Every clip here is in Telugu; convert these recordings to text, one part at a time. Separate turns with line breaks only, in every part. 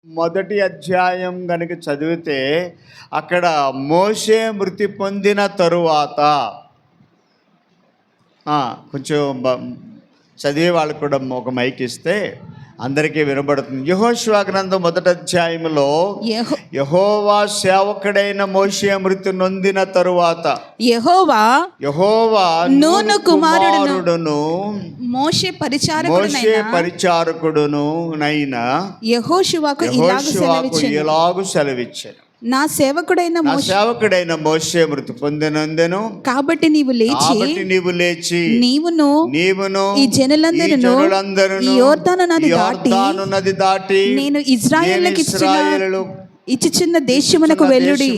మొదటి అధ్యాయం గనుక చదివితే అక్కడ మోషే మృతి పొందిన తరువాత కొంచెం చదివే వాళ్ళకు కూడా ఒక మైక్ ఇస్తే అందరికీ వినబడుతుంది. యెహోషువ గ్రంథం మొదటి అధ్యాయంలో యెహోవా సేవకుడైన మోషే మృతి నొందిన తరువాత యెహోవా నూను కుమారుడును
మోషే
పరిచారకుడును నైనా
యెహోషువకు
ఇలాగు సెలవిచ్చాను,
నా సేవకుడైన
మోషే మృతి పొందినందెను
కాబట్టి నీవు లేచి నీవును ఈ జనులందరూ ఈ యోర్దాను
నది దాటి
నేను ఇశ్రాయేలుకు ఇచ్చుచున్న దేశమునకు వెళ్ళుడి.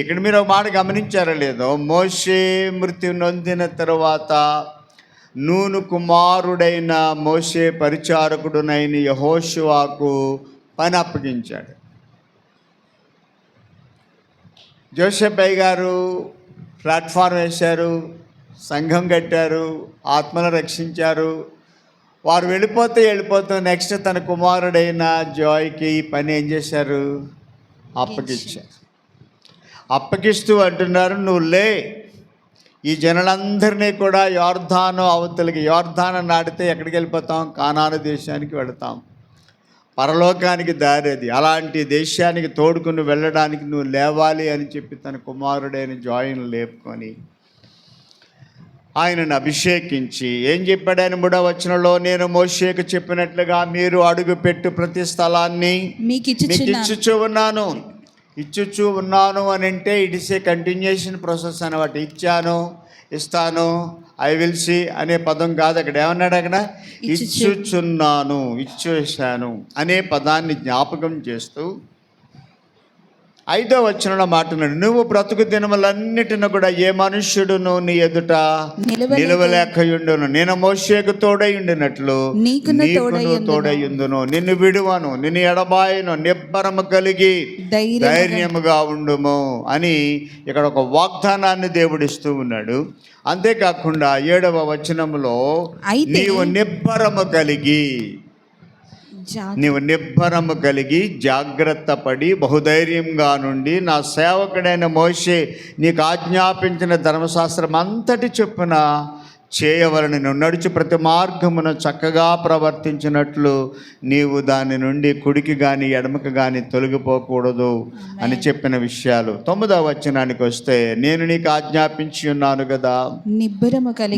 ఇక్కడ మీరు ఒక మాట గమనించారో లేదో, మోషే మృతి నొందిన తరువాత నూను కుమారుడైన మోషే పరిచారకుడునైన యెహోషువకు పని అప్పగించాడు. జోసెఫ్ అయ్య గారు ప్లాట్ఫామ్ వేశారు, సంఘం కట్టారు, ఆత్మను రక్షించారు. వారు వెళ్ళిపోతూ నెక్స్ట్ తన కుమారుడైన జాయ్కి ఈ పని ఏం చేశారు? అప్పగించారు. అప్పగిస్తూ అంటున్నారు, నువ్వు లే, ఈ జనులందరినీ కూడా యోర్దాను అవతలికి, యోర్దాను నాటితే ఎక్కడికి వెళ్ళిపోతాం? కానాను దేశానికి వెళతాం, పరలోకానికి దారి అది. అలాంటి దేశానికి తోడుకుని వెళ్ళడానికి నువ్వు లేవాలి అని చెప్పి తన కుమారుడైన జాయిని లేపుకొని ఆయనను అభిషేకించి ఏం చెప్పాడు? ఆయన 3వ వచనంలో, నేను మోషేకు చెప్పినట్లుగా మీరు అడుగుపెట్టు ప్రతి స్థలాన్ని మీకు ఇచ్చుచూ ఉన్నాను అని అంటే it is a continuation process అన్నమాట. ఇచ్చాను, ఇస్తాను, ఐ విల్ సీ అనే పదం కాదు. అక్కడ ఏమన్నాడు? అక్కడ ఇచ్చుచున్నాను, ఇచ్చేసాను అనే పదాన్ని జ్ఞాపకం చేస్తూ 5వ వచనంలో మాట్లాడు, నువ్వు బ్రతుకు దినములన్నిటిని కూడా ఏ మనుష్యుడును నీ ఎదుట నిలవలేకయుండును. నేను మోషేకు తోడై ఉండినట్లు నీకును తోడయ్యుందును. నిన్ను విడువను, నిన్ను ఎడబాయను, నిబ్బరము కలిగి ధైర్యముగా ఉండుము అని ఇక్కడ ఒక వాగ్దానాన్ని దేవుడిస్తూ ఉన్నాడు. అంతేకాకుండా 7వ వచనంలో నీవు నిబ్బరము కలిగి జాగ్రత్త పడి బహుధైర్యంగా నుండి నా సేవకుడైన మోషే నీకు ఆజ్ఞాపించిన ధర్మశాస్త్రం అంతటి చొప్పున చేయవలని నువ్వు నడుచు ప్రతి మార్గమును చక్కగా ప్రవర్తించినట్లు నీవు దాని నుండి కుడికి కానీ ఎడమకు కానీ తొలగిపోకూడదు అని చెప్పిన విషయాలు. 9వ వచనానికి వస్తే, నేను నీకు ఆజ్ఞాపించి ఉన్నాను కదా,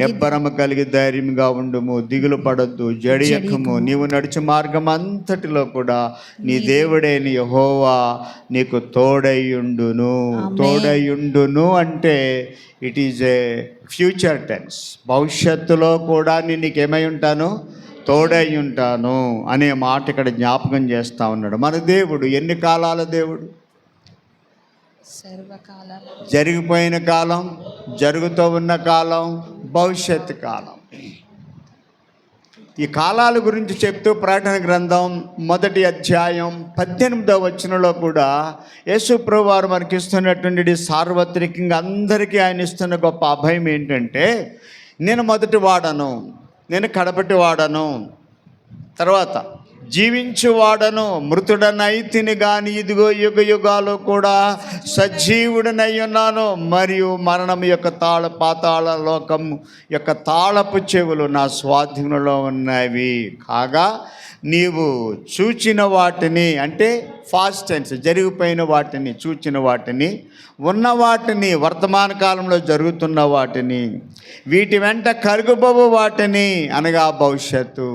నిబ్బరము కలిగి ధైర్యంగా ఉండుము, దిగులు పడొద్దు, జడియకము, నీవు నడుచు మార్గం అంతటిలో కూడా నీ దేవుడైన యెహోవా నీకు తోడయ్యుండును అంటే it is a future tense. భవిష్యత్తులో కూడా నేను నీకేమై ఉంటాను? తోడై ఉంటాను అనే మాట ఇక్కడ జ్ఞాపకం చేస్తూ ఉన్నాడు. మన దేవుడు ఎన్ని కాలాల దేవుడు? జరిగిపోయిన కాలం, జరుగుతూ ఉన్న కాలం, భవిష్యత్తు కాలం. ఈ కాలాల గురించి చెప్తూ ప్రకటన గ్రంథం 1వ అధ్యాయం 18వ వచనంలో కూడా యేసు ప్రభువు వారు మనకి ఇస్తున్నటువంటి సార్వత్రికంగా అందరికీ ఆయన ఇస్తున్న గొప్ప అభయం ఏంటంటే, నేను మొదటి వాడను, నేను కడపటి వాడను, తర్వాత జీవించువాడను, మృతుడనైతిని గాని ఇదిగో యుగ యుగాలు కూడా సజీవుడనై ఉన్నాను, మరియు మరణం యొక్క పాతాళ లోకం యొక్క తాళపు చెవులు నా స్వాధీనంలో ఉన్నవి. కాగా నీవు చూచిన వాటిని, అంటే ఫాస్ట్ టెన్స్, జరిగిపోయిన వాటిని, చూచిన వాటిని, ఉన్న వాటిని, వర్తమాన కాలంలో జరుగుతున్న వాటిని, వీటి వెంట కలుగుబోవు వాటిని, అనగా భవిష్యత్తు.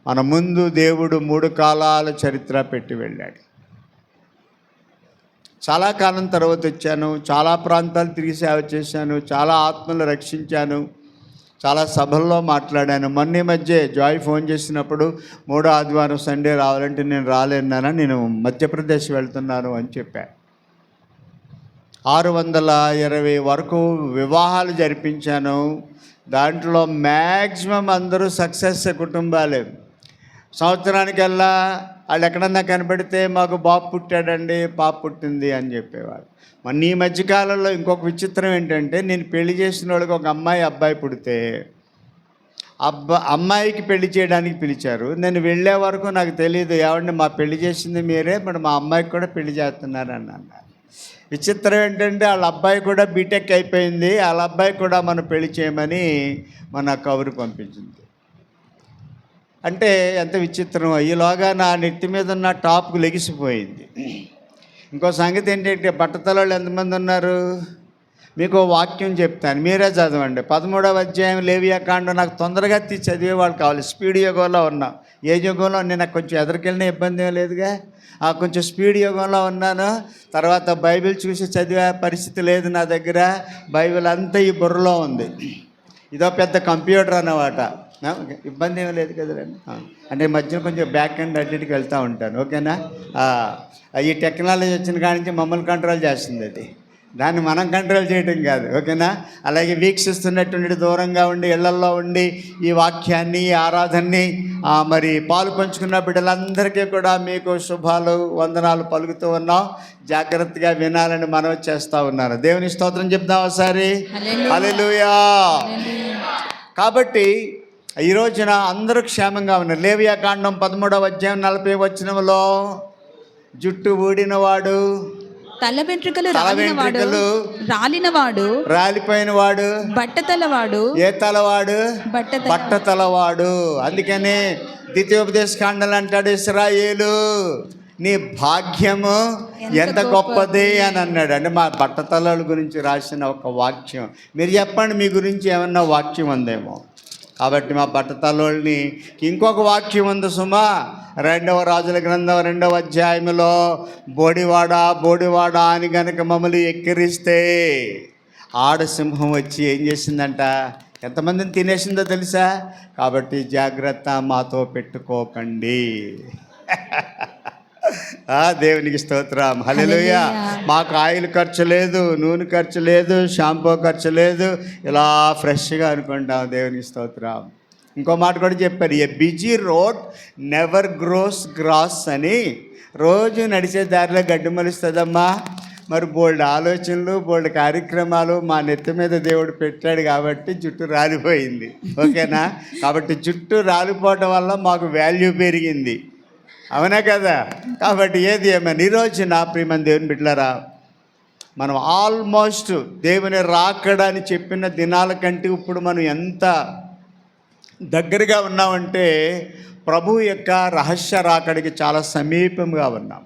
మన ముందు దేవుడు 3 కాలాల చరిత్ర పెట్టి వెళ్ళాడు. చాలా కాలం తర్వాత వచ్చాను, చాలా ప్రాంతాలు తిరిగి సేవ చేశాను, చాలా ఆత్మలు రక్షించాను, చాలా సభల్లో మాట్లాడాను. మొన్న మధ్య జాయ్ ఫోన్ చేసినప్పుడు 3వ ఆదివారం సండే రావాలంటే నేను రాలేన్నానా, నేను మధ్యప్రదేశ్ వెళ్తున్నాను అని చెప్పాను. 620 వరకు వివాహాలు జరిపించాను. దాంట్లో మ్యాక్సిమం అందరూ సక్సెస్ కుటుంబాలే. సంవత్సరానికల్లా వాళ్ళు ఎక్కడన్నా కనపడితే మాకు బాబు పుట్టాడండి, పాప పుట్టింది అని చెప్పేవాళ్ళు. మన ఈ మధ్యకాలంలో ఇంకొక విచిత్రం ఏంటంటే, నేను పెళ్లి చేసిన వాళ్ళకి ఒక అమ్మాయి అబ్బాయి పుడితే అమ్మాయికి పెళ్లి చేయడానికి పిలిచారు. నేను వెళ్ళే వరకు నాకు తెలియదు, ఏమంటే మా పెళ్లి చేసింది మీరే, మరి మా అమ్మాయికి కూడా పెళ్లి చేస్తున్నారు అని అన్నారు. విచిత్రం ఏంటంటే వాళ్ళ అబ్బాయి కూడా బీటెక్ అయిపోయింది, వాళ్ళ అబ్బాయి కూడా మనం పెళ్లి చేయమని మన కబురు పంపించింది. అంటే ఎంత విచిత్రం. ఈలోగా నా నెత్తి మీద ఉన్న టాప్కు లెగిసిపోయింది. ఇంకో సంగతి ఏంటంటే బట్టతలలో ఎంతమంది ఉన్నారు? మీకు వాక్యం చెప్తాను, మీరే చదవండి. 13వ అధ్యాయం లేవియాకాండం. నాకు తొందరగా చదివే వాళ్ళు కావాలి. స్పీడ్ యుగంలో ఉన్నాం. ఏ యుగంలో నేను కొంచెం ఎదురుకెళ్ళిన ఇబ్బంది ఏం లేదుగా. కొంచెం స్పీడ్ యుగంలో ఉన్నాను. తర్వాత బైబిల్ చూసి చదివే పరిస్థితి లేదు నా దగ్గర. బైబిల్ అంతా ఈ బుర్రలో ఉంది. ఇదో పెద్ద కంప్యూటర్ అన్నమాట. ఇబ్బంది ఏమీ లేదు కదండి. అంటే మధ్యలో కొంచెం బ్యాక్ అండ్ అన్నిటికి వెళ్తూ ఉంటాను. ఓకేనా? ఈ టెక్నాలజీ వచ్చిన కాడి నుంచి మమ్మల్ని కంట్రోల్ చేస్తుంది అది, దాన్ని మనం కంట్రోల్ చేయడం కాదు. ఓకేనా? అలాగే వీక్షిస్తున్నటువంటి దూరంగా ఉండి ఇళ్లల్లో ఉండి ఈ వాక్యాన్ని, ఈ ఆరాధనని మరి పాలు పంచుకున్న బిడ్డలందరికీ కూడా మీకు శుభాలు, వందనాలు పలుకుతూ ఉన్నాం. జాగ్రత్తగా వినాలని మనవి చేస్తూ ఉన్నారు. దేవుని స్తోత్రం చెప్దాం ఒకసారి. హల్లెలూయా. కాబట్టి ఈ రోజున అందరూ క్షేమంగా ఉన్నారు. లేవియాకాండం 13వ అధ్యాయం 40వ వచనంలో జుట్టు ఊడినవాడు,
తల వెంట్రుకలు రాలినవాడు,
రాలిపోయిన వాడు,
బట్టతలవాడు.
ఏ తలవాడు? బట్టతలవాడు. అందుకనే ద్వితీయోపదేశ కాండలు అంటాడు, ఇశ్రాయేలు నీ భాగ్యము ఎంత గొప్పది అని అన్నాడు. అంటే మా బట్టతల గురించి రాసిన ఒక వాక్యం. మీరు చెప్పండి, మీ గురించి ఏమన్నా వాక్యం ఉందేమో. కాబట్టి మా బట్టతలోని ఇంకొక వాక్యం ఉంది సుమా. 2వ రాజుల గ్రంథం 2వ అధ్యాయంలో బోడివాడా అని గనక మమ్మల్ని ఎక్కిరిస్తే ఆడసింహం వచ్చి ఏం చేసిందంట? ఎంతమందిని తినేసిందో తెలుసా? కాబట్టి జాగ్రత్త, మాతో పెట్టుకోకండి. దేవునికి స్తోత్రం. హల్లెలూయా. మాకు ఆయిల్ ఖర్చు లేదు, నూనె ఖర్చు లేదు, షాంపూ ఖర్చు లేదు. ఇలా ఫ్రెష్గా అనుకుంటాం. దేవునికి స్తోత్రం. ఇంకో మాట కూడా చెప్పారు, a busy road never grows grass అని. రోజు నడిచే దారిలో గడ్డి మొలుస్తుందమ్మా. మరి బోల్డ్ ఆలోచనలు, బోల్డ్ కార్యక్రమాలు మా నెత్తి మీద దేవుడు పెట్టాడు కాబట్టి జుట్టు రాలిపోయింది. ఓకేనా? కాబట్టి జుట్టు రాలిపోవటం వల్ల మాకు వాల్యూ పెరిగింది. అవునా కదా? కాబట్టి ఏది ఏమైనా ఈరోజు నా ప్రియమైన దేవుని బిడ్డలారా, మనం ఆల్మోస్ట్ దేవుని రాకడని చెప్పిన దినాల కంటే ఇప్పుడు మనం ఎంత దగ్గరగా ఉన్నామంటే ప్రభు యొక్క రహస్య రాకడికి చాలా సమీపంగా ఉన్నాం.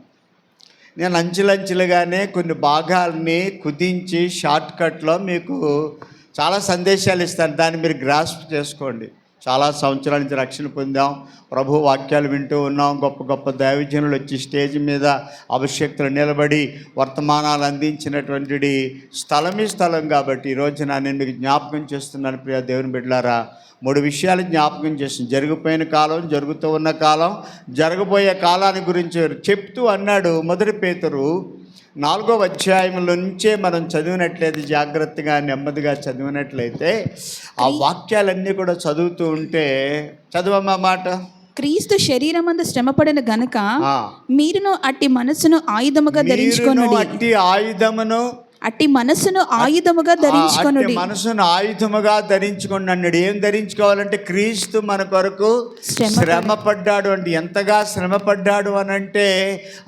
నేను అంచెలంచెలుగానే కొన్ని భాగాల్ని కుదించి షార్ట్కట్లో మీకు చాలా సందేశాలు ఇస్తాను. దాన్ని మీరు గ్రాస్ప్ చేసుకోండి. చాలా సంవత్సరాల నుంచి రక్షణ పొందాం, ప్రభు వాక్యాలు వింటూ ఉన్నాం. గొప్ప గొప్ప దైవజనులు వచ్చి స్టేజ్ మీద అభిషేక్తులు నిలబడి వర్తమానాలు అందించినటువంటి స్థలం కాబట్టి ఈరోజు నేను మీకు జ్ఞాపకం చేస్తున్నాను. ప్రియ దేవుని బిడ్డలారా, 3 విషయాలు జ్ఞాపకం చేస్తుంది. జరిగిపోయిన కాలం, జరుగుతూ ఉన్న కాలం, జరగబోయే కాలాన్ని గురించి చెప్తూ అన్నాడు. 1 పేతురు 4వ అధ్యాయంలో నుంచే మనం చదివినట్లయితే, జాగ్రత్తగా నెమ్మదిగా చదివినట్లయితే ఆ వాక్యాలన్నీ కూడా చదువుతూ ఉంటే, చదవమ్మా మాట.
క్రీస్తు శరీరమందు శ్రమపడిన గనుక మీరును అట్టి మనసును ఆయుధముగా ధరించుకొనుడి. అట్టి మనసును ఆయుధముగా ధరించుకొనుడి.
మనసును ఆయుధముగా ధరించుకోండి అన్నాడు. ఏం ధరించుకోవాలంటే క్రీస్తు మన కొరకు శ్రమ పడ్డాడు. అంటే ఎంతగా శ్రమ పడ్డాడు అని అంటే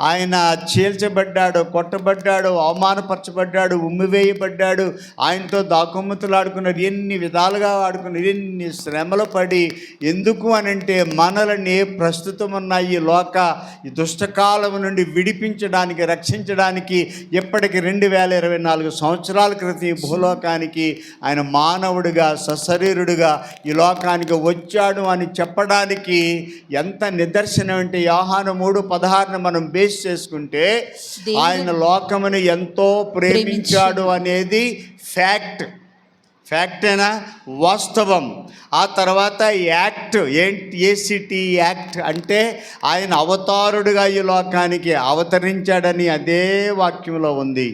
ఆయన చీల్చబడ్డాడు, కొట్టబడ్డాడు, అవమానపరచబడ్డాడు, ఉమ్మివేయబడ్డాడు, ఆయనతో దాకుమ్మతులాడుకున్నారు, ఎన్ని విధాలుగా ఆడుకున్నారు, ఎన్ని శ్రమలు పడి. ఎందుకు అని అంటే మనల్ని ప్రస్తుతం ఉన్న ఈ దుష్టకాలం నుండి విడిపించడానికి, రక్షించడానికి ఇప్పటికి 2024 సంవత్సరాల క్రితం భూలోకానికి ఆయన మానవుడిగా, సశరీరుడిగా ఈ లోకానికి వచ్చాడు అని చెప్పడానికి ఎంత నిదర్శనం అంటే, యోహాను 3:16 మనం బేస్ చేసుకుంటే ఆయన లోకమును ఎంతో ప్రేమించాడు అనేది ఫ్యాక్టేనా? వాస్తవం. ఆ తర్వాత యాక్ట్ ఏంటి? ఏసిటీ యాక్ట్ అంటే ఆయన అవతారుడుగా ఈ లోకానికి అవతరించాడని అదే వాక్యంలో ఉంది.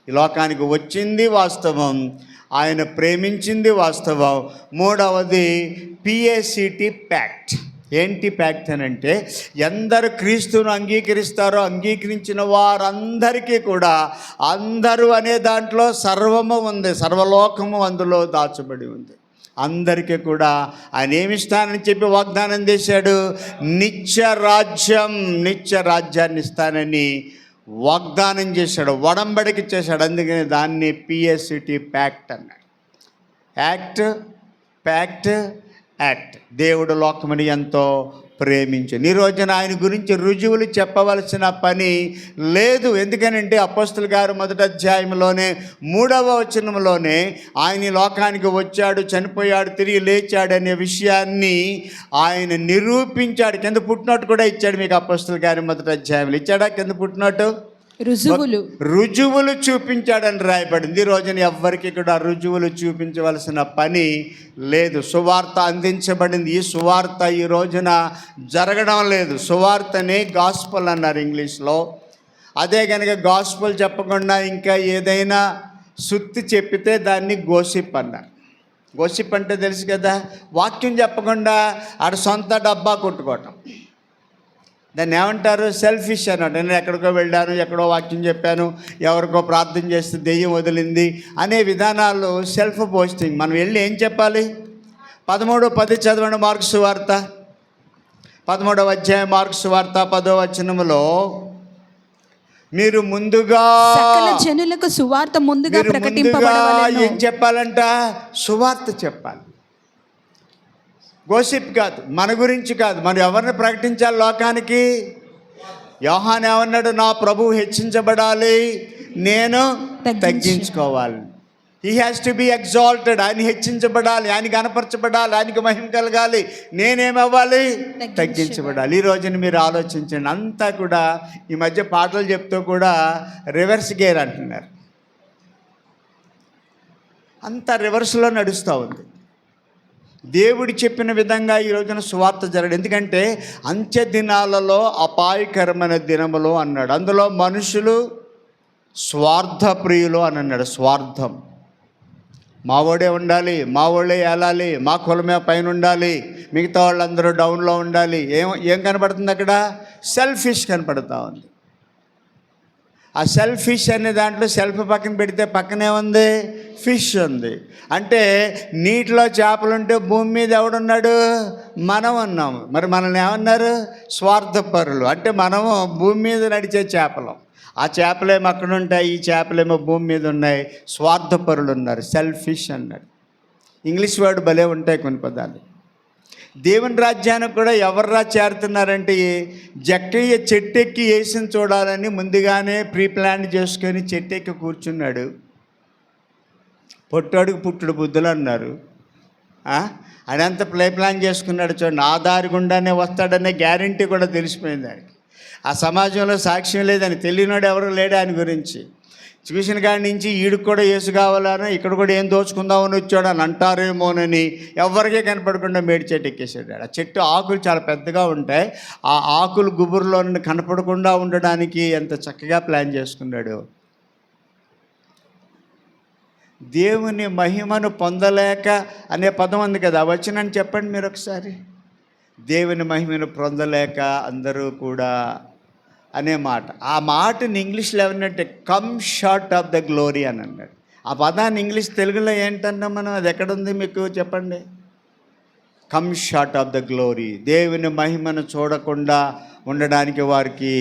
ఈ లోకానికి వచ్చింది వాస్తవం, ఆయన ప్రేమించింది వాస్తవం. 3వది పిఏసిటీ ప్యాక్ట్. ఏంటి ప్యాక్ట్ అని అంటే, ఎందరు క్రీస్తును అంగీకరిస్తారో అంగీకరించిన వారందరికీ కూడా, అందరూ అనే దాంట్లో సర్వము ఉంది, సర్వలోకము అందులో దాచబడి ఉంది. అందరికీ కూడా ఆయన ఏమిస్తానని చెప్పి వాగ్దానం చేశాడు? నిత్య రాజ్యాన్ని ఇస్తానని వాగ్దానం చేశాడు, ఒడంబడిక చేశాడు. అందుకని దాన్ని PACT, ప్యాక్ట్ అన్నాడు. యాక్ట్. దేవుడు లోకముని ఎంతో ప్రేమించు. ఈ రోజున ఆయన గురించి రుజువులు చెప్పవలసిన పని లేదు. ఎందుకనంటే అపోస్తలుల గారు 1వ అధ్యాయంలోనే 3వ వచనంలోనే ఆయన లోకానికి వచ్చాడు, చనిపోయాడు, తిరిగి లేచాడు అనే విషయాన్ని ఆయన నిరూపించాడు. కింద పుట్టినట్టు కూడా ఇచ్చాడు మీకు. అపోస్తలుల గారు 1వ అధ్యాయంలో ఇచ్చాడా కింద పుట్టినట్టు? రుజువులు చూపించాడని రాయబడింది. ఈ రోజున ఎవ్వరికి కూడా రుజువులు చూపించవలసిన పని లేదు. సువార్త అందించబడింది. ఈ సువార్త ఈ రోజున జరగడం లేదు. సువార్తని గాస్పల్ అన్నారు ఇంగ్లీష్లో. అదే కనుక గాస్పల్ చెప్పకుండా ఇంకా ఏదైనా సుత్తి చెప్పితే దాన్ని గోసిప్ అన్నారు. గోసిప్ అంటే తెలుసు కదా, వాక్యం చెప్పకుండా ఆడ సొంత డబ్బా కొట్టుకోవటం. దాన్ని ఏమంటారు? సెల్ఫిష్ అన్నట్టు. నేను ఎక్కడికో వెళ్ళాను, ఎక్కడో వాక్యం చెప్పాను, ఎవరికో ప్రార్థన చేస్తే దెయ్యం వదిలింది అనే విధానాలు సెల్ఫ్ పోస్టింగ్. మనం వెళ్ళి ఏం చెప్పాలి? 13:10 చదవండి. మార్కు సువార్త 13వ అధ్యాయం మార్కు సువార్త 10వ వచనములో, మీరు ముందుగా
సకల జనులకు సువార్త ముందుగా ప్రకటింపబడవలెను.
ఏం చెప్పాలంట? సువార్త చెప్పాలి. గోసిప్ కాదు, మన గురించి కాదు. మనం ఎవరిని ప్రకటించాలి లోకానికి? యోహాను ఏమన్నాడు? నా ప్రభువు హెచ్చించబడాలి, నేను తగ్గించుకోవాలి. He has to be exalted. ఆయన హెచ్చించబడాలి, ఆయన కనపరచబడాలి, ఆయనకి మహిమ కలగాలి. నేనేమవ్వాలి? తగ్గించబడాలి. ఈ రోజున మీరు ఆలోచించండి. అంతా కూడా ఈ మధ్య పాటలు చెప్తూ కూడా రివర్స్ గేర్ అంటున్నారు. అంతా రివర్స్లో నడుస్తూ ఉంది. దేవుడు చెప్పిన విధంగా ఈ రోజున సువార్త జరగదు. ఎందుకంటే అంత్య దినాలలో అపాయకరమైన దినములు అన్నాడు. అందులో మనుషులు స్వార్థప్రియులు అని అన్నాడు. స్వార్థం. మావోడే ఉండాలి, మావోడే ఏలాలి, మా కులమే పైన ఉండాలి, మిగతా వాళ్ళందరూ డౌన్లో ఉండాలి. ఏం కనపడుతుంది అక్కడ? సెల్ఫిష్ కనపడుతూ ఉంది. ఆ సెల్ఫిష్ అనే దాంట్లో సెల్ఫ్ పక్కన పెడితే పక్కనే ఉంది ఫిష్ ఉంది. అంటే నీటిలో చేపలుంటే భూమి మీద ఎవడున్నాడు? మనం ఉన్నాము. మరి మనల్ని ఏమన్నారు? స్వార్థపరులు. అంటే మనము భూమి మీద నడిచే చేపలం. ఆ చేపలేమో అక్కడ ఉంటాయి, ఈ చేపలేమో భూమి మీద ఉన్నాయి. స్వార్థపరులు ఉన్నారు, సెల్ఫిష్ అన్నాడు. ఇంగ్లీష్ వర్డ్ భలే ఉంటాయి కొన్ని పదాలు. దేవుని రాజ్యానికి కూడా ఎవర్రా చేరుతున్నారంటే, జక్కయ్య చెట్టెక్కి యేసుని చూడాలని ముందుగానే ప్రీ ప్లాన్ చేసుకొని చెట్టెక్కి కూర్చున్నాడు. పొట్టోడికి పుట్టుడు బుద్ధులు అన్నారు. అదంతా ప్లాన్ చేసుకున్నాడు. చూడండి, ఆ దారి గుండానే వస్తాడనే గ్యారంటీ కూడా తెలిసిపోయింది ఆయనకి. ఆ సమాజంలో సాక్ష్యం లేదని తెలియనాడు ఎవరు లేడు ఆయన గురించి. చూసిన కాడి నుంచి ఈడికి కూడా యేసు కావాలని, ఇక్కడ కూడా ఏం దోచుకుందామని వచ్చాడు అని అంటారేమోనని ఎవరికే కనపడకుండా మేడి చెట్టు ఎక్కేసాడు. ఆ చెట్టు ఆకులు చాలా పెద్దగా ఉంటాయి. ఆ ఆకులు గుబురులో నుండి కనపడకుండా ఉండడానికి ఎంత చక్కగా ప్లాన్ చేసుకున్నాడు. దేవుని మహిమను పొందలేక అనే పదం ఉంది కదా, ఆ వచనాన్ని చెప్పండి మీరు ఒకసారి. దేవుని మహిమను పొందలేక అందరూ కూడా అనే మాట. ఆ మాటని ఇంగ్లీష్లో ఏమన్నంటే come short of the glory అని అన్నాడు. ఆ పదాన్ని ఇంగ్లీష్ తెలుగులో ఏంటన్నా మనం? అది ఎక్కడుంది మీకు చెప్పండి. Come short of the glory. దేవుని మహిమను చూడకుండా ఉండడానికి వారికి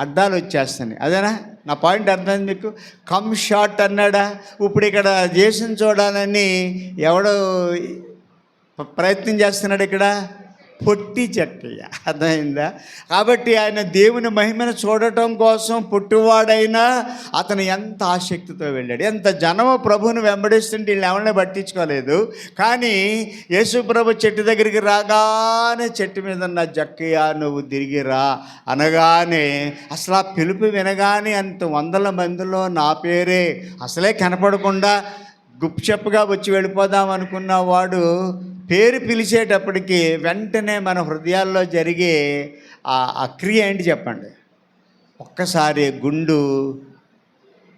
అడ్డాలు వచ్చేస్తున్నాయి. అదేనా నా పాయింట్? అర్థమైంది మీకు? కమ్ షార్ట్ అన్నాడా? ఇప్పుడు ఇక్కడ జేసుని చూడాలని ఎవడో ప్రయత్నం చేస్తున్నాడు ఇక్కడ? పొట్టి జక్కయ్య. అర్థమైందా? కాబట్టి ఆయన దేవుని మహిమను చూడటం కోసం పుట్టివాడైనా అతను ఎంత ఆసక్తితో వెళ్ళాడు. ఎంత జనము ప్రభువుని వెంబడిస్తుంటే వీళ్ళు ఎవరిని పట్టించుకోలేదు. కానీ యేసు ప్రభు చెట్టు దగ్గరికి రాగానే చెట్టు మీద ఉన్న జక్కయ్య నువ్వు తిరిగిరా అనగానే అసలు ఆ పిలుపు వినగానే అంత 100 మందిలో నా పేరే అసలే కనపడకుండా గుప్చప్పుగా వచ్చి వెళ్ళిపోదాం అనుకున్న వాడు పేరు పిలిచేటప్పటికి వెంటనే మన హృదయాల్లో జరిగే ఆ క్రియ ఏంటి చెప్పండి? ఒక్కసారి గుండు,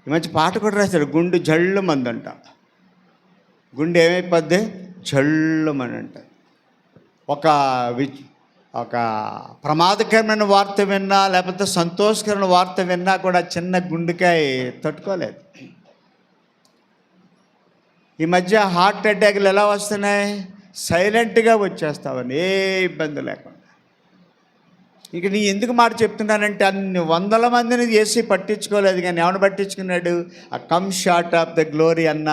ఈ మంచి పాట కూడా రాశాడు, గుండు జల్లుమంది అంట. గుండె ఏమైపోద్ది? జల్లుమని అంట. ఒక ప్రమాదకరమైన వార్త విన్నా లేకపోతే సంతోషకరమైన వార్త విన్నా కూడా చిన్న గుండెకాయ తట్టుకోలేదు. ఈ మధ్య హార్ట్ అటాక్లు ఎలా వస్తున్నాయి? సైలెంట్గా వచ్చేస్తావని, ఏ ఇబ్బంది లేకుండా. ఇక నీ ఎందుకు మాట చెప్తున్నానంటే, అన్ని వందల మందిని చేసి పట్టించుకోలేదు, కానీ ఎవరు పట్టించుకున్నాడు? ఆ come short of the glory అన్న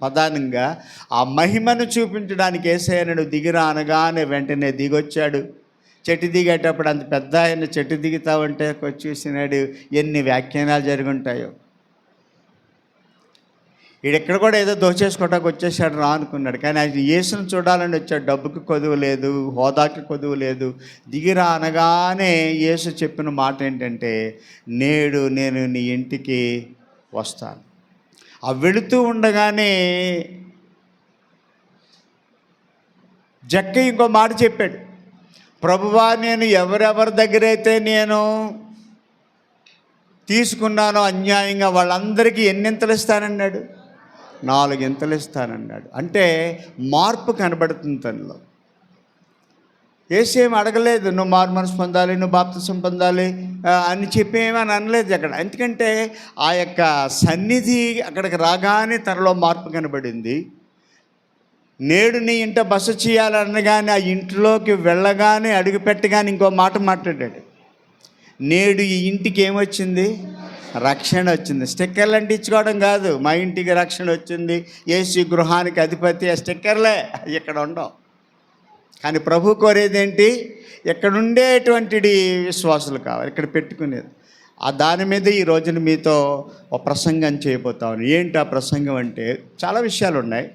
ప్రధానంగా ఆ మహిమను చూపించడానికి యేసయ్యను దిగిరా అనగానే వెంటనే దిగొచ్చాడు. చెట్టు దిగేటప్పుడు అంత పెద్ద ఆయన చెట్టు దిగుతా ఉంటే చూసినాడు, ఎన్ని వ్యాఖ్యానాలు జరుగుంటాయో. వీడెక్కడ కూడా ఏదో దోచేసుకోవడానికి వచ్చేసాడు రా అనుకున్నాడు, కానీ ఆయన యేసును చూడాలని వచ్చాడు. డబ్బుకి కొదువు లేదు, హోదాకి కొదువు లేదు. దిగిరా అనగానే యేసు చెప్పిన మాట ఏంటంటే, నేడు నేను నీ ఇంటికి వస్తాను. ఆ వెళుతూ ఉండగానే జక్కయ్య ఇంకో మాట చెప్పాడు, ప్రభువా, నేను ఎవరెవరి దగ్గరైతే నేను తీసుకున్నానో అన్యాయంగా వాళ్ళందరికీ ఎన్నింతలు ఇస్తానన్నాడు? 4 ఇంతలు ఇస్తానన్నాడు. అంటే మార్పు కనబడుతుంది తనలో. యేసేం అడగలేదు, నువ్వు మారు మనసు పొందాలి, నువ్వు బాప్తిసం పొందాలి అని చెప్పి ఏమని అనలేదు అక్కడ. ఎందుకంటే ఆ యొక్క సన్నిధి అక్కడికి రాగానే తనలో మార్పు కనబడింది. నేడు నీ ఇంట బస చేయాలనగానే ఆ ఇంట్లోకి వెళ్ళగానే అడుగు పెట్టగానే ఇంకో మాట మాట్లాడాడు. నేడు ఈ ఇంటికి ఏమొచ్చింది? రక్షణ వచ్చింది. స్టిక్కర్లు అంటించుకోవడం కాదు, మా ఇంటికి రక్షణ వచ్చింది, యేసు గృహానికి అధిపతి. ఆ స్టిక్కర్లే ఇక్కడ ఉండవు. కానీ ప్రభు కోరేది ఏంటి? ఇక్కడ ఉండేటువంటి విశ్వాసులు కావాలి, ఇక్కడ పెట్టుకునేది. ఆ దాని మీద ఈ రోజున మీతో ఒక ప్రసంగం చేయబోతాను. ఏంటి ఆ ప్రసంగం అంటే, చాలా విషయాలు ఉన్నాయి.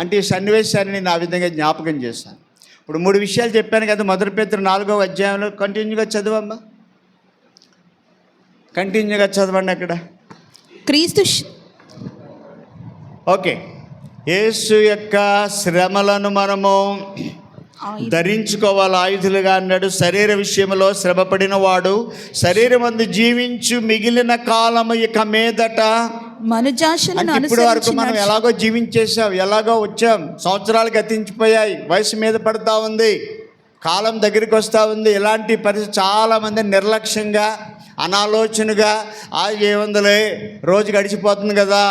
అంటే ఈ సన్నివేశాన్ని నేను ఆ విధంగా జ్ఞాపకం చేశాను. ఇప్పుడు 3 విషయాలు చెప్పాను కదా. 1 పేతురు 4వ అధ్యాయంలో కంటిన్యూగా చదవమ్మా, కంటిన్యూగా చదవండి. అక్కడ
క్రీస్తు
ఓకే, యేసు యొక్క శ్రమలను మనము ధరించుకోవాలి, ఆయుధులుగా అన్నాడు. శరీర విషయంలో శ్రమపడిన వాడు శరీరమందు జీవించు మిగిలిన కాలము ఇక మీదట ఇప్పటి వరకు మనం ఎలాగో జీవించేసాం, ఎలాగో వచ్చాం, సంవత్సరాలు గతించిపోయాయి, వయసు మీద పడతా ఉంది, కాలం దగ్గరికి వస్తూ ఉంది. ఇలాంటి పరిస్థితి చాలామంది నిర్లక్ష్యంగా, అనాలోచనగా, ఏముందలే రోజు గడిచిపోతుంది కదా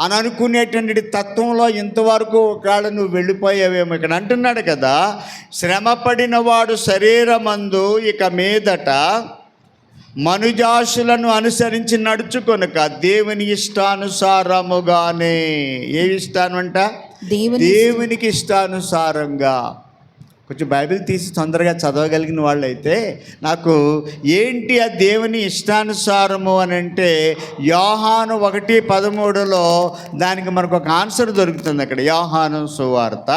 అని అనుకునేటువంటి తత్వంలో ఇంతవరకు ఒకవేళ నువ్వు వెళ్ళిపోయావేమో. ఇక్కడ అంటున్నాడు కదా, శ్రమపడిన వాడు శరీరమందు ఇక మీదట మనుజాశులను అనుసరించి నడుచుకొనక దేవుని ఇష్టానుసారముగానే. ఏ ఇష్టాను అంట? దేవునికి ఇష్టానుసారంగా. కొంచెం బైబిల్ తీసి తొందరగా చదవగలిగిన వాళ్ళైతే నాకు ఏంటి ఆ దేవుని ఇష్టానుసారము అని అంటే, యోహాను 1:13లో దానికి మనకు ఒక ఆన్సర్ దొరుకుతుంది. అక్కడ యోహాను సువార్త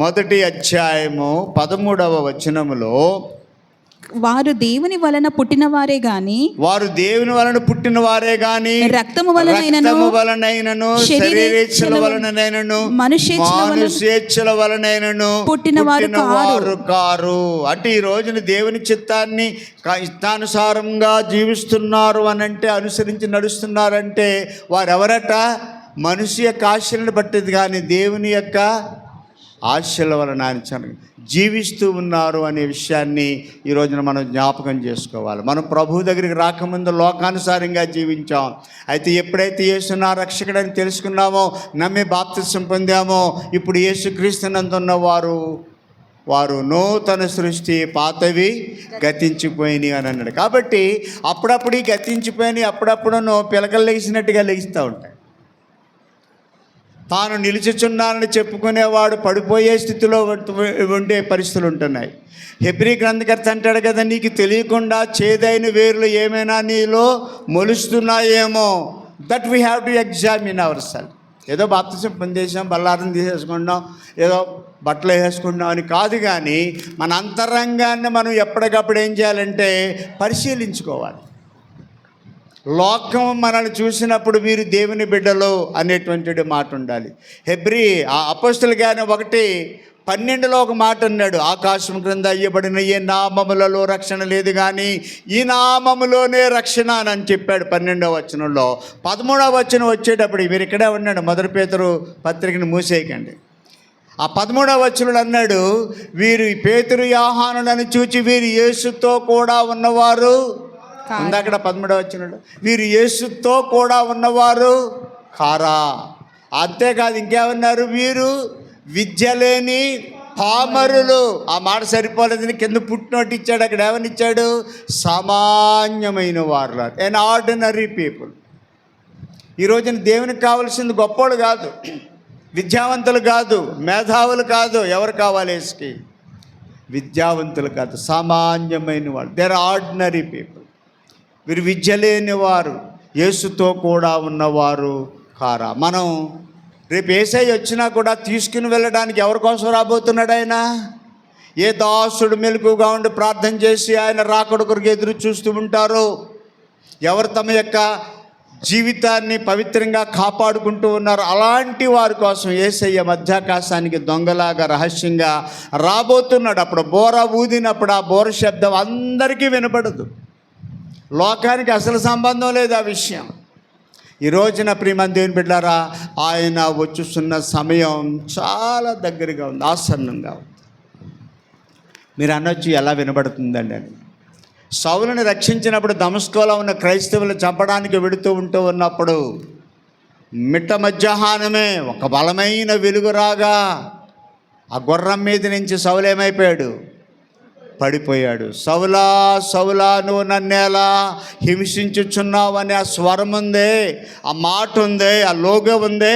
1వ అధ్యాయము 13వ వచనములో,
వారు దేవుని వలన పుట్టిన వారే గాని రక్తము వలనైనను శరీరేచ్ఛల వలనైనను మనుష్యేచ్ఛల వలనైనను పుట్టిన వారు కారు. అంటే ఈ రోజున దేవుని చిత్తాన్ని ఇష్టానుసారంగా జీవిస్తున్నారు అని అంటే, అనుసరించి నడుస్తున్నారంటే వారు ఎవరట? మనిషి యొక్క ఆశలను బట్టిది కానీ దేవుని యొక్క ఆశల వలన జీవిస్తూ ఉన్నారు అనే విషయాన్ని ఈ రోజున మనం జ్ఞాపకం చేసుకోవాలి. మనం ప్రభు దగ్గరికి రాకముందు లోకానుసారంగా జీవించాం. అయితే ఎప్పుడైతే యేసు నా రక్షకుడని తెలుసుకున్నామో, నమ్మి బాప్తిసం పొందామో, ఇప్పుడు యేసుక్రీస్తునందున్న వారు నూతన సృష్టి, పాతవి గతించిపోయినాయి అని అన్నాడు. కాబట్టి అప్పుడప్పుడు గతించిపోయినాయి, అప్పుడప్పుడు పిలకలు లెగిసినట్టుగా లెగిస్తూ ఉంటాయి. తాను నిలుచుచున్నానని చెప్పుకునేవాడు పడిపోయే స్థితిలో ఉండే పరిస్థితులు ఉంటున్నాయి. హెబ్రీ గ్రంథకర్త అంటాడు కదా, నీకు తెలియకుండా చేదైన వేర్లు ఏమైనా నీలో మొలుస్తున్నాయేమో. That we have to examine our self. ఏదో బాప్తిసం పొందేసాం, బల్లారం తీసేసుకుంటాం, ఏదో బట్టలు వేసుకుంటాం అని కాదు, కానీ మన అంతరంగాన్ని మనం ఎప్పటికప్పుడు ఏం చేయాలంటే పరిశీలించుకోవాలి. లోకం మనల్ని చూసినప్పుడు మీరు దేవుని బిడ్డలు అనేటువంటి మాట ఉండాలి. హెబ్రీ అపోస్తలుల గాని 1:12లో ఒక మాట అన్నాడు, ఆకాశం క్రింద అయ్యబడిన ఏ నామములలో రక్షణ లేదు కానీ ఈ నామములోనే రక్షణ అని చెప్పాడు 12వ వచనంలో. 13వ వచనం వచ్చేటప్పుడు మీరు ఇక్కడే ఉన్నాడు, 1 పేతురు పత్రికను మూసేయకండి. ఆ 13వ వచనంలో అన్నాడు, వీరు పేతురు యోహానులను చూచి వీరు యేసుతో కూడా ఉన్నవారు. అక్కడ 13వ వచనంలో వీరు యేసుతో కూడా ఉన్నవారు కారా.
అంతేకాదు ఇంకేమన్నారు, వీరు విద్య లేని పామరులు. ఆ మాట సరిపోలేదని కింద పుట్టినోటి ఇచ్చాడు. అక్కడ ఏమని ఇచ్చాడు, సామాన్యమైన వారు, ఎన్ ఆర్డినరీ పీపుల్. ఈ రోజున దేవునికి కావాల్సింది గొప్పోళ్ళు కాదు, విద్యావంతులు కాదు, మేధావులు కాదు. ఎవరు కావాలి యేసుకి? విద్యావంతులు కాదు, సామాన్యమైన వాళ్ళు. They are ordinary people. వీరు విద్య లేని వారు, యేసుతో కూడా ఉన్నవారు కారా. మనం రేపు యేసయ్య వచ్చినా కూడా తీసుకుని వెళ్ళడానికి ఎవరి కోసం రాబోతున్నాడు ఆయన? ఏ దాసుడు మెలకుగా ఉండి ప్రార్థన చేసి ఆయన రాకడ కొరకు ఎదురు చూస్తూ ఉంటారో, ఎవరు తమ యొక్క జీవితాన్ని పవిత్రంగా కాపాడుకుంటూ ఉన్నారు, అలాంటి వారి కోసం యేసయ్య మధ్యాకాశానికి దొంగలాగా రహస్యంగా రాబోతున్నాడు. అప్పుడు బోర ఊదినప్పుడు ఆ బోర శబ్దం అందరికీ వినపడదు. లోకానికి అసలు సంబంధం లేదు ఆ విషయం. ఈ రోజున ప్రియమైన దేవుని బిడ్డలారా, ఆయన వచ్చుస్తున్న సమయం చాలా దగ్గరగా ఉంది, ఆసన్నంగా ఉంది. మీరు అనొచ్చు, ఎలా వినబడుతుందండి అని. సౌలుని రక్షించినప్పుడు దమస్కోలో ఉన్న క్రైస్తవులు చంపడానికి వెడుతూ ఉన్నప్పుడు మిట్ట మధ్యాహ్నమే ఒక బలమైన వెలుగు రాగా ఆ గుర్రం మీద నుంచి సౌలు ఏమైపోయాడు? పడిపోయాడు. సౌలా సౌలా నువ్వు నన్నేలా హింసించుచున్నావు అనే ఆ స్వరం ఉందే, ఆ మాట ఉందే, ఆ లోగో ఉందే,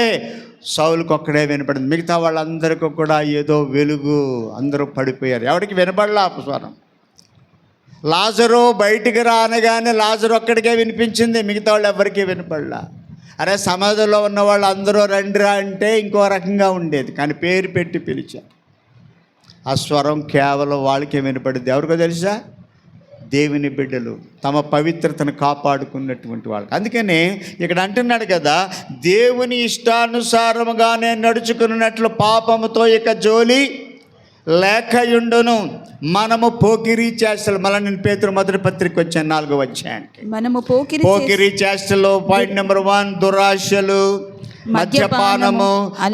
సౌలుకి ఒక్కడే వినపడింది. మిగతా వాళ్ళందరికీ కూడా ఏదో వెలుగు, అందరూ పడిపోయారు. ఎవరికి వినపడలా ఆ స్వరం. లాజరు బయటికి రానగానే లాజరు ఒక్కడికే వినిపించింది, మిగతా వాళ్ళు ఎవరికీ వినపడలా. అరే సమాధిలో ఉన్న వాళ్ళు అందరూ రండిరా అంటే ఇంకో రకంగా ఉండేది, కానీ పేరు పెట్టి పిలిచారు. ఆ స్వరం కేవలం వాళ్ళకే వినపడింది. ఎవరికో తెలుసా? దేవుని బిడ్డలు, తమ పవిత్రతను కాపాడుకున్నటువంటి వాళ్ళకి. అందుకని ఇక్కడ అంటున్నాడు కదా, దేవుని ఇష్టానుసారముగానే నడుచుకున్నట్లు పాపముతో ఇక జోలి లేకయుండును. మనము పోకిరీ చేష్టలు, మళ్ళీ నేను పేతురు మొదటి పత్రిక వచ్చాను 4వ అధ్యాయానికి.
మనము
పోకిరీ చేష్టలు పాయింట్ నెంబర్ 1, దురాశలు, మద్యపానము,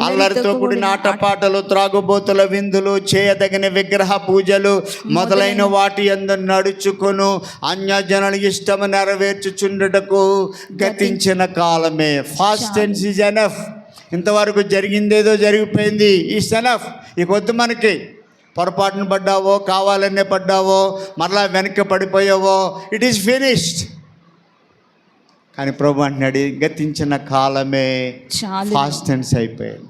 అల్లరితో కూడిన ఆటపాటలు, త్రాగుబోతుల విందులు, చేయదగిన విగ్రహ పూజలు మొదలైన వాటి యందు నడుచుకును అన్యజనుల ఇష్టము నెరవేర్చుచుండుటకు గతించిన కాలమే. Past tense is enough. ఇంతవరకు జరిగిందేదో జరిగిపోయింది, ఈజ్ ఎనఫ్. ఇక వద్దు మనకి. పొరపాటును పడ్డావో, కావాలనే పడ్డావో, మరలా వెనక్కి పడిపోయావో, ఇట్ ఈస్ ఫినిష్డ్. కానీ ప్రభు అంటున్నాడు, గతించిన కాలమే ఫాస్ట్ టెన్స్ అయిపోయింది.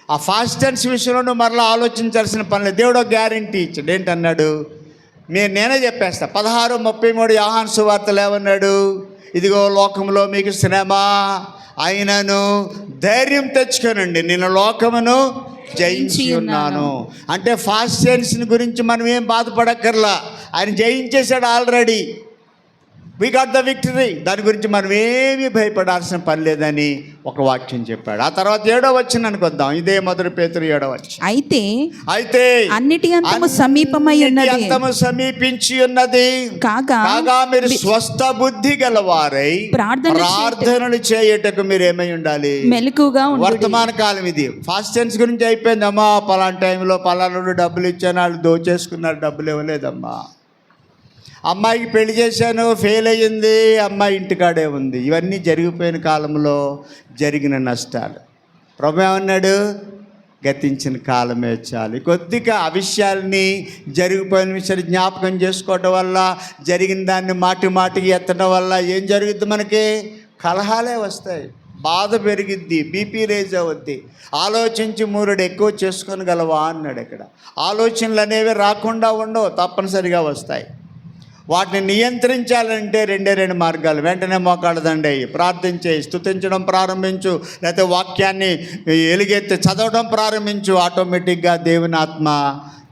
ఆ ఫాస్ట్ టెన్స్ విషయంలో నువ్వు మరలా ఆలోచించాల్సిన పని లేదు. దేవుడు గ్యారంటీ ఇచ్చాడు. ఏంటన్నాడు? నేనే చెప్పేస్తా. 16:33 యోహాను సువార్తలో ఏమన్నాడు? ఇదిగో లోకంలో మీకు శ్రమ అయినను ధైర్యం తెచ్చుకోనండి, నేను లోకమును జయించి ఉన్నాను. అంటే ఫాస్ట్ టెన్స్ గురించి మనం ఏం బాధపడక్కర్లా, ఆయన జయించేశాడు already. We got the victory. దాని గురించి మనం ఏమీ భయపడాల్సిన పని లేదని ఒక వాక్యం చెప్పాడు. ఆ తర్వాత 7వ వచనానికి వద్దాం. ఇదే మొదటి పేతురు 7వ వచనం. అయితే
అన్నిటి అంతము సమీపమై ఉన్నది,
అంతము సమీపించి ఉన్నది కాగా మీరు స్వస్థ బుద్ధి గలవారై ప్రార్థనలు చేయుటకు మీరు ఏమై ఉండాలి?
మెలకుగా ఉండండి.
వర్తమాన కాలం ఇది. ఫాస్ట్ టెన్స్ గురించి అయిపోయింది. అమ్మా పలానా టైంలో పలానా డబ్బులు ఇచ్చాను, వాళ్ళు దోచేసుకున్నారు, డబ్బులు ఇవ్వలేదమ్మా. అమ్మాయికి పెళ్లి చేశాను, ఫెయిల్ అయ్యింది, అమ్మాయి ఇంటికాడే ఉంది. ఇవన్నీ జరిగిపోయిన కాలంలో జరిగిన నష్టాలు. ప్రభు ఏమన్నాడు? గతించిన కాలమే చాలు. కొద్దిగా ఆ విషయాల్ని, జరిగిపోయిన విషయాలు జ్ఞాపకం చేసుకోవటం వల్ల, జరిగిన దాన్ని మాటికి ఎత్తడం వల్ల ఏం జరుగుద్ది? మనకి కలహాలే వస్తాయి, బాధ పెరిగిద్ది, బీపీ రేజ్ అవుద్ది. ఆలోచించి మూరుడు ఎక్కువ చేసుకొని గలవా అన్నాడు. ఇక్కడ ఆలోచనలు అనేవి రాకుండా ఉండవు, తప్పనిసరిగా వస్తాయి. వాటిని నియంత్రించాలంటే 2 మార్గాలు. వెంటనే మోకాళ్ళదండి, ప్రార్థన చేయి, స్తుతించడం ప్రారంభించు, లేకపోతే వాక్యాన్ని ఎలుగెత్తి చదవడం ప్రారంభించు. ఆటోమేటిక్గా దేవుని ఆత్మ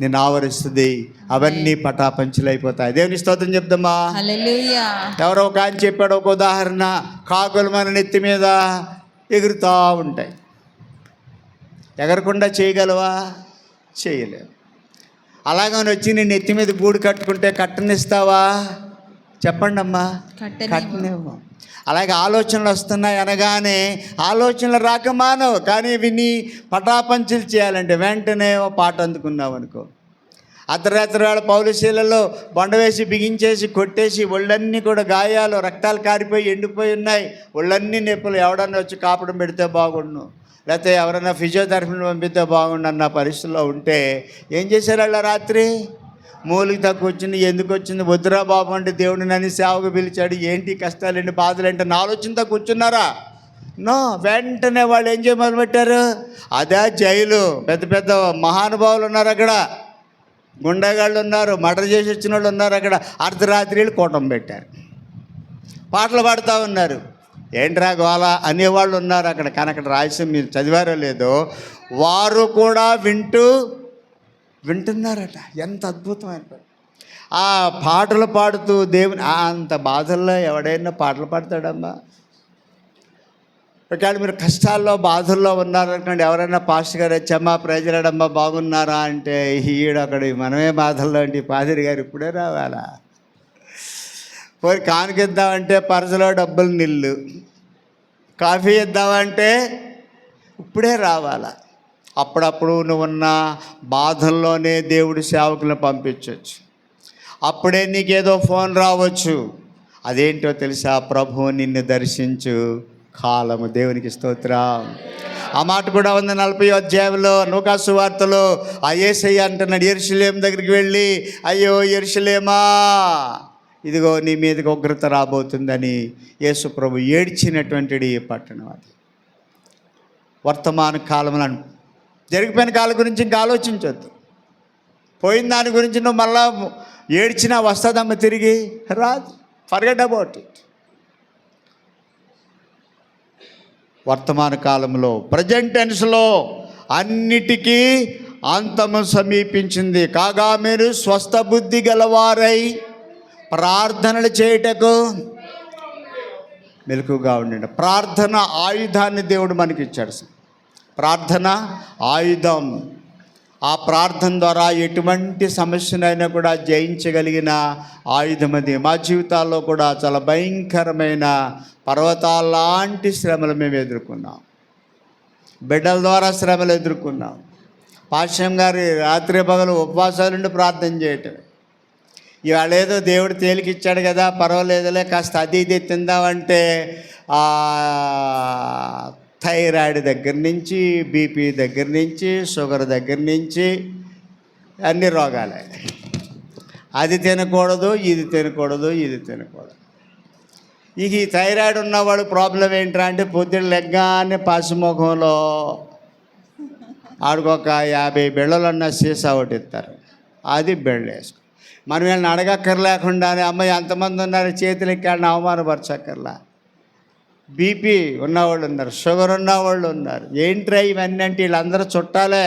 నిన్ను ఆవరిస్తుంది, అవన్నీ పటాపంచులైపోతాయి. దేవుని స్తోత్రం చెప్దామా?
హల్లెలూయా.
ఎవరో ఒక ఆయన చెప్పాడు ఒక ఉదాహరణ. కాకులు మన నెత్తి మీద ఎగురుతూ ఉంటాయి. ఎగరకుండా చేయగలవా? చేయలేవు. అలాగని వచ్చి నేను నెత్తి మీద గూడు కట్టుకుంటే కట్టనిస్తావా? చెప్పండి అమ్మా, కట్టనివ్వు. అలాగే ఆలోచనలు వస్తున్నాయి అనగానే ఆలోచనలు రాకమానవు, కానీ విని పటాపంచులు చేయాలంటే వెంటనే ఓ పాట అందుకున్నావు అనుకో, అర్ధరాత్రి వేళ పౌలుశీలలో బండ వేసి బిగించేసి కొట్టేసి ఒళ్ళన్నీ కూడా గాయాలు, రక్తాలు కారిపోయి ఎండిపోయి ఉన్నాయి. ఒళ్ళన్నీ నొప్పులు. ఎవడన్నా వచ్చి కాపడం పెడితే బాగుండు, లేకపోతే ఎవరైనా ఫిజియోథెరపీని పంపిస్తే బాగుండు అన్న పరిస్థితుల్లో ఉంటే ఏం చేశారు వాళ్ళ రాత్రి? మూలికి తక్కువ వచ్చింది, ఎందుకు వచ్చింది, వద్దురా బాబు అంటే దేవుడిని నన్ను సేవకు పిలిచాడు, ఏంటి కష్టాలేంటి బాధలేంటి అని ఆలోచనతో కూర్చున్నారా? నో. వెంటనే వాళ్ళు ఏం చేయమని పెట్టారు? అదే జైలు. పెద్ద పెద్ద మహానుభావులు ఉన్నారు అక్కడ, గుండెగాళ్ళు ఉన్నారు, మర్డర్ చేసి వచ్చిన వాళ్ళు ఉన్నారు అక్కడ. అర్ధరాత్రిలు కూటం పెట్టారు, పాటలు పాడుతూ ఉన్నారు. ఏంట్రా గోల అనేవాళ్ళు ఉన్నారు అక్కడ. కానీ అక్కడ రాయసం మీరు చదివారో లేదో, వారు కూడా వింటున్నారట. ఎంత అద్భుతమైన పని! ఆ పాటలు పాడుతూ దేవుని, అంత బాధల్లో ఎవడైనా పాటలు పాడతాడమ్మా? ఒకవేళ మీరు కష్టాల్లో బాధల్లో ఉన్నారనుకోండి, ఎవరైనా పాస్టర్ గారు వచ్చమ్మా ప్రజలడమ్మా బాగున్నారా అంటే ఈడొకడు మనమే బాధల్లో అంటే పాదిరి గారు ఇప్పుడే రావాలా? పోయి కానుకిద్దామంటే పరసలో డబ్బులు నిల్లు, కాఫీ ఇద్దామంటే ఇప్పుడే రావాలా? అప్పుడప్పుడు నువ్వున్న బాధల్లోనే దేవుడి సేవకులను పంపించవచ్చు. అప్పుడే నీకేదో ఫోన్ రావచ్చు. అదేంటో తెలుసా? ప్రభువు నిన్ను దర్శించు కాలము. దేవునికి స్తోత్రం. ఆ మాట కూడా ఉంది 40వ అధ్యాయంలో లూకా సువార్తలో. ఆ యేసయ్య అంటున్నాడు యెరూషలేము దగ్గరికి వెళ్ళి, అయ్యో యెరూషలేమా, ఇదిగో నీ మీదకి ఉగ్రత రాబోతుందని యేసు ప్రభు ఏడ్చినటువంటి పట్టణం అది. వర్తమాన కాలంలో జరిగిపోయిన కాలం గురించి ఇంకా ఆలోచించొద్దు. పోయిన దాని గురించి నువ్వు మళ్ళా ఏడ్చినా వస్తుందమ్మ తిరిగి రాదు. Forget about it. వర్తమాన కాలంలో, ప్రజెంట్ టెన్స్లో అన్నిటికీ అంతము సమీపించింది. కాగా మీరు స్వస్థ బుద్ధి గలవారై ప్రార్థనలు చేయుటకు మెలకుగా ఉండండి. ప్రార్థన ఆయుధాన్ని దేవుడు మనకి ఇచ్చాడు. ప్రార్థన ఆయుధం. ఆ ప్రార్థన ద్వారా ఎటువంటి సమస్యనైనా కూడా జయించగలిగిన ఆయుధం అది. మా జీవితాల్లో కూడా చాలా భయంకరమైన పర్వతాల లాంటి శ్రమలు మేము ఎదుర్కొన్నాం. బిడ్డల ద్వారా శ్రమలు ఎదుర్కొన్నాం. పాశ్యం గారి రాత్రి పగలు ఉపవాసాలుండి ప్రార్థన చేయటం. ఇవాళ ఏదో దేవుడు తేలికిచ్చాడు కదా, పర్వాలేదులే కాస్త అది ఇది తిందామంటే థైరాయిడ్ దగ్గర నుంచి, బీపీ దగ్గర నుంచి, షుగర్ దగ్గర నుంచి అన్ని రోగాలే. అది తినకూడదు, ఇది తినకూడదు, ఇది తినకూడదు. ఇక ఈ థైరాయిడ్ ఉన్నవాడు ప్రాబ్లం ఏంట్రా అంటే పొద్దున్న లెగ్గానే పాసిముఖంలో ఆడికొక 50 బిళ్ళలున్న సీసా ఒకటి ఇస్తారు, అది బిళ్ళ వేసుకో. మనం వీళ్ళని అడగక్కర్లేకుండానే అమ్మాయి ఎంతమంది ఉన్నారు చేతులు ఎక్కాడని అవమానపరచక్కర్లా. బీపీ ఉన్నవాళ్ళు ఉన్నారు, షుగర్ ఉన్నవాళ్ళు ఉన్నారు. ఏంట్రా ఇవన్నీ అంటే వీళ్ళందరూ చుట్టాలే.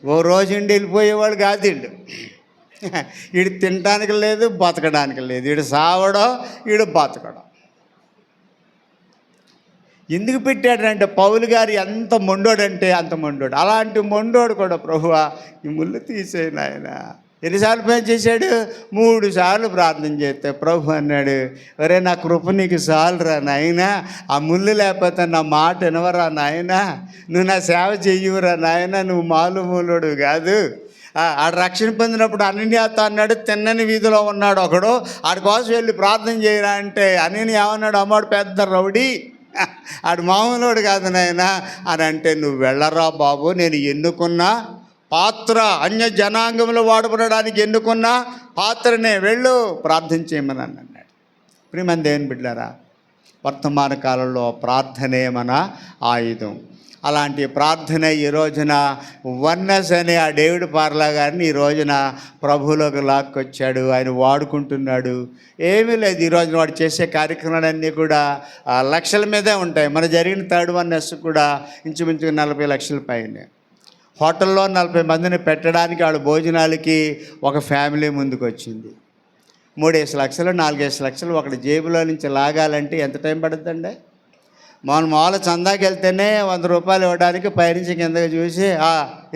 ఓ రోజు ఇండి వెళ్ళిపోయేవాళ్ళు కాదు వీళ్ళు. వీడు తినడానికి లేదు, బతకడానికి లేదు. వీడు సావడం, వీడు బతకడం. ఎందుకు పెట్టాడంటే పౌలు గారు ఎంత మొండోడంటే అంత మొండోడు. అలాంటి మొండోడు కూడా ప్రభువా ఈ ముళ్ళు తీసేయను ఆయన. ఎన్నిసార్లు పని చేశాడు? 3 సార్లు ప్రార్థన చేస్తే ప్రభు అన్నాడు, ఒరే నా కృప నీకు చాలురా నాయనా, ఆ ముళ్ళు లేకపోతే నా మాట వినవరా నాయనా, నువ్వు నా సేవ చెయ్యవురా నాయనా, నువ్వు మూలుడు కాదు. ఆడు రక్షణ పొందినప్పుడు అననీయాతో అన్నాడు, తిన్నని వీధిలో ఉన్నాడు ఒకడు, ఆడి కోసం వెళ్ళి ప్రార్థన చేయరా అంటే అననీయ ఏమన్నాడు, అమ్మాడు పెద్ద రౌడీ, ఆడు మామూలుడు కాదు నాయనా అని అంటే, నువ్వు వెళ్ళరా బాబు, నేను ఎన్నుకున్న పాత్ర, అన్య జనాంగంలో వాడబడడానికి ఎన్నుకున్న పాత్రనే, వెళ్ళు ప్రార్థన చేయమని అన్నాడు. ప్రియమైన దేవుని బిడ్డలారా, వర్తమాన కాలంలో ప్రార్థనే మన ఆయుధం. అలాంటి ప్రార్థన ఈ రోజున వన్నెస్ అనే ఆ డేవిడ్ పార్లా గారిని ఈ రోజున ప్రభువులోకి లాక్కొచ్చాడు. ఆయన వాడుకుంటున్నాడు. ఏమీ లేదు, ఈ రోజున వాడు చేసే కార్యక్రమాలన్నీ కూడా లక్షల మీదే ఉంటాయి. మన జరిగిన థర్డ్ వన్నెస్ కూడా ఇంచుమించుగా 40 లక్షల పైనే. హోటల్లో 40 మందిని పెట్టడానికి వాడు భోజనాలకి ఒక ఫ్యామిలీ ముందుకు వచ్చింది. 3 లక్షలు 4 లక్షలు ఒకటి జేబులో నుంచి లాగాలంటే ఎంత టైం పడుతుందండి? మామూలు చందాకి వెళ్తేనే 100 రూపాయలు ఇవ్వడానికి పైనుంచి కిందకి చూసి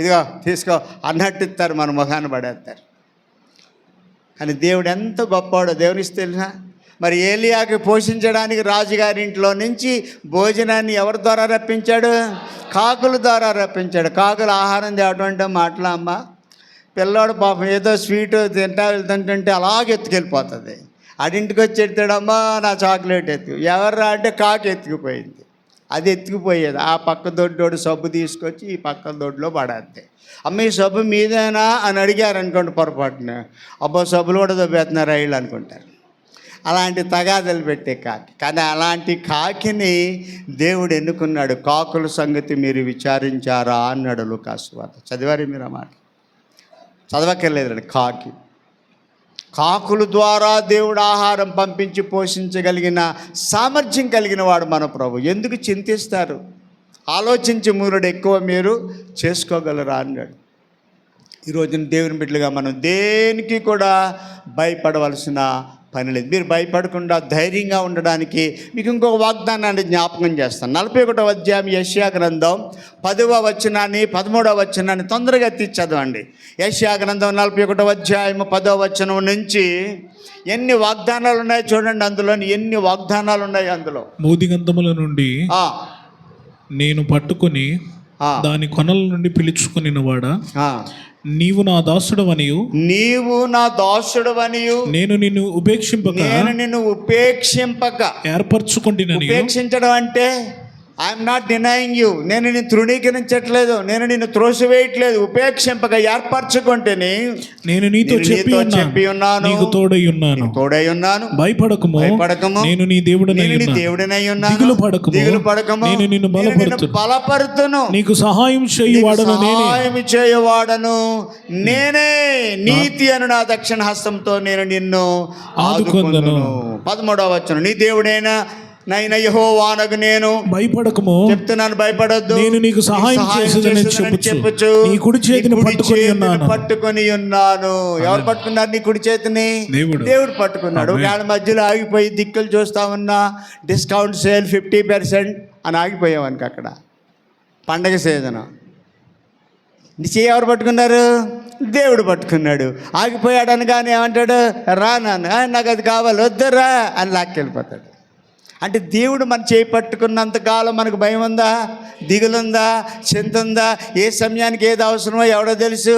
ఇదిగో తీసుకో అన్నట్టు ఇస్తారు, మన ముఖాన్ని పడేస్తారు. కానీ దేవుడు ఎంత గొప్పవాడో దేవునికి తెలుసా? మరి ఏలియాకి పోషించడానికి రాజుగారి ఇంట్లో నుంచి భోజనాన్ని ఎవరి ద్వారా రప్పించాడు? కాకుల ద్వారా రప్పించాడు. కాకులు ఆహారం తేవడం అంటే మాటలా అమ్మ? పిల్లాడు పాపం ఏదో స్వీట్ వెళ్తుంటే అలాగే ఎత్తుకెళ్ళిపోతుంది. ఆడింటికి వచ్చి ఎత్తాడమ్మా నా చాక్లెట్ ఎవర్రా అంటే కాకి ఎత్తుకుపోయింది. అది ఎత్తుకుపోయేది. ఆ పక్క దొడ్డోడు సబ్బు తీసుకొచ్చి ఈ పక్క దొడ్లో పడద్ది. అమ్మ ఈ సబ్బు మీదేనా అని అడిగారు అనుకోండి పొరపాటున, అబ్బో సబ్బులు కూడా దొబ్బేస్తున్నారు రైళ్ళు అనుకుంటారు. అలాంటి తగాదలు పెట్టే కాకి. కానీ అలాంటి కాకిని దేవుడు ఎన్నుకున్నాడు. కాకుల సంగతి మీరు విచారించారా అన్నాడు లూకాసు వార్త. చదివారు మీరు ఆ మాట? చదవక్కర్లేదండి. కాకుల ద్వారా దేవుడు ఆహారం పంపించి పోషించగలిగిన సామర్థ్యం కలిగిన వాడు మన ప్రభు. ఎందుకు చింతిస్తారు? ఆలోచించి మూరుడు ఎక్కువ మీరు చేసుకోగలరా అన్నాడు. ఈరోజున దేవుని బిడ్డలుగా మనం దేనికి కూడా భయపడవలసిన పని లేదు. మీరు భయపడకుండా ధైర్యంగా ఉండడానికి మీకు ఇంకొక వాగ్దానాన్ని జ్ఞాపకం చేస్తాను. 41వ అధ్యాయం యెషయా గ్రంథం 10వ వచనాన్ని 13వ వచనాన్ని తొందరగా చదవండి. యెషయా గ్రంథం 41వ అధ్యాయం 10వ వచనం నుంచి ఎన్ని వాగ్దానాలు ఉన్నాయో చూడండి. అందులో ఎన్ని వాగ్దానాలు ఉన్నాయి. అందులో
మూదిగంధముల నుండి నేను పట్టుకొని దాని కొనల నుండి పిలుచుకునివాడా, నీవు నా దాసుడవనియు నేను నిన్ను ఉపేక్షింపక ఏర్పరచుకుంటున్నాను.
ఉపేక్షించడం అంటే ఐఎమ్ నాట్ డినయింగ్ యూ, నేను నిన్ను తృణీకరించట్లేదు, నేను నిన్ను త్రోసివేయట్లేదు. ఉపేక్షింపక ఏర్పరచుకుంటేని
నేను నీతో చెప్పి ఉన్నాను, నీకు తోడై ఉన్నాను. భయపడకము, నేను నీ దేవుడనై ఉన్నాను. దిగులు పడకము, నేను నిన్ను
బలపరుతును.
నీకు సహాయం
చేయవాడను నేనే. నీతి అను నా దక్షిణ హస్తంతో నేను నిన్ను ఆదుకొందును. 13వ వచనం, నీ దేవుడైనా నైనా యెహోవానగు నేను
భయపడకము
చెప్తున్నాను, భయపడొద్దు,
నేను నీకు సహాయం చెప్పొచ్చు. నీ కుడి చేతిని
పట్టుకొని ఉన్నాను. ఎవరు పట్టుకున్నారు నీ కుడి చేతిని? దేవుడు పట్టుకున్నాడు. వాళ్ళ మధ్యలో ఆగిపోయి దిక్కులు చూస్తా ఉన్నా, డిస్కౌంట్ సేల్ 50% అని ఆగిపోయామనుక అక్కడ పండగ సీజన్. ఎవరు పట్టుకున్నారు? దేవుడు పట్టుకున్నాడు. ఆగిపోయాడు అనగానే ఏమంటాడు? రా నాన్న, నాకు అది కావాలి, వద్దురా అని లాక్కెళ్ళిపోతాడు. అంటే దేవుడు మన చేయి పట్టుకున్నంతకాలం మనకు భయం ఉందా? దిగులుందా? చింత ఉందా? ఏ సమయానికి ఏది అవసరమో ఎవడో తెలుసు.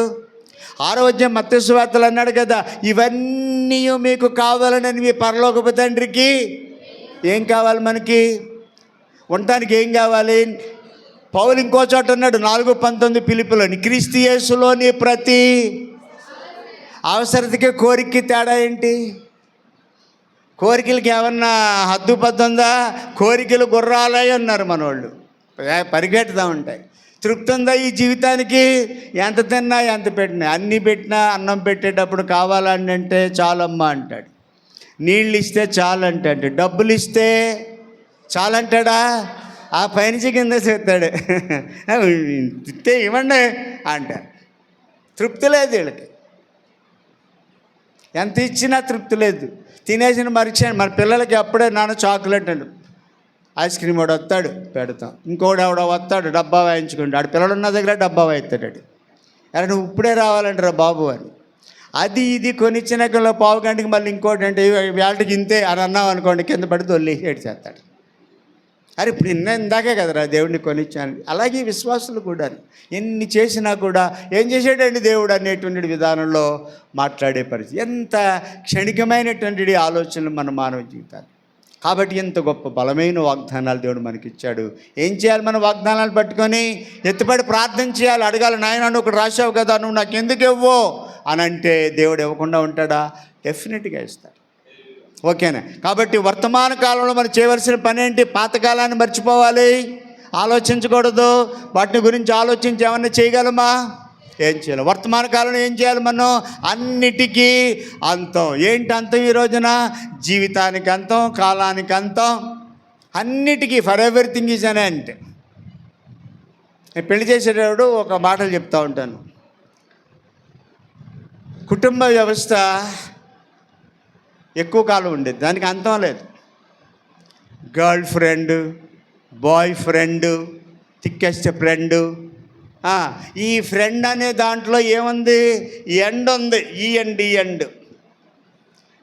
6వ అధ్యాయం మత్తయి సువార్తలు అన్నాడు కదా, ఇవన్నీ మీకు కావాలని మీ పరలోకపు తండ్రికి ఏం కావాలి? మనకి ఉండటానికి ఏం కావాలి? పౌలు ఇంకో చోట అన్నాడు 4:19 ఫిలిప్పీలోని, క్రీస్తు యేసులోని ప్రతి అవసరతకి కోరికకి తేడా ఏంటి? కోరికలకి ఏమన్నా హద్దు పద్దు ఉందా? కోరికలు గుర్రాలే ఉన్నారు మనోళ్ళు, పరిగెట్టుతూ ఉంటాయి. తృప్తి ఉందా ఈ జీవితానికి? ఎంత తిన్నా ఎంత పెట్టినా, అన్నీ పెట్టినా అన్నం పెట్టేటప్పుడు కావాలని అంటే చాలమ్మా అంటాడు, నీళ్ళు ఇస్తే చాలంటాడు, డబ్బులు ఇస్తే చాలంటాడా? ఆ పైనుంచి కింద చేస్తాడు, ఇస్తే ఇవ్వండి అంటారు. తృప్తి లేదు వీళ్ళకి, ఎంత ఇచ్చినా తృప్తి లేదు. తినేసిన మరిచాను. మన పిల్లలకి అప్పుడే నాన్న చాక్లెట్ అండి, ఐస్ క్రీమ్ వాడు వస్తాడు పెడతాం, ఇంకోడు ఎవడో వస్తాడు డబ్బా వాయించుకుంటాడు, ఆడు పిల్లలు ఉన్న దగ్గర డబ్బా వాయిస్తాడు. అరే నువ్వు ఇప్పుడే రావాలంటారా బాబు అని. అది ఇది కొనిచ్చినాకలో పావు గంటకి మళ్ళీ ఇంకోటి అంటే వేళకి ఇంతే అని అన్నావు అనుకోండి, కింద పడి తొల్లి ఏడు చేస్తాడు. అరే ఇప్పుడు ఇందాకే కదరా దేవుడిని కొనిచ్చాను. అలాగే విశ్వాసులు కూడా ఎన్ని చేసినా కూడా ఏం చేసాడండి దేవుడు అనేటువంటి విధానంలో మాట్లాడే పరిస్థితి. ఎంత క్షణికమైనటువంటి ఆలోచనలు మన మానవ జీవితాలు. కాబట్టి ఎంత గొప్ప బలమైన వాగ్దానాలు దేవుడు మనకిచ్చాడు. ఏం చేయాలి? మన వాగ్దానాలు పట్టుకొని ఎత్తుపడి ప్రార్థన చేయాలి, అడగాలి. నాయన నువ్వు ఒకటి రాశావు కదా, నువ్వు నాకు ఎందుకు ఇవ్వో అని అంటే దేవుడు ఇవ్వకుండా ఉంటాడా? డెఫినెట్గా ఇస్తాడు. ఓకేనా? కాబట్టి వర్తమాన కాలంలో మనం చేయవలసిన పని ఏంటి? పాతకాలాన్ని మర్చిపోవాలి, ఆలోచించకూడదు. వాటిని గురించి ఆలోచించి ఏమన్నా చేయగలమా? ఏం చేయాలి? వర్తమాన కాలంలో ఏం చేయాలి మనం? అన్నిటికీ అంతం. ఏంటి అంతం? ఈ రోజున జీవితానికి అంతం, కాలానికి అంతం, అన్నిటికీ. For everything is an end. నేను పెళ్లి చేసేటప్పుడు ఒక మాటలు చెప్తూ ఉంటాను. కుటుంబ వ్యవస్థ ఎక్కువ కాలం ఉండేది, దానికి అంతం లేదు. Girl friend, boy friend, thickest friend. ఈ ఫ్రెండ్ అనే దాంట్లో ఏముంది? ఎండ్ ఉంది, ఎండ్.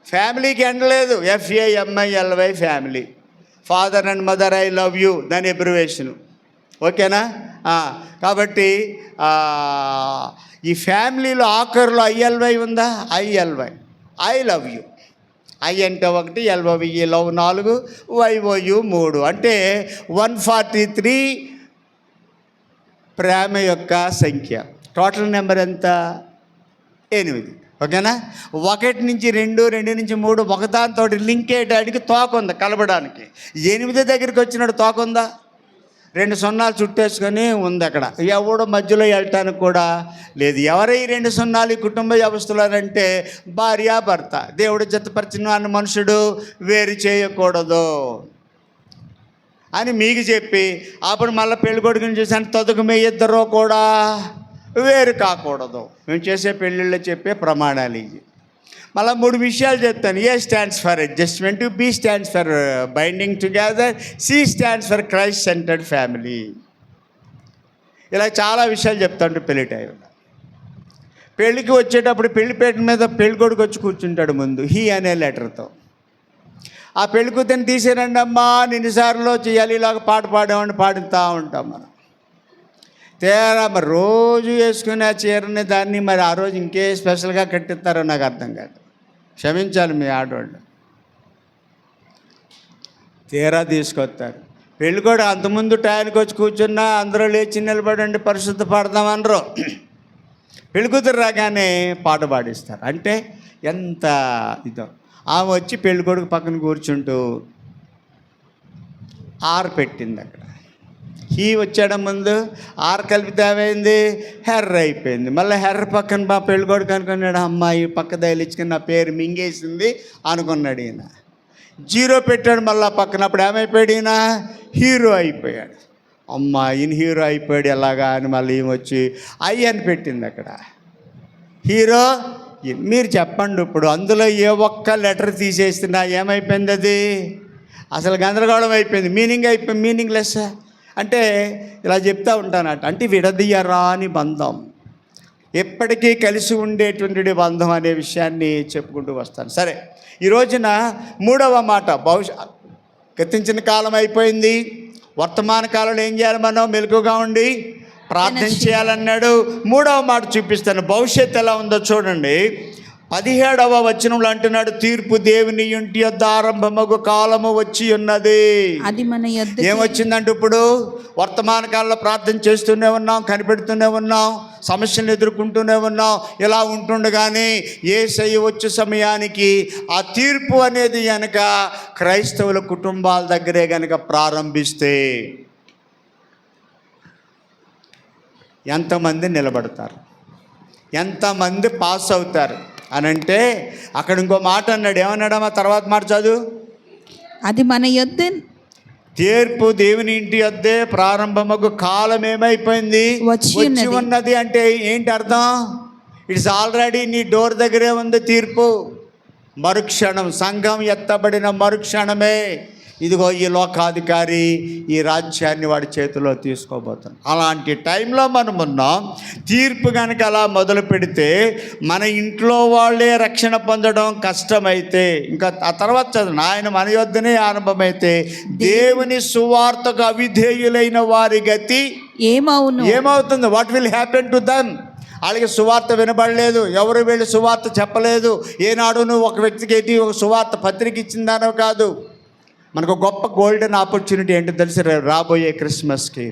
ఫ్యామిలీకి ఎండ్ లేదు, FAMILY family. Father and mother I love you, దాని అబ్రివేషను. ఓకేనా? కాబట్టి ఈ ఫ్యామిలీలో ఆఖరిలో ILY ఉందా? ILY, I love you. I అంటే 1, LOVE లవ్ 4, YOU 3, అంటే 143 ప్రేమ యొక్క సంఖ్య. టోటల్ నెంబర్ ఎంత? 8. ఓకేనా? 1 నుంచి 2, 2 నుంచి 3, ఒకదానితో లింక్ అయ్యేటానికి తోక ఉంది కలపడానికి. 8 దగ్గరికి వచ్చినట్టు తోక ఉందా? 2 సున్నాలు చుట్టేసుకొని ఉంది అక్కడ. ఎవడో మధ్యలో వెళ్ళటానికి కూడా లేదు. ఎవరై 2 సున్నాలు ఈ కుటుంబ వ్యవస్థలో అంటే భార్య భర్త. దేవుడు జతపరిచిన అన్న మనుషుడు వేరు చేయకూడదు అని మీకు చెప్పి అప్పుడు మళ్ళీ పెళ్ళికొడుకుని చూసాను తదుకు మీ ఇద్దరు కూడా వేరు కాకూడదు. మేము చేసే పెళ్ళిళ్ళు చెప్పే ప్రమాణాలు ఇవి. మళ్ళీ 3 విషయాలు చెప్తాను. A stands for adjustment, B stands for binding together, C stands for Christ centered family. ఇలా చాలా విషయాలు చెప్తాంటే పెళ్లి టైంలో. పెళ్ళికి వచ్చేటప్పుడు పెళ్లిపేట మీద పెళ్ళికొడుకు వచ్చి కూర్చుంటాడు ముందు హీ అనే లెటర్తో. ఆ పెళ్లి కూతురిని తీసేరండి అమ్మా, నిన్నిసార్లు చేయాలి ఇలాగ పాట పాడేవాడిని పాడుతూ ఉంటాం మనం. తేరా మరి రోజు వేసుకునే చీరని దాన్ని మరి ఆ రోజు ఇంకే స్పెషల్గా కట్టిస్తారో నాకు అర్థం కాదు. క్షమించాలి మీ ఆడవాళ్ళు. తీరా తీసుకొస్తారు. పెళ్ళి కూడా అంతకుముందు టైంకి వచ్చి కూర్చున్నా అందరూ లేచి నిలబడండి పరిశుద్ధ పాడదామనరు. పెళ్ళి కూతురు రాగానే పాట పాడిస్తారు. అంటే ఎంత ఇదో. ఆమె వచ్చి పెళ్ళికొడుకు పక్కన కూర్చుంటూ ఆర్ పెట్టింది అక్కడ. హీ వచ్చాడు ముందు, ఆర్ కలిపితే ఏమైంది? హెర్ర అయిపోయింది. మళ్ళీ హెర్ర పక్కన మా పెళ్ళికొడుకు అనుకున్నాడు, అమ్మాయి పక్క దయలిచ్చుకుని నా పేరు మింగేసింది అనుకున్నాడు ఈయన. 0 పెట్టాడు మళ్ళీ పక్కన. అప్పుడు ఏమైపోయాడు ఈయన? హీరో అయిపోయాడు. అమ్మా ఈయన హీరో అయిపోయాడు ఎలాగా అని మళ్ళీ ఈమె వచ్చి ఐ అని పెట్టింది అక్కడ. హీరో మీరు చెప్పండి ఇప్పుడు అందులో ఏ ఒక్క లెటర్ తీసేస్తున్నా ఏమైపోయింది? అది అసలు గందరగోళం అయిపోయింది. మీనింగ్లెస్. అంటే ఇలా చెప్తూ ఉంటానట. అంటే విడదీయరాని బంధం, ఎప్పటికీ కలిసి ఉండేటువంటి బంధం అనే విషయాన్ని చెప్పుకుంటూ వస్తాను. సరే, ఈ రోజున 3వ మాట, గతించిన కాలం అయిపోయింది, వర్తమాన కాలంలో ఏం చేయాలి? మనం మెలకుగా ఉండి ప్రార్థన చేయాలన్నాడు. 3వ మాట చూపిస్తాను. భవిష్యత్తు ఎలా ఉందో చూడండి. 17వ వచనంలో అంటున్నాడు, తీర్పు దేవుని ఇంటి యొద్ద ఆరంభమగు కాలము వచ్చి ఉన్నది. అది మన యొద్ద ఏమొచ్చిందంటే ఇప్పుడు వర్తమాన కాలంలో ప్రార్థన చేస్తూనే ఉన్నాం, కనిపెడుతూనే ఉన్నాం, సమస్యలు ఎదుర్కొంటూనే ఉన్నాం. ఇలా ఉంటుండగానే యేసయ్య వచ్చే సమయానికి ఆ తీర్పు అనేది కనుక క్రైస్తవుల కుటుంబాల దగ్గరే కనుక ప్రారంభిస్తే ఎంతమంది నిలబడతారు, ఎంతమంది పాస్ అవుతారు అని అంటే అక్కడ ఇంకో మాట అన్నాడు. ఏమన్నాడమ్మా? తర్వాత మాట చదువు.
అది మన యొద్ద
తీర్పు దేవుని ఇంటి యొద్దే ప్రారంభమగు కాలం ఏమైపోయింది? వచ్చి ఉన్నది. అంటే ఏంటి అర్థం? ఇట్స్ ఆల్రెడీ నీ డోర్ దగ్గరే ఉంది తీర్పు. మరుక్షణం సంఘం ఎత్తబడిన మరుక్షణమే ఇదిగో ఈ లోకాధికారి ఈ రాజ్యాన్ని వాడి చేతిలో తీసుకోబోతున్నాం. అలాంటి టైంలో మనం ఉన్నాం. తీర్పు కనుక అలా మొదలు పెడితే మన ఇంట్లో వాళ్ళే రక్షణ పొందడం కష్టమైతే, ఇంకా ఆ తర్వాత చదువు, ఆయన మన యొద్దనే ఆరంభమైతే దేవుని సువార్తకు అవిధేయులైన వారి గతి ఏమవుతుంది? What will happen to them? వాళ్ళకి సువార్త వినబడలేదు, ఎవరు వెళ్ళి సువార్త చెప్పలేదు. ఏనాడు నువ్వు ఒక వ్యక్తికి ఏంటి ఒక సువార్త పత్రిక ఇచ్చిందానో కాదు. మనకు గొప్ప గోల్డెన్ ఆపర్చునిటీ ఏంటో తెలిసి రాబోయే క్రిస్మస్కి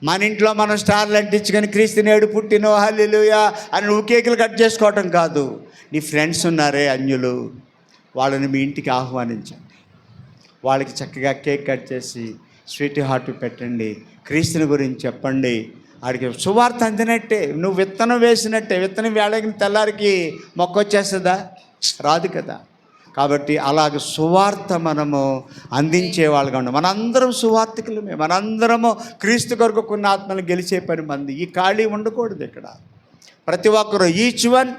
మన ఇంట్లో మనం స్టార్లు అంటించుకొని క్రీస్తు నేడు పుట్టినో హల్లెలూయా అని నువ్వు కేకులు కట్ చేసుకోవటం కాదు. నీ ఫ్రెండ్స్ ఉన్నారే అన్యులు, వాళ్ళని మీ ఇంటికి ఆహ్వానించండి. వాళ్ళకి చక్కగా కేక్ కట్ చేసి స్వీట్ హార్ట్ పెట్టండి, క్రీస్తుని గురించి చెప్పండి. వాడికి సువార్త అందినట్టే, నువ్వు విత్తనం వేసినట్టే. విత్తనం వేళకి తెల్లారికి మొక్క వచ్చేస్తుందా? రాదు కదా. కాబట్టి అలాగ సువార్త మనము అందించే వాళ్ళగా ఉన్నాం. మనందరం సువార్తికులమే, మనందరము క్రీస్తు కొరకు కొన్ని ఆత్మలు గెలిచే 10 మంది. ఈ ఖాళీ ఉండకూడదు ఇక్కడ. ప్రతి ఒక్కరు ఈచ్ వన్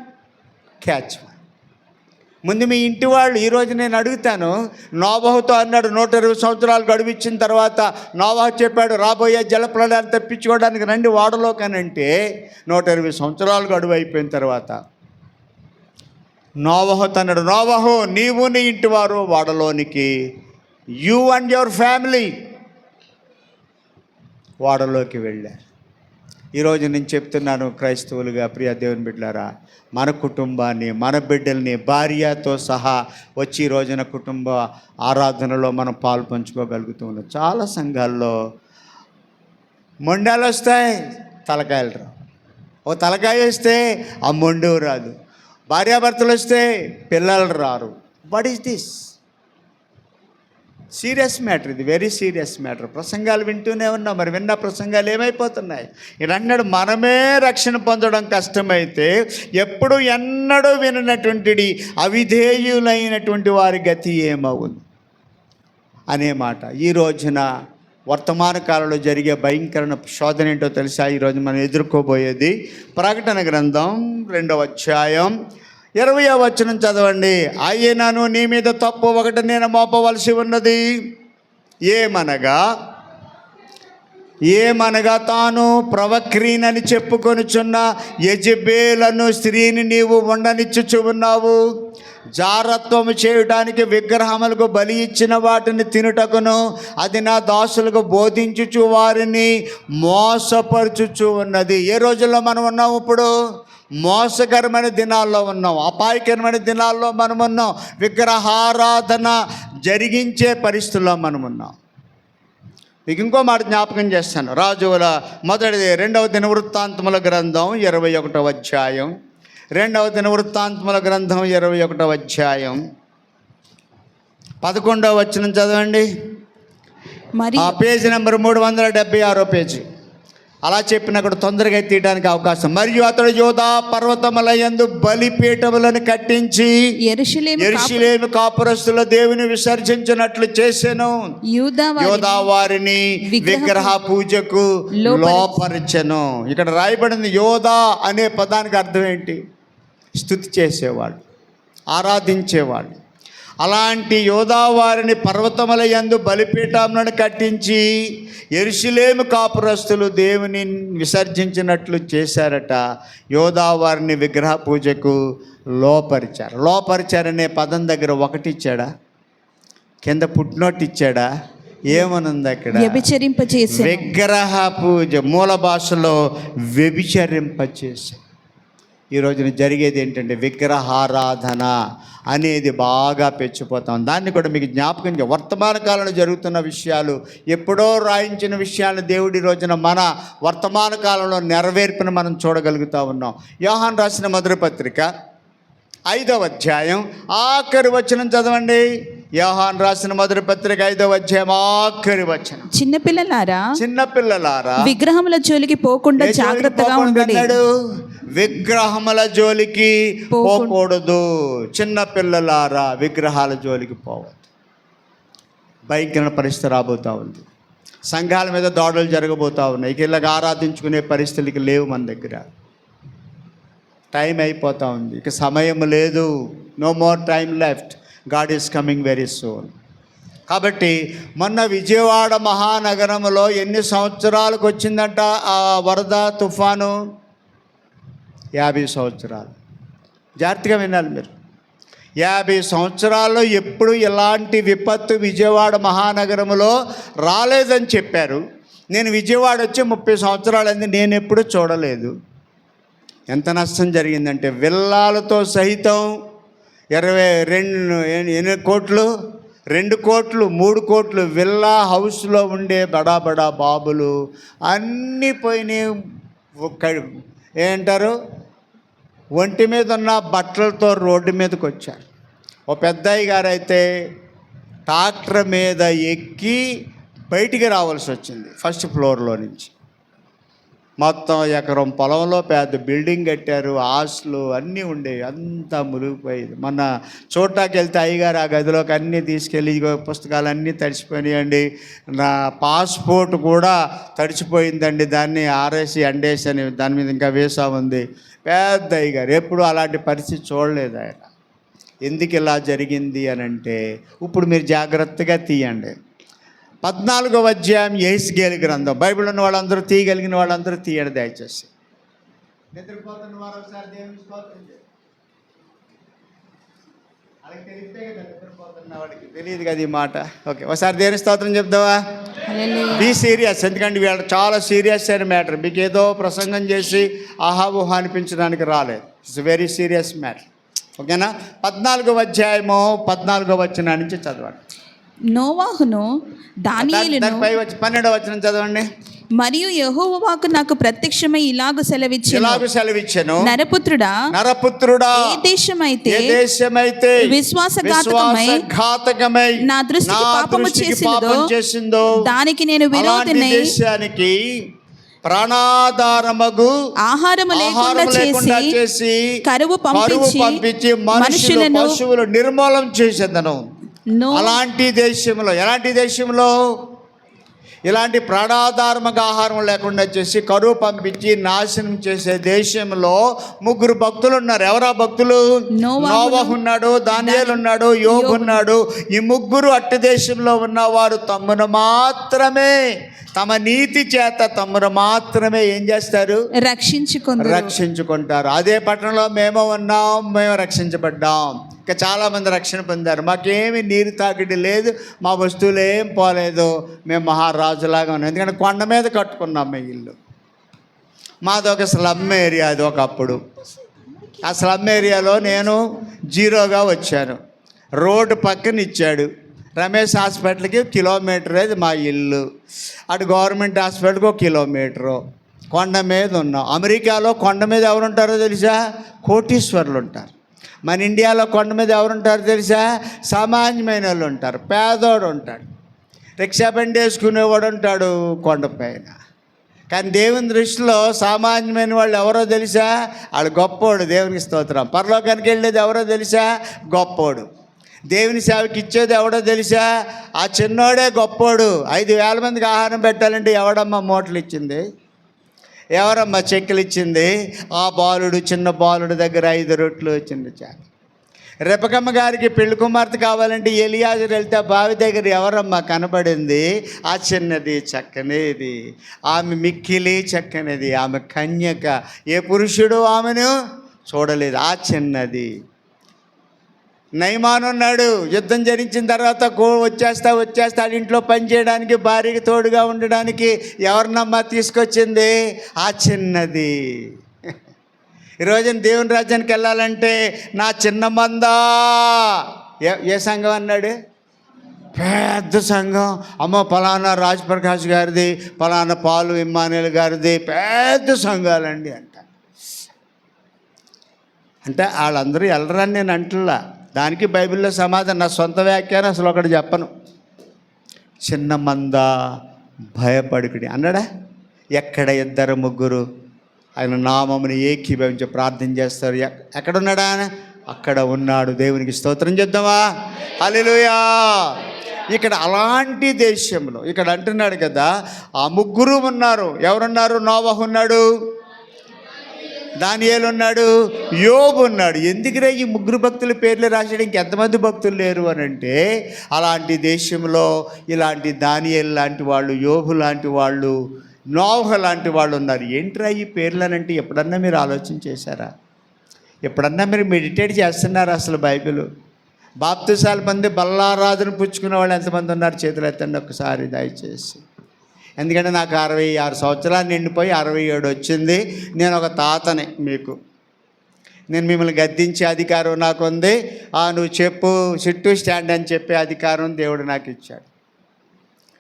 క్యాచ్ వన్. ముందు మీ ఇంటి వాళ్ళు, ఈరోజు నేను అడుగుతాను, నోవహుతో అన్నాడు 120 సంవత్సరాలు గడువిచ్చిన తర్వాత నోవహు చెప్పాడు రాబోయే జలప్రళయాన్ని తప్పించుకోవడానికి రండి ఓడలోకనంటే 120 సంవత్సరాలు గడువు అయిపోయిన తర్వాత నోవహు అన్నాడు, నోవహు నీవు నీ ఇంటి వారు ఓడలోనికి, యూ అండ్ యువర్ ఫ్యామిలీ ఓడలోకి వెళ్ళారు. ఈరోజు నేను చెప్తున్నాను, క్రైస్తవులుగా ప్రియ దేవుని బిడ్డలారా, మన కుటుంబాన్ని, మన బిడ్డల్ని, భార్యతో సహా వచ్చి ఈ రోజున కుటుంబ ఆరాధనలో మనం పాలు పంచుకోగలుగుతూ ఉన్నాం. చాలా సంఘాల్లో మొండాలు వస్తాయి, తలకాయలు రావు. ఓ తలకాయ వస్తే ఆ మొండు రాదు. భార్యాభర్తలు వస్తే పిల్లలు రారు. What is this? Serious matter, ఇది వెరీ సీరియస్ మ్యాటర్. ప్రసంగాలు వింటూనే ఉన్నాం, మరి విన్న ప్రసంగాలు ఏమైపోతున్నాయి? ఇదన్నాడు, మనమే రక్షణ పొందడం కష్టమైతే ఎప్పుడు ఎన్నడూ విననటువంటి అవిధేయులైనటువంటి వారి గతి ఏమవును అనే మాట. ఈ రోజున వర్తమాన కాలంలో జరిగే భయంకర శోధన ఏంటో తెలుసా? ఈరోజు మనం ఎదుర్కోబోయేది ప్రకటన గ్రంథం 2వ అధ్యాయం 20వ వచనం చదవండి. అయినను నీ మీద తప్పు ఒకటి నేను మోపవలసి ఉన్నది. ఏమనగా తాను ప్రవక్రీనని చెప్పుకొనుచున్న యెజెబెలను స్త్రీని నీవు ఉండనిచ్చుచు ఉన్నావు. జారత్వము చేయడానికి విగ్రహములకు బలి ఇచ్చిన వాటిని తినుటకును అది నా దాసులకు బోధించుచు వారిని మోసపరుచుచు ఉన్నది. ఏ రోజుల్లో మనం ఉన్నాం? ఇప్పుడు మోసకరమైన దినాల్లో ఉన్నాం, అపాయకరమైన దినాల్లో మనం ఉన్నాం, విగ్రహారాధన జరిగించే పరిస్థితుల్లో మనం ఉన్నాం. మీకు ఇంకో మాట జ్ఞాపకం చేస్తాను. రాజుల మొదటిది 2వ దినవృత్తాంతముల గ్రంథం 21వ అధ్యాయం. 2వ దినవృత్తాంతముల గ్రంథం 21వ అధ్యాయం 11వ వచనం చదవండి. ఆ పేజీ నెంబర్ 376 పేజీ. అలా చెప్పినప్పుడు తొందరగా తీయడానికి అవకాశం. మరియు అతడు యోధా పర్వతములయందు బలిపీఠములను కట్టించి యెరూషలేము కాపురస్తుల దేవుని విసర్జించినట్లు చేసెను. యూదా వారిని విగ్రహ పూజకు లోపరిచెను. ఇక్కడ రాయబడింది యోధా అనే పదానికి అర్థం ఏంటి? స్తుతి చేసేవాడు, ఆరాధించేవాడు. అలాంటి యోధా వారిని పర్వతముల యందు బలిపీఠములను కట్టించి యెరూషలేము కాపురస్తులు దేవుని విసర్జించినట్లు చేశారట. యోధా వారిని విగ్రహ పూజకు లోపరిచారు. లోపరిచారనే పదం దగ్గర ఒకటి ఇచ్చాడా? కింద పుట్నోట్ ఇచ్చాడా? ఏమనుంది అక్కడ?
వ్యభిచరింపచేశారు.
విగ్రహ పూజ మూల భాషలో వ్యభిచరింపచేశారు. ఈ రోజున జరిగేది ఏంటంటే విగ్రహారాధన అనేది బాగా పెంచిపోతాం. దాన్ని కూడా మీకు జ్ఞాపకం వర్తమాన కాలంలో జరుగుతున్న విషయాలు, ఎప్పుడో రాయించిన విషయాలను దేవుడి రోజున మన వర్తమాన కాలంలో నెరవేర్పును మనం చూడగలుగుతూ ఉన్నాం. యోహాను రాసిన మొదటి పత్రిక 5వ అధ్యాయం ఆఖరి వచనం చదవండి. యోహాను రాసిన మొదటి పత్రిక 5వ అధ్యాయం ఆఖరి వచనం. చిన్నపిల్లలారా విగ్రహముల జోలికి పోకుండా జాగ్రత్తగా ఉండండి. విగ్రహముల జోలికి పోకూడదు. చిన్నపిల్లలారా విగ్రహాల జోలికి పోవద్దు. భయంకర పరిస్థితి రాబోతూ ఉంది. సంఘాల మీద దాడులు జరగబోతూ ఉన్నాయి. ఇలాగ ఆరాధించుకునే పరిస్థితులకి లేవు మన దగ్గర. టైం అయిపోతూ ఉంది, ఇక సమయం లేదు. No more time left. God is coming very soon. కాబట్టి మొన్న విజయవాడ మహానగరంలో ఎన్ని సంవత్సరాలకు వచ్చిందంట ఆ వరద తుఫాను? 50 సంవత్సరాలు. జాగ్రత్తగా వినాలి మీరు. 50 సంవత్సరాల్లో ఎప్పుడు ఎలాంటి విపత్తు విజయవాడ మహానగరంలో రాలేదని చెప్పారు. నేను విజయవాడ వచ్చి 30 సంవత్సరాలైంది, నేను ఎప్పుడు చూడలేదు. ఎంత నష్టం జరిగిందంటే విల్లాలతో సహితం 22 కోట్లు, 2 కోట్లు, 3 కోట్లు విల్లా హౌస్లో ఉండే బడా బాబులు అన్నీ పోయినాయి. ఏంటారు, ఒంటి మీద ఉన్న బట్టలతో రోడ్డు మీదకి వచ్చారు. ఓ పెద్దయ్య గారు అయితే ట్రాక్టర్ మీద ఎక్కి బయటికి రావాల్సి వచ్చింది ఫస్ట్ ఫ్లోర్లో నుంచి. మొత్తం ఎకరం పొలంలో పెద్ద బిల్డింగ్ కట్టారు, ఆస్తులు అన్నీ ఉండేవి, అంతా మునిగిపోయేది. మొన్న చూడటానికి వెళ్తే అయ్యగారు ఆ గదిలోకి అన్నీ తీసుకెళ్ళి పుస్తకాలు అన్నీ తడిచిపోయినాయండి. నా పాస్పోర్ట్ కూడా తడిచిపోయిందండి, దాన్ని ఆరేసి ఎండేసి అని దాని మీద ఇంకా వేసా ఉంది. పెద్ద అయ్యగారు ఎప్పుడు అలాంటి పరిస్థితి చూడలేదు ఆయన. ఎందుకు ఇలా జరిగింది అని అంటే ఇప్పుడు మీరు జాగ్రత్తగా తీయండి. 14వ అధ్యాయం యెహెజ్కేలు గ్రంథం. బైబిల్ ఉన్న వాళ్ళందరూ తీయగలిగిన వాళ్ళందరూ తీయండి దయచేసి. నిద్రపోతున్న వారు ఒకసారి దేవుని స్తోత్రం చేయండి. వాళ్ళకి తెలిస్తే కదా, నిద్రపోతున్న వాడికి తెలియదు కదా ఈ మాట. ఓకే, ఒకసారి దేవుని స్తోత్రం చెప్తావా? Be serious. ఎందుకంటే వీళ్ళు చాలా సీరియస్ అయిన మ్యాటర్. మీకు ఏదో ప్రసంగం చేసి ఆహావుహ అనిపించడానికి రాలేదు. It's very serious matter. ఓకేనా? 14వ అధ్యాయము 14వ వచనం నుంచి చదవండి.
నోవాహును దానియేలును
12వ వచనం చదవండి.
మరియు యెహోవా వాక్కు నాకు ప్రత్యక్షమై ఇలాగు సెలవిచ్చెను, నరపుత్రుడా ఏ దేశమైతే విశ్వాసఘాతకమై నా దృష్టికి పాపము చేసిందో దానికి నేను విరోధినై
దేశానికి ప్రాణాధారమగు
ఆహారము లేకుండా చేసి కరువు పంపించి మనుషులను
పశువులు నిర్మూలం చేసేదను. అలాంటి దేశంలో, ఎలాంటి దేశంలో? ఇలాంటి ప్రాణాధారముగా ఆహారం లేకుండా చేసి కరువు పంపించి నాశనం చేసే దేశంలో 3 భక్తులు ఉన్నారు. ఎవరా భక్తులు? నోవహు ఉన్నాడు, దానియేలు ఉన్నాడు, యోబు ఉన్నాడు. ఈ 3 అట్టి దేశంలో ఉన్నవారు తమను మాత్రమే, తమ నీతి చేత తమను మాత్రమే ఏం చేస్తారు? రక్షించుకుంటారు. అదే పట్టణంలో మేము ఉన్నాం, మేము రక్షించబడ్డాం. ఇంకా చాలామంది రక్షణ పొందారు. మాకేమి నీరు తాకిడి లేదు, మా వస్తువులు ఏం పోలేదు, మేము మహారాజులాగా ఉన్నాం. ఎందుకంటే కొండ మీద కట్టుకున్నాం మీ ఇల్లు. మాది ఒక స్లమ్ ఏరియా. అది ఒకప్పుడు ఆ స్లమ్ ఏరియాలో నేను జీరోగా వచ్చాను. రోడ్డు పక్కన ఇచ్చాడు. రమేష్ హాస్పిటల్కి కిలోమీటర్ అది మా ఇల్లు. అటు గవర్నమెంట్ హాస్పిటల్కి 1 కిలోమీటరు. కొండ మీద ఉన్నాం. అమెరికాలో కొండ మీద ఎవరు ఉంటారో తెలుసా? కోటీశ్వరులు ఉంటారు. మన ఇండియాలో కొండ మీద ఎవరు ఉంటారో తెలుసా? సామాన్యమైన వాళ్ళు ఉంటారు. పేదోడు ఉంటాడు, రిక్షా బండి వేసుకునేవాడు ఉంటాడు కొండపైన. కానీ దేవుని దృష్టిలో సామాన్యమైన వాళ్ళు ఎవరో తెలుసా? వాళ్ళు గొప్పోడు. దేవునికి స్తోత్రం. పరలోకానికి వెళ్ళేది ఎవరో తెలుసా? గొప్పోడు. దేవుని సేవకి ఇచ్చేది ఎవడో తెలుసా? ఆ చిన్నోడే గొప్పోడు. 5,000 మందికి ఆహారం పెట్టాలంటే ఎవడమ్మా మూటలు ఇచ్చింది? ఎవరమ్మా చెక్కలు ఇచ్చింది? ఆ బాలుడు, చిన్న బాలుడు దగ్గర 5 రొట్లు చిన్న చాలు. రెపకమ్మ గారికి పెళ్లి కుమార్తె కావాలంటే ఎలియాజరు వెళ్తే బావి దగ్గర ఎవరమ్మా కనబడింది? ఆ చిన్నది, చక్కనేది. ఆమె మిక్కిలి చక్కనిది. ఆమె కన్యక. ఏ పురుషుడు ఆమెను చూడలేదు. ఆ చిన్నది. నయమాను ఉన్నాడు. యుద్ధం జరిగిన తర్వాత వచ్చేస్తాడు ఇంట్లో పని చేయడానికి, భార్యకి తోడుగా ఉండడానికి. ఎవరినమ్మా తీసుకొచ్చింది? ఆ చిన్నది. ఈరోజున దేవుని రాజ్యానికి వెళ్ళాలంటే నా చిన్న మందా. ఏ సంఘం అన్నాడు? పెద్ద సంఘం. అమ్మ పలానా రాజప్రకాష్ గారిది, పలానా పాలు ఇమ్మానుయేల్ గారిది పెద్ద సంఘాలండి అంట. అంటే వాళ్ళందరూ వెళ్ళరని నేను అంటున్నా. దానికి బైబిల్లో సమాధానం, నా సొంత వ్యాఖ్యానం అసలు ఒకటి చెప్పను. చిన్న మంద భయపడుకుడి అన్నాడా? ఎక్కడ 2 3 ఆయన నామముని ఏకీభవించి ప్రార్థన చేస్తారు. ఎక్కడున్నాడా? అక్కడ ఉన్నాడు. దేవునికి స్తోత్రం చేద్దామా? హల్లెలూయా. ఇక్కడ అలాంటి దేశంలో ఇక్కడ అంటున్నాడు కదా, ఆ 3 ఉన్నారు. ఎవరున్నారు? నోవహు ఉన్నాడు, దానియేలు ఉన్నాడు, యోబు ఉన్నాడు. ఎందుకురా ఈ 3 భక్తుల పేర్లు రాసాడు? ఇంకెంతమంది భక్తులు లేరు అని అంటే, అలాంటి దేశంలో ఇలాంటి దానియేలు లాంటి వాళ్ళు, యోబు లాంటి వాళ్ళు, నోవహు లాంటి వాళ్ళు ఉన్నారు. ఏంట్రా ఈ పేర్లనంటే ఎప్పుడన్నా మీరు ఆలోచన చేశారా? ఎప్పుడన్నా మీరు మెడిటేట్ చేస్తున్నారా? అసలు బైబిల్ బాప్తిసాల మంది బల్లారాధన పుచ్చుకునే వాళ్ళు ఎంతమంది ఉన్నారు? చేతులు ఎత్తండి ఒకసారి దయచేసి. ఎందుకంటే నాకు 66 సంవత్సరాలు నిండిపోయి 67 వచ్చింది. నేను ఒక తాతని. నేను మిమ్మల్ని గద్దించే అధికారం నాకు ఉంది. నువ్వు చెప్పు, చుట్టూ స్టాండ్ అని చెప్పే అధికారం దేవుడు నాకు ఇచ్చాడు.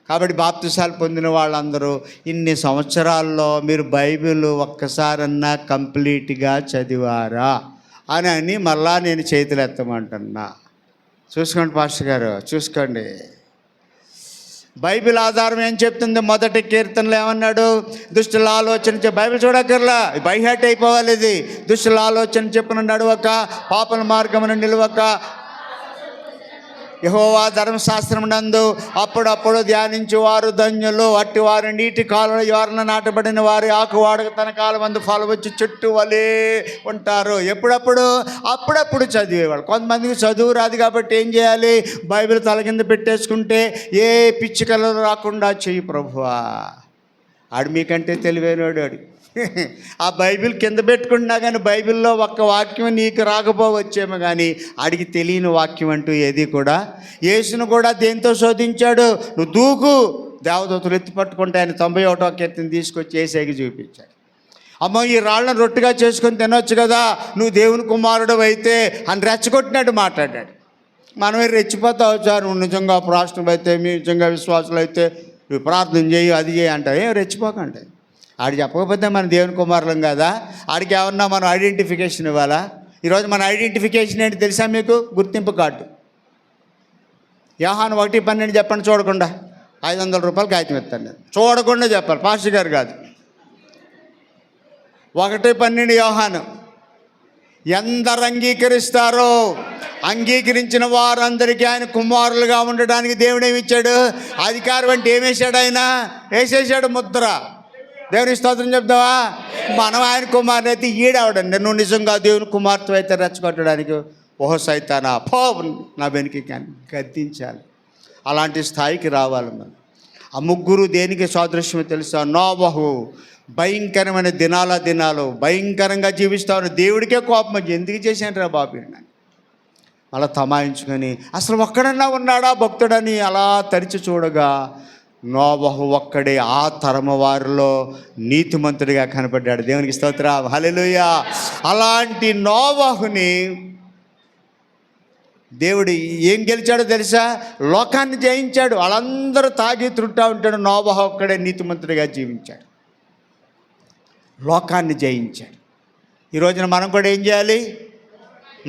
కాబట్టి బాప్తిసాలు పొందిన వాళ్ళందరూ ఇన్ని సంవత్సరాల్లో మీరు బైబిల్ ఒక్కసారన్నా కంప్లీట్గా చదివారా అని మళ్ళా నేను చేతులు ఎత్తమంటున్నా. చూసుకోండి పాస్టర్ గారు, చూసుకోండి. బైబిల్ ఆధారం ఏం చెప్తుంది? 1 కీర్తనలో ఏమన్నాడు? దుష్టుల ఆలోచన బైబిల్ చూడక్కర్లా, బైహాట్ అయిపోవాలి. ఇది దుష్టుల ఆలోచన చెప్పున నడువక, పాపల మార్గమున నిలవక, యెహోవా ధర్మశాస్త్రమునందు అప్పుడప్పుడు ధ్యానించువారు ధన్యులు. అట్టి వారు నీటి కాలంలో ఎవరిన నాటబడిన వారి ఆకు వాడక తన కాలం మందు ఫలం వచ్చి చెట్టు వలే ఉంటారు. అప్పుడప్పుడు చదివేవాళ్ళు. కొంతమందికి చదువు రాదు కాబట్టి ఏం చేయాలి? బైబిల్ తల కింద పెట్టేసుకుంటే ఏ పిచ్చికలు రాకుండా చెయ్యి ప్రభువా. ఆడు మీకంటే తెలివైనవాడు. ఆడు ఆ బైబిల్ కింద పెట్టుకుంటున్నా కానీ బైబిల్లో ఒక్క వాక్యం నీకు రాకపోవచ్చేమో, కానీ ఆడికి తెలియని వాక్యం అంటూ ఏది కూడా. యేసును కూడా దేంతో శోధించాడు? నువ్వు దేవదూతలు ఎత్తి పట్టుకుంటే ఆయన 91వ కీర్తన తీసుకొచ్చి ఏసేకి చూపించాడు. అమ్మ ఈ రాళ్ళను రొట్టెగా చేసుకొని తినొచ్చు కదా, నువ్వు దేవుని కుమారుడు అయితే అని రెచ్చగొట్టినట్టు మాట్లాడాడు. మనమే రెచ్చిపోతావు సార్, నువ్వు నిజంగా ప్రాశ్నం అయితే, మీ నిజంగా విశ్వాసులు అయితే నువ్వు ప్రార్థన చేయి, అది చేయి అంటావు. ఏం రెచ్చిపోకండి. ఆడు చెప్పకపోతే మన దేవుని కుమారులం కదా, ఆడికి ఏమన్నా మనం ఐడెంటిఫికేషన్ ఇవ్వాలా? ఈరోజు మన ఐడెంటిఫికేషన్ ఏంటి తెలుసా మీకు? గుర్తింపు కార్డు. యోహాను 1:12 చెప్పండి చూడకుండా. 500 రూపాయలు కాగితం ఇస్తాను నేను, చూడకుండా చెప్పాలి, పాస్టర్ గారు కాదు. 1:12 యోహాను. ఎందరు అంగీకరిస్తారో అంగీకరించిన వారందరికీ ఆయన కుమారులుగా ఉండడానికి దేవుడు ఏమిచ్చాడు? అధికారం. అంటే ఏమేశాడు ఆయన? వేసేసాడు ముద్ర. దేవుని స్తోత్రం చెప్తావా? మనం ఆయన కుమారుని అయితే ఈడవడండి. నువ్వు నిజంగా దేవుని కుమార్తె అయితే రెచ్చగొట్టడానికి ఓహో సైతానా పో నా వెనుక గద్దించాలి. అలాంటి స్థాయికి రావాలి మనం. ఆ ముగ్గురు దేనికి సాదృశ్యమో తెలుసా? నోవహు భయంకరమైన దినాలు భయంకరంగా జీవిస్తాను, దేవుడికే కోపం వచ్చి ఎందుకు చేశాను రా బాబు అని అలా తమాయించుకొని అసలు ఒక్కడన్నా ఉన్నాడా భక్తుడని అలా తరిచి చూడగా నోవహు ఒక్కడే ఆ తరమ వారిలో నీతిమంతుడిగా కనపడ్డాడు. దేవునికి స్తోత్రం, హల్లెలూయా. అలాంటి నోవహుని దేవుడు ఏం గెలిచాడో తెలుసా? లోకాన్ని జయించాడు. వాళ్ళందరూ తాగి త్రుట్టా ఉంటాడు, నోవహు ఒక్కడే నీతిమంతుడిగా జీవించాడు, లోకాన్ని జయించాడు. ఈ రోజున మనం కూడా ఏం చేయాలి?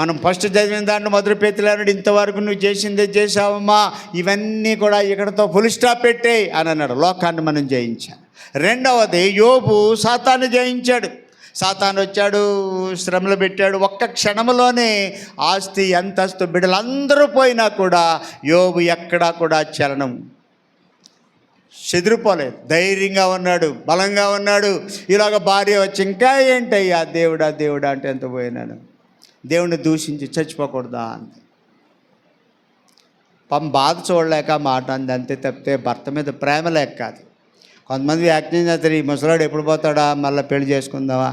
మనం ఫస్ట్ చదివిన దాంట్లో మొదటి పేతురు అన్నాడు, ఇంతవరకు నువ్వు చేసిందే చేసావమ్మా, ఇవన్నీ కూడా ఇక్కడతో ఫుల్ స్టాప్ పెట్టే అని అన్నాడు. లోకాన్ని మనం జయించాలి. రెండవది, యోబు సాతాను జయించాడు. సాతాను వచ్చాడు, శ్రమలు పెట్టాడు. ఒక్క క్షణంలోనే ఆస్తి అంతస్తు బిడ్డలందరూ పోయినా కూడా యోబు ఎక్కడా కూడా చలనం చెదిరిపోలేదు, ధైర్యంగా ఉన్నాడు, బలంగా ఉన్నాడు. ఇలాగ భార్య వచ్చి ఇంకా ఏంటయ్యా దేవుడా అంటే ఎంత పోయినాను, దేవుణ్ణి దూషించి చచ్చిపోకూడదా అంది. బాధ చూడలేక మాట అంది అంతే, తప్పితే భర్త మీద ప్రేమ లేక కాదు. కొంతమంది వ్యాఖ్యానం చేస్తారు, ఈ ముసలాడు ఎప్పుడు పోతాడా, మళ్ళీ పెళ్లి చేసుకుందామా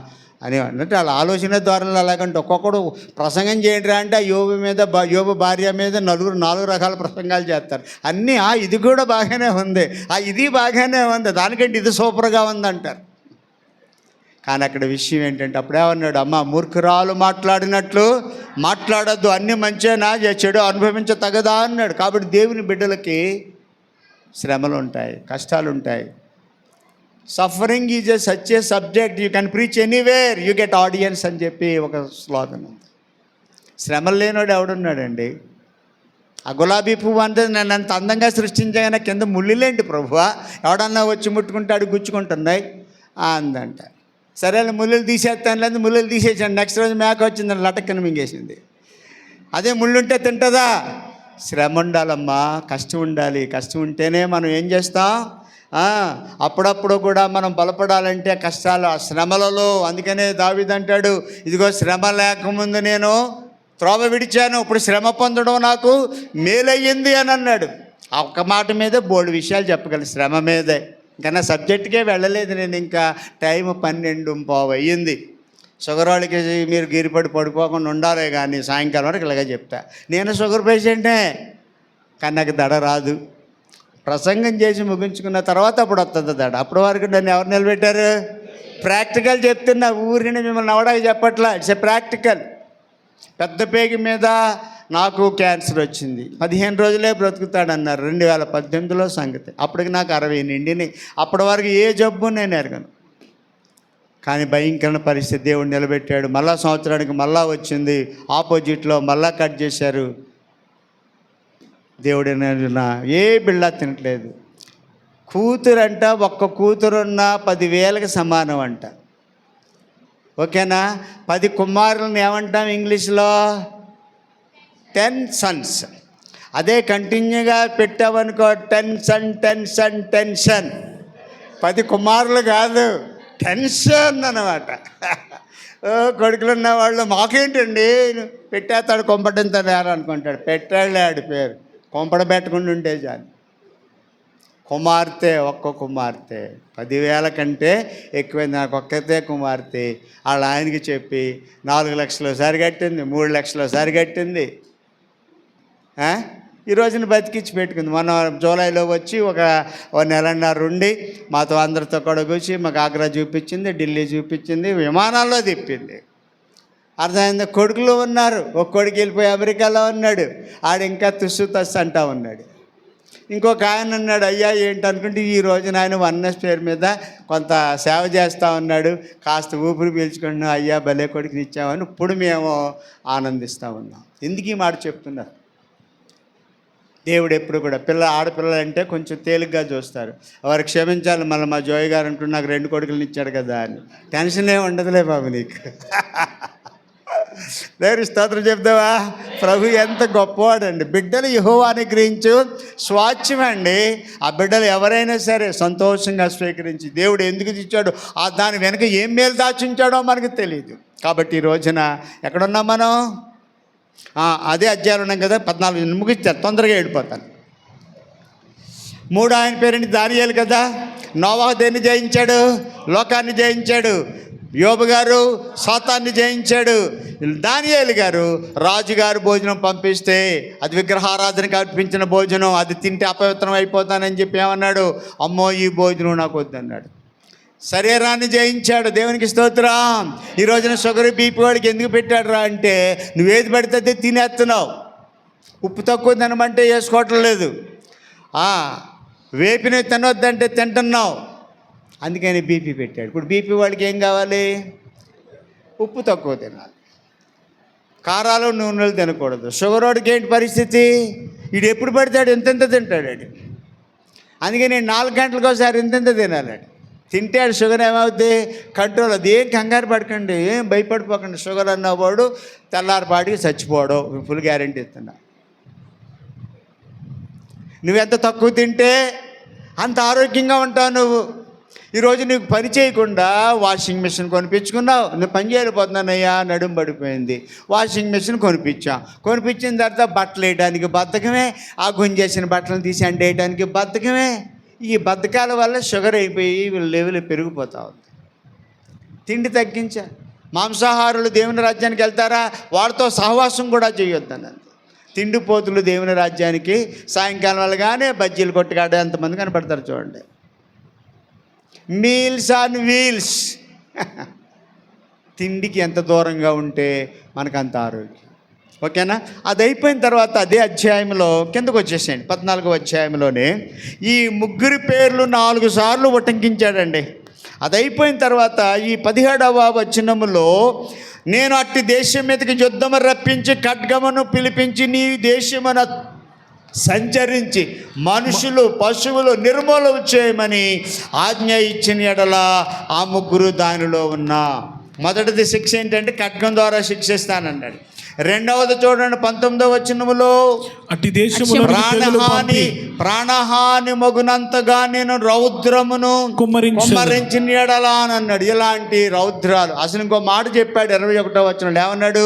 అని. అంటే వాళ్ళ ఆలోచన ధోరణులు అలాగంటే ఒక్కొక్కడు ప్రసంగం చేయండి అంటే యోబు భార్య మీద 4 రకాల ప్రసంగాలు చేస్తారు. అన్నీ ఇది కూడా బాగానే ఉంది, ఇది బాగానే ఉంది, దానికంటే ఇది సూపర్గా ఉందంటారు. కానీ అక్కడ విషయం ఏంటంటే అప్పుడేమన్నాడు? అమ్మ మూర్ఖురాలు మాట్లాడినట్లు మాట్లాడద్దు, అన్నీ మంచేనా, చెడు అనుభవించతగదా అన్నాడు. కాబట్టి దేవుని బిడ్డలకి శ్రమలు ఉంటాయి, కష్టాలు ఉంటాయి. Suffering is such a subject you can preach anywhere you get audience అని చెప్పి ఒక స్లోగన్ ఉంది. శ్రమలు లేనివాడు ఎవడున్నాడండి? ఆ గులాబీ పువ్వు అంటే నన్ను అంత అందంగా సృష్టించగానే కింద ముళ్ళులేంటి ప్రభువా, ఎవడన్నా వచ్చి ముట్టుకుంటాడు గుచ్చుకుంటున్నాయి అందంట. సరే ముళ్ళులు తీసేస్తాను, లేదు ముళ్ళులు తీసేసాను. నెక్స్ట్ రోజు మేక వచ్చిందని లటక్కన మింగేసింది. అదే ముళ్ళుంటే తింటుందా? శ్రమ ఉండాలమ్మా, కష్టం ఉండాలి. కష్టం ఉంటేనే మనం ఏం చేస్తాం? అప్పుడప్పుడు కూడా మనం బలపడాలంటే కష్టాలు, ఆ శ్రమలలో. అందుకనే దావీదు అంటాడు, ఇదిగో శ్రమ లేకముందు నేను త్రోవ విడిచాను, ఇప్పుడు శ్రమ పొందడం నాకు మేలయ్యింది అని అన్నాడు. ఆ ఒక్క మాట మీదే బోల్డ్ విషయాలు చెప్పగలను, శ్రమ మీదే. ఇంకా నా సబ్జెక్టుకే వెళ్ళలేదు నేను. ఇంకా టైం 12:15 అయ్యింది. షుగర్ వాళ్ళకి మీరు గిరిపడి పడిపోకుండా ఉండాలి కానీ సాయంకాలం వరకు ఇలాగే చెప్తా. నేను షుగర్ పేషెంటే, కానీ నాకు దడ రాదు. ప్రసంగం చేసి ముగించుకున్న తర్వాత అప్పుడు వస్తుంది దడ. అప్పటి వరకు నన్ను ఎవరు నిలబెట్టారు? ప్రాక్టికల్ చెప్తున్నా, ఊరిని మిమ్మల్ని నవ్వడానికి చెప్పట్లా. It's a practical. పెద్ద పేగి మీద నాకు క్యాన్సర్ వచ్చింది, 15 రోజులే బ్రతుకుతాడన్నారు 2018లో సంగతి. అప్పటికి నాకు 60 నిండిని. అప్పటి వరకు ఏ జబ్బు నేను ఎరగను. కానీ భయంకరమైన పరిస్థితి, దేవుడు నిలబెట్టాడు. మళ్ళా సంవత్సరానికి మళ్ళా వచ్చింది, ఆపోజిట్లో మళ్ళా కట్ చేశారు. దేవుడు ఏ బిళ్ళ తినట్లేదు. కూతురంట, ఒక్క కూతురున్న 10,000కి సమానం అంట. ఓకేనా? 10 కుమారులను ఏమంటాం ఇంగ్లీష్లో? 10 sons. అదే కంటిన్యూగా పెట్టామనుకో, 10 son. 10 కుమారులు కాదు, టెన్షన్ అన్నమాట. కొడుకులు ఉన్నవాళ్ళు మాకేంటండి పెట్టేస్తాడు, కొంపటంతో అనుకుంటాడు. పెట్టాడులే ఆడి పేరు, కొంపడ పెట్టకుండా ఉంటే చాలు. కుమార్తె, ఒక్క కుమార్తె 10,000 కంటే ఎక్కువైంది. నాకు ఒక్కతే కుమార్తె. వాళ్ళ ఆయనకి చెప్పి 4 లక్షలు ఒకసారి కట్టింది, 3 లక్షలు ఒకసారి కట్టింది. ఈ రోజున బతికించి పెట్టుకుంది. మన జూలైలో వచ్చి ఒక నెలన్నర ఉండి మాతో అందరితో కూడా కూర్చి మాకు ఆగ్రా చూపించింది, ఢిల్లీ చూపించింది, విమానాల్లో తిప్పింది. అర్థమైంది. కొడుకులు ఉన్నారు. ఒక కొడుకు వెళ్ళిపోయి అమెరికాలో ఉన్నాడు, ఆడు ఇంకా తుస్సు తస్సు అంటా ఉన్నాడు. ఇంకొక ఆయన ఉన్నాడు, అయ్యా ఏంటనుకుంటే ఈ రోజున ఆయన వన్నెస్ పేరు మీద కొంత సేవ చేస్తూ ఉన్నాడు, కాస్త ఊపిరి పీల్చుకుంటున్నాం, అయ్యా భలే కొడుకుని ఇచ్చామని ఇప్పుడు మేము ఆనందిస్తూ ఉన్నాం. ఎందుకు ఈ మాట చెప్తున్నారు? దేవుడు ఎప్పుడు కూడా ఆడపిల్లలు అంటే కొంచెం తేలిగ్గా చూస్తారు. వారు క్షమించాలి. మళ్ళీ మా జోయ్ గారు అంటూ నాకు 2 కొడుకులను ఇచ్చాడు కదా అని. టెన్షన్ ఏమి ఉండదులే బాబు నీకు. దేవుని స్తోత్రం చెప్తావా? ప్రభు ఎంత గొప్పవాడండి. బిడ్డలు యెహోవా అనుగ్రహించు స్వాస్థ్యం అండి. ఆ బిడ్డలు ఎవరైనా సరే సంతోషంగా స్వీకరించి దేవుడు ఎందుకు ఇచ్చాడు, దాని వెనక ఏం మేలు దాచుంచాడో మనకు తెలియదు. కాబట్టి ఈ రోజున ఎక్కడున్నాం మనం? అదే అధ్యాయాలు ఉన్నాం కదా, 14 ముగిస్తారు, తొందరగా వెళ్ళిపోతాను. 3 ఆయన పేరుని దానియేలు కదా. నోవాహు దేన్ని జయించాడు? లోకాన్ని జయించాడు. యోబు గారు సాతాన్ని జయించాడు. దానియేలు గారు రాజుగారు భోజనం పంపిస్తే అది విగ్రహారాధనకి అర్పించిన భోజనం, అది తింటే అపవిత్రం అయిపోతానని చెప్పి ఏమన్నాడు? అమ్మో ఈ భోజనం నాకు వద్దన్నాడు. శరీరాన్ని జయించాడు. దేవునికి స్తోత్రం. ఈ రోజున షుగర్ బీపీ వాడికి ఎందుకు పెట్టాడు రా అంటే, నువ్వేది పడితే తినేస్తున్నావు. ఉప్పు తక్కువ తినమంటే వేసుకోవటం లేదు, వేపినవి తినొద్దంటే తింటున్నావు, అందుకని బీపీ పెట్టాడు. ఇప్పుడు బీపీ వాడికి ఏం కావాలి? ఉప్పు తక్కువ తినాలి, కారాలు నూనెలు తినకూడదు. షుగర్ వాడికి ఏంటి పరిస్థితి? వీడు ఎప్పుడు పడతాడు ఎంతెంత తింటాడు. అందుకని 4 గంటలకు ఒకసారి ఎంతెంత తినాలండి. తింటాడు. షుగర్ ఏమవుద్ది? కంట్రోల్. అది ఏం కంగారు పడకండి, ఏం భయపడిపోకండి. షుగర్ అన్నవాడు తెల్లారిపాటికి చచ్చిపోవడం ఫుల్ గ్యారెంటీ ఇస్తున్నా. నువ్వెంత తక్కువ తింటే అంత ఆరోగ్యంగా ఉంటావు నువ్వు. ఈరోజు నీకు పని చేయకుండా వాషింగ్ మిషన్ కొనిపించుకున్నావు. నేను పని చేయలేకపోతున్నానయ్యా, నడుము పడిపోయింది, వాషింగ్ మిషన్ కొనిపించిన తర్వాత బట్టలు వేయడానికి బద్ధకమే, ఆ గుంజేసిన బట్టలను తీసి అండేయడానికి బద్ధకమే. ఈ బద్ధకాల వల్ల షుగర్ అయిపోయి వీళ్ళ లెవెల్ పెరిగిపోతూ ఉంది. తిండి తగ్గించా. మాంసాహారులు దేవుని రాజ్యానికి వెళ్తారా? వాడితో సహవాసం కూడా చేయొద్దన్నది. తిండిపోతులు దేవుని రాజ్యానికి సాయంకాలం వెళ్ళగానే బజ్జీలు కొట్టుకాడే అంతమంది కనపడతారు చూడండి. Meals on wheels. తిండికి ఎంత దూరంగా ఉంటే మనకు అంత ఆరోగ్యం. ఓకేనా? అది అయిపోయిన తర్వాత అదే అధ్యాయంలో కిందకు వచ్చేసేయండి. 14వ అధ్యాయంలోనే ఈ 3 పేర్లు 4 సార్లు ఉటంకించాడండి. అది అయిపోయిన తర్వాత ఈ 17వ వచనములో, నేను అట్టి దేశం మీదకి యుద్ధము రప్పించి ఖడ్గమును పిలిపించి నీ దేశమున సంచరించి మనుషులు పశువులు నిర్మూలన చేయమని ఆజ్ఞ ఇచ్చిన ఎడల ఆ 3 దానిలో ఉన్నా. మొదటిది శిక్ష ఏంటంటే ఖడ్గం ద్వారా శిక్షిస్తానన్నాడు. రెండవది చూడండి 19వ వచనములో,
అట్టి దేశములో
ప్రాణహాని మగునంతగా నేను రౌద్రమును కుమ్మరించిన ఎడలా అని అన్నాడు. ఇలాంటి రౌద్రాలు అసలు ఇంకో మాట చెప్పాడు 21వ వచనంలో. ఏమన్నాడు?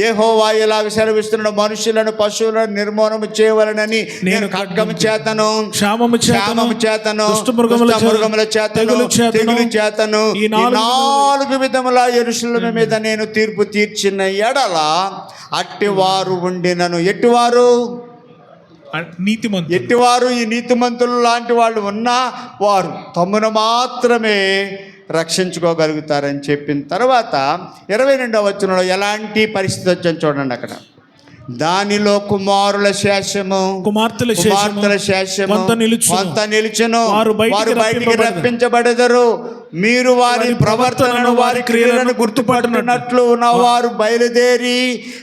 యెహోవా ఇలాగ సెలవిస్తున్నాడు, మనుషులను పశువులను నిర్మూలన చేయవలనని నేను ఖడ్గము చేతను, క్షామము చేతను, మృగముల చేతను, తెగులు చేతను, ఈ 4 విధముల యెరూషలేము మీద నేను తీర్పు తీర్చిన ఎడల అట్టివారు ఉండినను. ఎట్టివారు? ఎట్టివారు? ఈ నీతిమంతులు లాంటి వాళ్ళు ఉన్నా వారు తమ్మును మాత్రమే రక్షించుకోగలుగుతారని చెప్పిన తర్వాత 22వ వచనంలో ఎలాంటి పరిస్థితి వచ్చింది చూడండి. అక్కడ దానిలో కుమారుల శేషము, కుమార్తెల శేషము కొంత నిలుచును, వారు బయటికి రప్పించబడెదరు. మీరు వారి ప్రవర్తనను వారి క్రియలను గుర్తుపట్టినట్లు వారు బయలుదేరి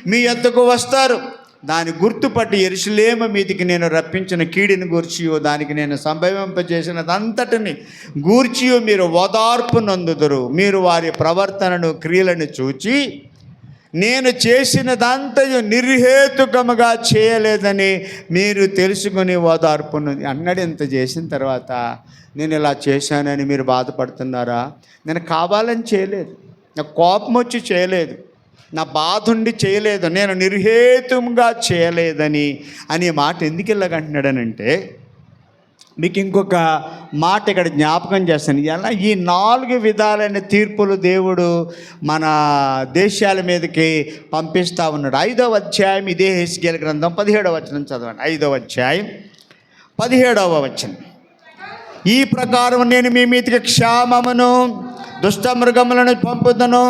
మీ యొద్దకు వస్తారు. దాని గుర్తుపట్టి యెరూషలేము మీదికి నేను రప్పించిన కీడిని గూర్చియో దానికి నేను సంభవింపజేసినదంతటిని గూర్చియో మీరు ఓదార్పు నందుదురు. మీరు వారి ప్రవర్తనను క్రియలను చూచి నేను చేసినదంతయు నిర్హేతుకముగా చేయలేదని మీరు తెలుసుకుని ఓదార్పును అన్నాడు. ఇంత చేసిన తర్వాత నేను ఇలా చేశానని మీరు బాధపడుతున్నారా? నేను కావాలని చేయలేదు, నాకు కోపం వచ్చి చేయలేదు, నా బాధ ఉండి చేయలేదు, నేను నిర్హేతుగా చేయలేదని అనే మాట ఎందుకు ఇలాగంటున్నాడనంటే మీకు ఇంకొక మాట ఇక్కడ జ్ఞాపకం చేస్తాను. ఎలా ఈ 4 విధాలైన తీర్పులు దేవుడు మన దేశాల మీదకి పంపిస్తూ ఉన్నాడు. 5వ అధ్యాయం ఇదే హెస్కేలు గ్రంథం 17వ వచనం చదవండి. 5వ అధ్యాయం 17వ వచనం. ఈ ప్రకారం నేను మీ మీదకి క్షామమును దుష్ట మృగములను పంపుదను,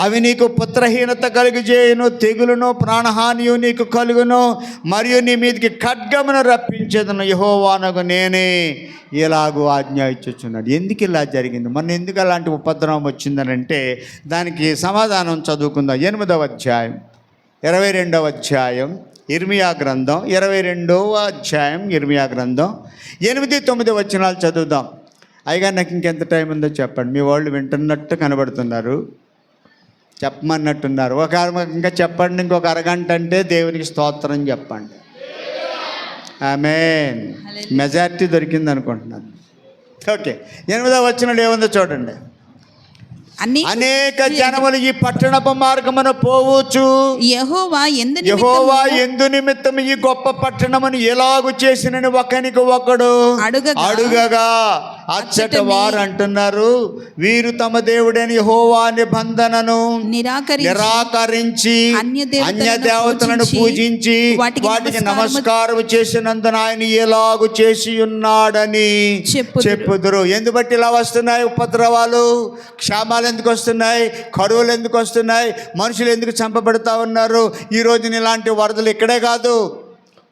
అవి నీకు పుత్రహీనత కలుగజేయును, తెగులును ప్రాణహానియు నీకు కలుగును, మరియు నీ మీదకి ఖడ్గమును రప్పించేదను, యెహోవానగు నేనే ఇలాగూ ఆజ్ఞ ఇచ్చుచున్నాడు. ఎందుకు ఇలా జరిగింది, మన ఎందుకు అలాంటి ఉపద్రవం వచ్చిందనంటే దానికి సమాధానం చదువుకుందాం. 8వ అధ్యాయం 22వ అధ్యాయం ఇర్మియా గ్రంథం, 22వ అధ్యాయం ఇర్మియా గ్రంథం 8-9 వచనాలు చదువుదాం. అయిగా నాకు ఇంకెంత టైం ఉందో చెప్పండి. మీ వాళ్ళు వింటున్నట్టు కనబడుతున్నారు, చెప్పమన్నట్టున్నారు. ఇంకా చెప్పండి, ఇంకొక అరగంట అంటే దేవునికి స్తోత్రం చెప్పండి. ఆమేన్. మెజారిటీ దొరికింది అనుకుంటున్నాను. ఓకే, 8వ వచనంలో ఏముందో చూడండి. అనేక జనములు ఈ పట్టణపు మార్గమును పోవచ్చు, యెహోవా ఎందు నిమిత్తం ఈ గొప్ప పట్టణమును ఎలాగు చేసినని ఒకనికి ఒకడు అడుగగా అచ్చట వారు అంటున్నారు, వీరు తమ దేవుడైన యెహోవా నిబంధనను నిరాకరించి అన్య దేవతలను పూజించి వాటికి నమస్కారం చేసినందున ఆయన ఎలాగు చేసి ఉన్నాడని చెప్పుదురు. ఎందుబట్టి ఇలా వస్తున్నాయి ఉపద్రవాలు, క్షామాలు ఎందుకు వస్తున్నాయి, కరువులు ఎందుకు వస్తున్నాయి, మనుషులు ఎందుకు చంపబడుతూ ఉన్నారు? ఈ రోజున ఇలాంటి వరదలు ఇక్కడే కాదు,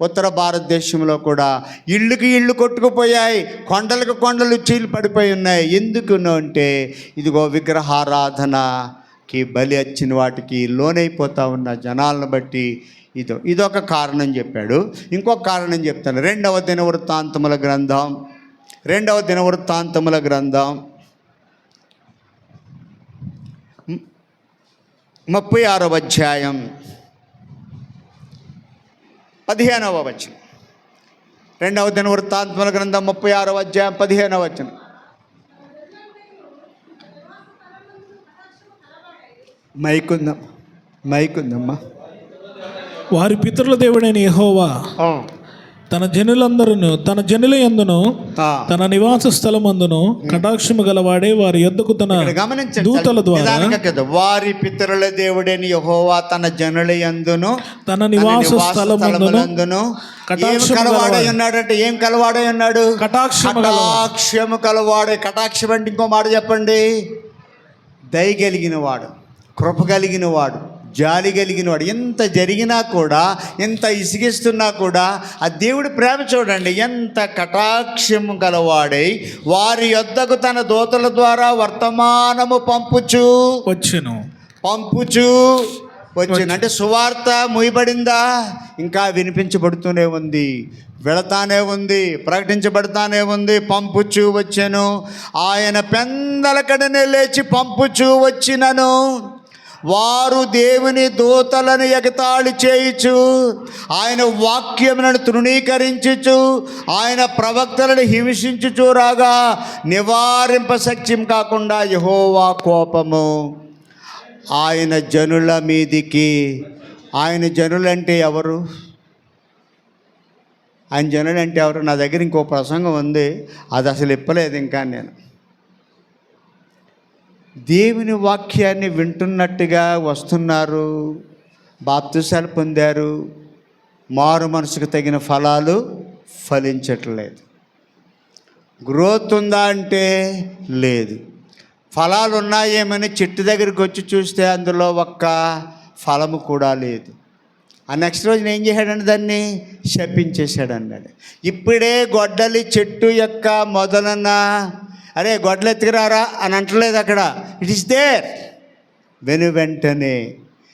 ఉత్తర భారతదేశంలో కూడా ఇళ్ళకి ఇళ్ళు కొట్టుకుపోయాయి, కొండలకు కొండలు చీలు పడిపోయి ఉన్నాయి. ఎందుకు అంటే ఇదిగో విగ్రహారాధనకి బలి వచ్చిన వాటికి లోనైపోతూ ఉన్న జనాలను బట్టి ఇదొక కారణం చెప్పాడు. ఇంకొక కారణం చెప్తాను. 2వ దినవృత్తాంతముల గ్రంథం 36వ అధ్యాయం 15వ వచనం. 2వ దినవృత్తాంతముల గ్రంథం 36వ అధ్యాయం 15వ వచనం. మైకుందమ్మా.
వారి పితరుల దేవుడైన యెహోవా తన జనుల యందును తన నివాస స్థలమందును కటాక్షము గలవాడే వారి యొద్దకు తన దూతల ద్వారా,
వారి పితరుల దేవుడైన యెహోవా తన జనుల యందును
తన నివాస స్థలమందును
కలవాడై ఉన్నాడంటే ఏం కలవాడై ఉన్నాడు? కటాక్షము కలవాడే. కటాక్షం అంటే ఇంకో మాట చెప్పండి, దయ కలిగిన వాడు, కృప కలిగిన వాడు, జాలి కలిగిన వాడు. ఎంత జరిగినా కూడా, ఎంత ఇసిగిస్తున్నా కూడా ఆ దేవుడి ప్రేమ చూడండి, ఎంత కటాక్షము గలవాడై వారి యొద్దకు తన దూతల ద్వారా వర్తమానము పంపుచు వచ్చెను. అంటే సువార్త ముయ్యబడిందా? ఇంకా వినిపించబడుతూనే ఉంది, వెళతానే ఉంది, ప్రకటించబడతానే ఉంది. పంపుచూ వచ్చెను, ఆయన పెందల కడనే లేచి పంపుచూ వచ్చినను, వారు దేవుని దూతలను ఎగతాళి చేయుచు, ఆయన వాక్యములను తృణీకరించుచు, ఆయన ప్రవక్తలను హింసించుచు రాగా నివారింప సఖ్యం కాకుండా యెహోవా కోపము ఆయన జనుల మీదికి. ఆయన జనులంటే ఎవరు? ఆయన జనులంటే ఎవరు? నా దగ్గర ఇంకో ప్రసంగం ఉంది, అది అసలు ఇప్పలేదు ఇంకా. నేను దేవుని వాక్యాన్ని వింటున్నట్టుగా వస్తున్నారు, బాప్తిసాలు పొందారు, మారు మనసుకు తగిన ఫలాలు ఫలించట్లేదు. గ్రోత్ ఉందా అంటే లేదు. ఫలాలు ఉన్నాయేమని చెట్టు దగ్గరికి వచ్చి చూస్తే అందులో ఒక్క ఫలము కూడా లేదు. ఆ నెక్స్ట్ రోజున ఏం చేశాడంటే దాన్ని శపించేశాడు అన్నాడు. ఇప్పుడే గొడ్డలి చెట్టు యొక్క మొదలన అరే గొడ్డలు ఎత్తుకురారా అని అంటలేదు అక్కడ, ఇట్ ఈస్ దేర్. వెంటనే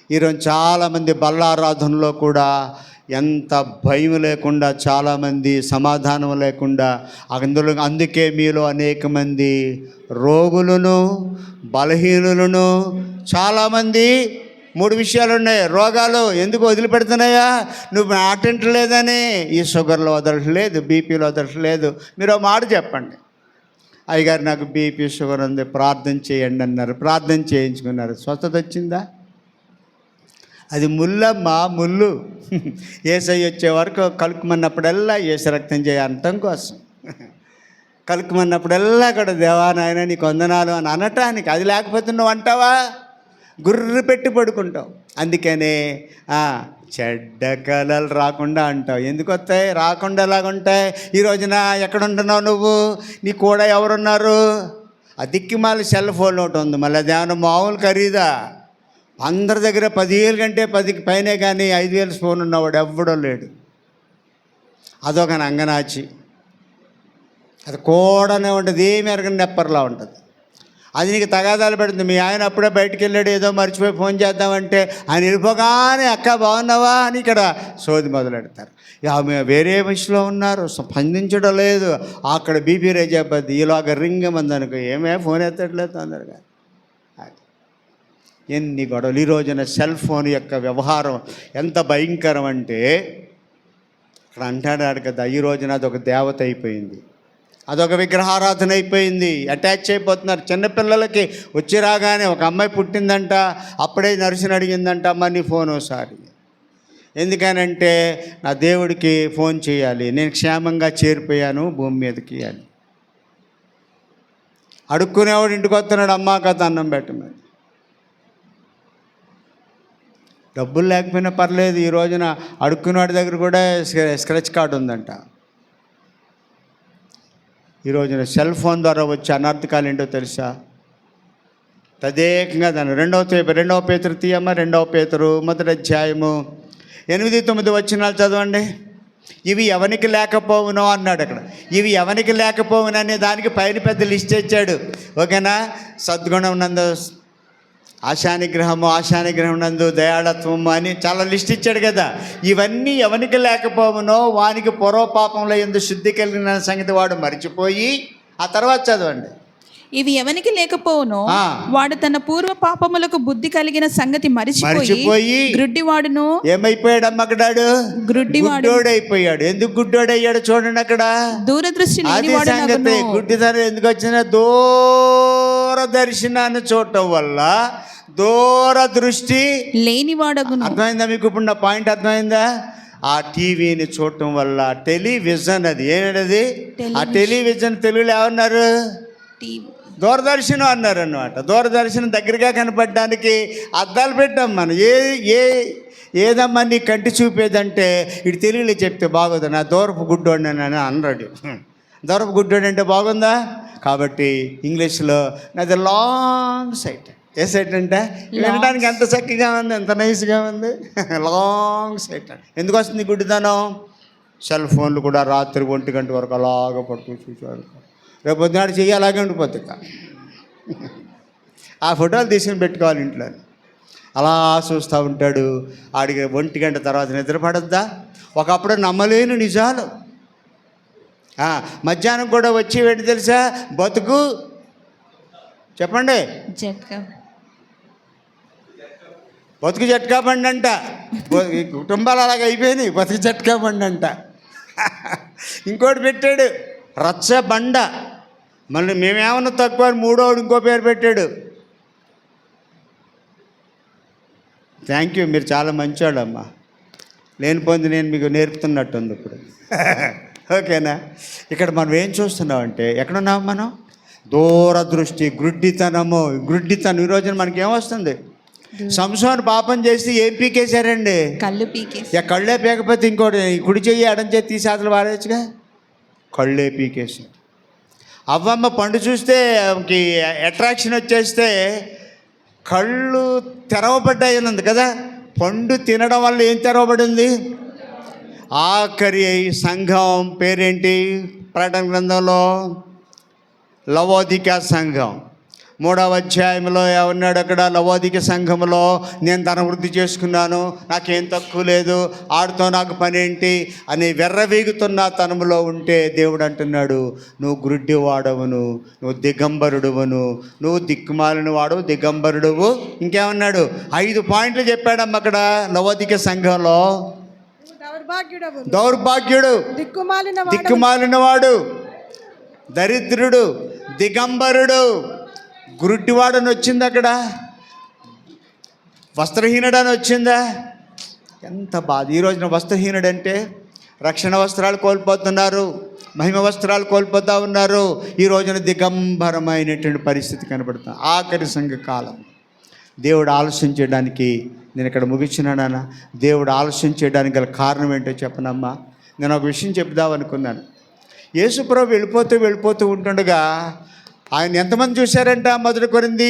ఈరోజు చాలామంది బల్లారాధనలో కూడా ఎంత భయం లేకుండా, చాలామంది సమాధానం లేకుండా, అందుకే మీలో అనేక మంది రోగులను, బలహీనులను, చాలామంది 3 విషయాలు ఉన్నాయి. రోగాలు ఎందుకు వదిలిపెడుతున్నాయా? నువ్వు మాటింటలేదని. ఈ షుగర్లో వదలట్లేదు, బీపీలో వదలట్లేదు. మీరు ఒక మాట చెప్పండి, అయ్యగారు నాకు బీపీ షుగర్ ఉంది, ప్రార్థన చేయండి అన్నారు. ప్రార్థన చేయించుకున్నారు, స్వస్థత వచ్చిందా? అది ముల్లమ్మా, ముళ్ళు. ఏసై వచ్చే వరకు కలుపుమన్నప్పుడల్లా ఏసు రక్తం చేయ అనటం కోసం. కలుక్కుమన్నప్పుడల్లా కూడా దేవా నాయన నీకు వందనాలు అని అనటానికి. అది లేకపోతే నువ్వు అంటావా? గుర్రు పెట్టి పడుకుంటావు. అందుకనే చెడ్డ కళలు రాకుండా అంటావు. ఎందుకు వస్తాయి? రాకుండా ఎలాగుంటాయి? ఈ రోజున ఎక్కడ ఉంటున్నావు నువ్వు? నీ కూడా ఎవరున్నారు? ఆ దిక్కిమాల సెల్ ఫోన్ ఒకటి ఉంది, మళ్ళీ అదేమన్నా మామూలు ఖరీదా? అందరి దగ్గర 10,000 కంటే 10కి పైనే కానీ 5,000 ఫోన్ ఉన్నవాడు ఎవ్వడో లేడు. అదొక నంగనాచి. అది కూడానే ఉంటుంది, ఏమి ఎరగని నెప్పర్లా ఉంటుంది. అది నీకు తగాదాలు పెడుతుంది. మీ ఆయన అప్పుడే బయటికి వెళ్ళాడు, ఏదో మర్చిపోయి ఫోన్ చేద్దామంటే ఆయన వెళ్ళిపోగానే అక్క బాగున్నావా అని ఇక్కడ సోది మొదలెడతారు. ఆమె వేరే విషయంలో ఉన్నారు, స్పందించడం లేదు. అక్కడ బీపీ రేజ్ అయిపోద్ది. ఈలోగా రింగ్ మంది అనుకో, ఏమే ఫోన్ ఎత్తట్లేదు తొందరగా. ఎన్ని గొడవలు! ఈ రోజున సెల్ ఫోన్ యొక్క వ్యవహారం ఎంత భయంకరం అంటే, ఇక్కడ అంటాడు కదా, ఈ రోజున అదొక దేవత అయిపోయింది, అదొక విగ్రహారాధన అయిపోయింది. అటాచ్ అయిపోతున్నారు. చిన్నపిల్లలకి వచ్చి రాగానే ఒక అమ్మాయి పుట్టిందంట, అప్పుడే నర్సుని అడిగిందంట, అమ్మ నీ ఫోన్ ఒకసారి. ఎందుకనంటే నా దేవుడికి ఫోన్ చేయాలి, నేను క్షేమంగా చేరిపోయాను భూమి మీదకి అని. అడుక్కునేవాడు ఇంటికి వస్తున్నాడు, అమ్మ కథ అన్నం పెట్టమని. డబ్బులు లేకపోయినా పర్లేదు, ఈ రోజున అడుక్కునేవాడి దగ్గర కూడా స్క్రెచ్ కార్డు ఉందంట. ఈ రోజున సెల్ ఫోన్ ద్వారా వచ్చే అనర్థకాలు ఏంటో తెలుసా? తదేకంగా దాన్ని 2వ పేతురు తీయమ్మ, 2వ పేతురు 1వ అధ్యాయము 8-9 వచనాలు చదవండి. ఇవి ఎవనికి లేకపోవునో అన్నాడు అక్కడ. ఇవి ఎవనికి లేకపోవును అనే దానికి పైన పెద్ద లిస్ట్ ఇచ్చాడు. ఓకేనా? సద్గుణం నందు ఆశానిగ్రహం నందు దయాళత్వము అని చాలా లిస్ట్ ఇచ్చాడు కదా. ఇవన్నీ ఎవనికి లేకపోవునో వానికి పూర్వపాపంలో ఎందు శుద్ధి కలిగిన సంగతి వాడు మరిచిపోయి, ఆ తర్వాత చదవండి.
ఇవి ఎవనికి లేకపోవునో వాడు తన పూర్వ పాపములకు బుద్ధి కలిగిన సంగతి మరిచిపోయి గ్రుడ్డివాడును. ఏమైపోయాడు అమ్మకడాడు? గుడ్డివాడు అయిపోయాడు. ఎందుకు గుడ్డోడయ్యాడు చూడండి అక్కడ. దూరదృష్టి సంగతి. గుడ్డితనం ఎందుకు వచ్చిన? దూరదర్శనాన్ని చూడటం వల్ల దూరదృష్టి లేనివాడగును. అర్థమైందా మీకు? ఇప్పుడు నా పాయింట్ అర్థమైందా? ఆ టీవీని చూడటం వల్ల, టెలివిజన్, అది ఏంటది? ఆ టెలివిజన్ తెలుగులో ఏమన్నారు? దూరదర్శనం అన్నారు అన్నమాట. దూరదర్శనం దగ్గరగా కనపడడానికి అద్దాలు పెట్టాం మనం. ఏదమ్మా నీ కంటి చూపేదంటే ఇటు తెలుగులో చెప్తే బాగోదు. నా దూరపు గుడ్డోడు అని అన్నాడు. దూరపు గుడ్డోడు అంటే బాగుందా? కాబట్టి ఇంగ్లీష్లో నాది లాంగ్ సైట్. ఏ సైట్ అంటే వినడానికి ఎంత చక్కగా ఉంది, ఎంత నైస్గా ఉంది. Long site. ఎందుకు వస్తుంది గుడ్డితనం? సెల్ ఫోన్లు కూడా రాత్రి 1 గంట వరకు అలాగ పట్టుకుని చూసాడు. రేపు పొద్దునాడు చెయ్యి అలాగే ఉండిపోతుంది. ఆ ఫోటోలు తీసుకుని పెట్టుకోవాలి ఇంట్లో. అలా చూస్తూ ఉంటాడు. ఆడికి 1 గంట తర్వాత నిద్ర పడద్దా? ఒకప్పుడు నమ్మలేని నిజాలు. మధ్యాహ్నం కూడా వచ్చి ఏంటి తెలుసా? బతుకు చెప్పండి, బతుకు జట్కా బండి అంట. కుటుంబాలు అలాగ అయిపోయినాయి, బతుకు జట్కా బండి అంట. ఇంకోటి పెట్టాడు, రచ్చ బండ. మళ్ళీ మేమేమన్నా తక్కువ అని 3వోడు ఇంకో పేరు పెట్టాడు. థ్యాంక్ యూ, మీరు చాలా మంచివాడమ్మా. లేనిపోయింది నేను మీకు నేర్పుతున్నట్టుంది ఇప్పుడు. ఓకేనా? ఇక్కడ మనం ఏం చూస్తున్నామంటే, ఎక్కడున్నాము మనం? దూరదృష్టి, గుడ్డితనము. ఈ రోజున మనకి ఏమొస్తుంది? సంసోను పాపం చేసి ఏం పీకేశారండి? కళ్ళు పీకేసి. కళ్ళే పీకపోతే ఇంకోటి కుడి చెయ్యి ఎడం చేతి తీసి అసలు వాడేచ్చుగా. కళ్ళే పీకేశారు. అవ్వమ్మ పండు చూస్తే అట్రాక్షన్ వచ్చేస్తే కళ్ళు తెరవబడ్డాయి ఉంది కదా. పండు తినడం వల్ల ఏం తెరవబడింది? ఆఖరి సంఘం పేరేంటి? ప్రకటన గ్రంథంలో లవోదికా సంఘం 3వ అధ్యాయంలో ఏమన్నాడు అక్కడ? లవోదిక సంఘంలో నేను ధన వృద్ధి చేసుకున్నాను, నాకేం తక్కువ లేదు, ఆడితో నాకు పని ఏంటి అని వెర్రవీగుతున్న తనములో ఉంటే దేవుడు అంటున్నాడు, నువ్వు గుడ్డి వాడవును, నువ్వు దిగంబరుడువును, నువ్వు దిక్కుమాలిన వాడు, దిగంబరుడువు. ఇంకేమన్నాడు? 5 పాయింట్లు చెప్పాడమ్మ అక్కడ లవోదిక సంఘంలో. దౌర్భాగ్యుడు, దిక్కుమాలిన వాడు, దరిద్రుడు, దిగంబరుడు, గురుడ్డివాడని వచ్చింది అక్కడ. వస్త్రహీనుడని వచ్చిందా? ఎంత బాధ! ఈ రోజున వస్త్రహీనుడంటే రక్షణ వస్త్రాలు కోల్పోతున్నారు,
మహిమ వస్త్రాలు కోల్పోతూ ఉన్నారు. ఈ రోజున దిగంబరమైనటువంటి పరిస్థితి కనబడుతుంది. ఆఖరి సంఘ కాలం. దేవుడు ఆలస్యం చేయడానికి, నేను ఇక్కడ ముగించినానా, దేవుడు ఆలస్యం చేయడానికి గల కారణం ఏంటో చెప్పనమ్మా. నేను ఒక విషయం చెప్దామనుకున్నాను. యేసుప్రభు వెళ్ళిపోతూ ఉంటుండగా ఆయన ఎంతమంది చూశారంట? 1 కొరింథీ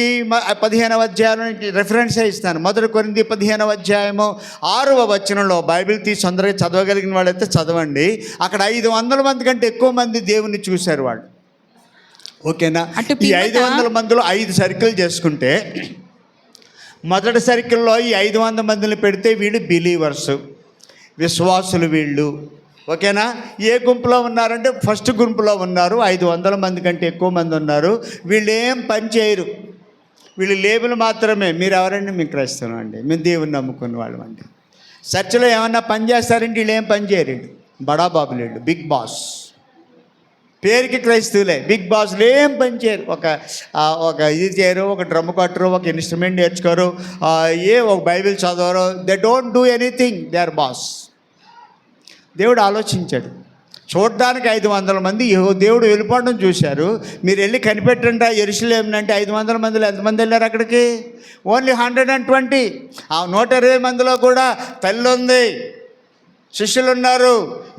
15వ అధ్యాయం రెఫరెన్సే ఇస్తాను. 1 కొరింథీ 15వ అధ్యాయము 6వ వచనంలో, బైబిల్ తీసి తొందరగా చదవగలిగిన వాళ్ళైతే చదవండి. అక్కడ 500 మంది కంటే ఎక్కువ మంది దేవుణ్ణి చూశారు వాళ్ళు. ఓకేనా? ఈ 500 మందిలో 5 సర్కిల్ చేసుకుంటే, మొదటి సర్కిల్లో ఈ 500 మందిని పెడితే వీళ్ళు బిలీవర్స్, విశ్వాసులు వీళ్ళు. ఓకేనా? ఏ గుంపులో ఉన్నారంటే ఫస్ట్ గుంపులో ఉన్నారు. 500 మంది కంటే ఎక్కువ మంది ఉన్నారు. వీళ్ళు ఏం పని చేయరు, వీళ్ళు లేబుల్ మాత్రమే. మీరు ఎవరండి? మేము క్రైస్తవం అండి, మేము దేవుని నమ్ముకున్న వాళ్ళం అండి. చర్చిలో ఏమన్నా పని చేస్తారంటే వీళ్ళు ఏం పని చేయరండి. బడాబాబులు వీళ్ళు, బిగ్ బాస్. పేరుకి క్రైస్తవులే, బిగ్ బాస్లు ఏం పని చేయరు. ఒక ఇది చేయరు, ఒక డ్రమ్ కొట్టరు, ఒక ఇన్స్ట్రుమెంట్ నేర్చుకోరు, ఒక బైబిల్ చదవరు. They don't do anything, they are boss. దేవుడు ఆలోచించాడు. చూడడానికి 500 మంది దేవుడు వెళ్ళిపోవడం చూశారు. మీరు వెళ్ళి కనిపెట్టండి యెరూషలేముని అంటే 500 మందిలో ఎంతమంది వెళ్ళారు అక్కడికి? ఓన్లీ 120. ఆ 120 మందిలో కూడా తల్లి ఉంది, శిష్యులు ఉన్నారు,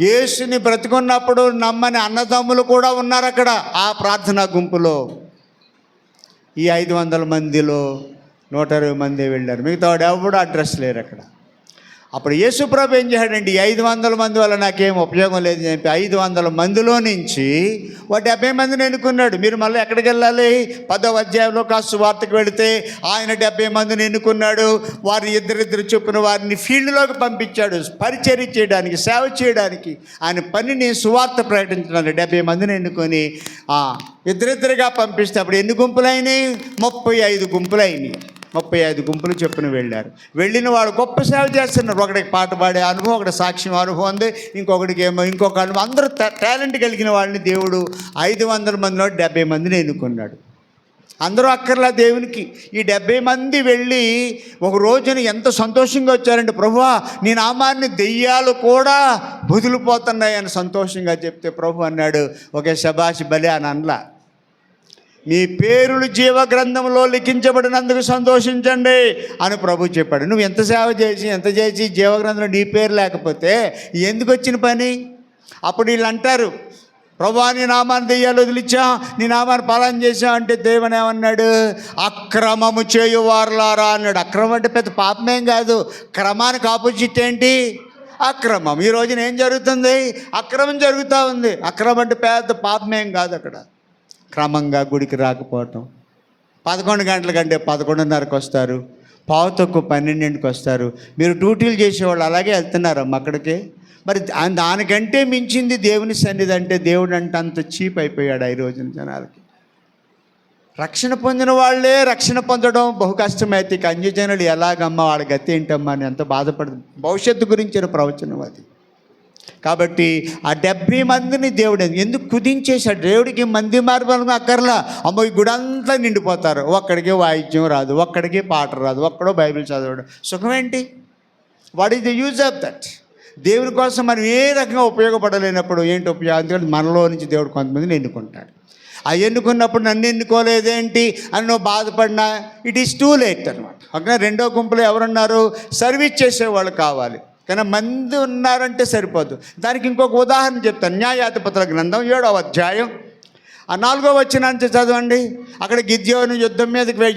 యేసుని బ్రతికున్నప్పుడు నమ్మని అన్నదమ్ములు కూడా ఉన్నారు అక్కడ ఆ ప్రార్థనా గుంపులో. ఈ 500 మందిలో 120 మంది వెళ్ళారు. మిగతా వాడు ఎవడు అడ్రస్ లేరు అక్కడ. అప్పుడు యేసుప్రభు ఏం చేశాడండి? 500 మంది వల్ల నాకేం ఉపయోగం లేదు అని చెప్పి 500 మందిలో నుంచి 70 మందిని ఎన్నుకున్నాడు. మీరు మళ్ళీ ఎక్కడికి వెళ్ళాలి? 10వ అధ్యాయంలో కాస్త వార్తకు వెళితే ఆయన 70 మందిని ఎన్నుకున్నాడు. వారిని ఇద్దరిద్దరు చొప్పున వారిని ఫీల్డ్లోకి పంపించాడు, పరిచర్య చేయడానికి, సేవ చేయడానికి, ఆయన పనిని సువార్త ప్రకటించడానికి 70 మందిని ఎన్నుకొని ఇద్దరిద్దరుగా పంపిస్తే అప్పుడు ఎన్ని గుంపులైనాయి? 35 గుంపులైనాయి. 35 గుంపులు చొప్పున వెళ్ళారు. వెళ్ళిన వాడు గొప్ప సేవ చేస్తున్నారు. ఒకడికి పాట పాడే అనుభవం, ఒకటి సాక్ష్యం అనుభవం ఉంది, ఇంకొకటికి ఏమో ఇంకొక అనుభవం. అందరూ టాలెంట్ కలిగిన వాళ్ళని దేవుడు 500 మందిలో 70 మందిని ఎన్నుకున్నాడు. అందరూ అక్కర్లా దేవునికి. ఈ 70 మంది వెళ్ళి ఒక రోజున ఎంత సంతోషంగా వచ్చారంటే, ప్రభువా నీ నామాన్ని దెయ్యాలు కూడా వదిలిపోతున్నాయని సంతోషంగా చెప్తే ప్రభు అన్నాడు, ఒకే శబాషి బలి అని అనలా. మీ పేరులు జీవ గ్రంథంలో లిఖించబడినందుకు సంతోషించండి అని ప్రభు చెప్పాడు. నువ్వు ఎంత సేవ చేసి జీవ గ్రంథంలో నీ పేరు లేకపోతే ఎందుకు వచ్చిన పని? అప్పుడు వీళ్ళు అంటారు, ప్రభువా నీ నామాన్ని దెయ్యాలు వదిలిచ్చాం, నీ నామాన్ని పాలన చేసాం అంటే దేవుని ఏమన్నాడు? అక్రమము చేయువారులారా అన్నాడు. అక్రమం అంటే పెద్ద పాపమేం కాదు. క్రమానికి ఆపోజిట్ ఏంటి? అక్రమం. ఈ రోజున ఏం జరుగుతుంది? అక్రమం జరుగుతూ ఉంది. అక్రమం అంటే పెద్ద పాపమేం కాదు. అక్కడ క్రమంగా గుడికి రాకపోవటం, 11 గంటల కంటే 11:30కి వస్తారు, 12:40కి వస్తారు. మీరు డ్యూటీలు చేసేవాళ్ళు అలాగే వెళ్తున్నారమ్మా అక్కడికి. మరి దానికంటే మించింది దేవుని సన్నిధి అంటే, దేవుడు అంటే అంత చీప్ అయిపోయాడు ఈ రోజున జనాలకి. రక్షణ పొందిన వాళ్ళే రక్షణ పొందడం బహు కష్టమైతే అన్యజనులు ఎలాగమ్మా, వాళ్ళ గతి ఏంటమ్మా అని ఎంతో బాధపడదు. భవిష్యత్తు గురించిన ప్రవచనం అది. కాబట్టి ఆ 70 మందిని దేవుడు ఎందుకు కుదించేశాడు? దేవుడికి మంది మార్గం అక్కర్లా. అమ్మో ఈ గుడంతా నిండిపోతారు, ఒక్కడికి వాయిద్యం రాదు, ఒక్కడికి పాట రాదు, ఒక్కడో బైబిల్ చదవడు. సుఖమేంటి? What is the use of that? దేవుని కోసం మనం ఏ రకంగా ఉపయోగపడలేనప్పుడు ఏంటి ఉపయోగం? అందుకని మనలో నుంచి దేవుడు కొంతమందిని ఎన్నుకుంటాడు. ఆ ఎన్నుకున్నప్పుడు నన్ను ఎన్నుకోలేదేంటి అని నువ్వు బాధపడినా ఇట్ ఈస్ టూ లేట్ అనమాట. అక్కడ రెండో గుంపులో ఎవరున్నారు? సర్వీస్ చేసేవాళ్ళు కావాలి, కానీ మంది ఉన్నారంటే సరిపోదు. దానికి ఇంకొక ఉదాహరణ చెప్తాను. న్యాయాధిపతుల గ్రంథం 7వ అధ్యాయం 4వ వచనాన్ని చదవండి. అక్కడ గిద్యోను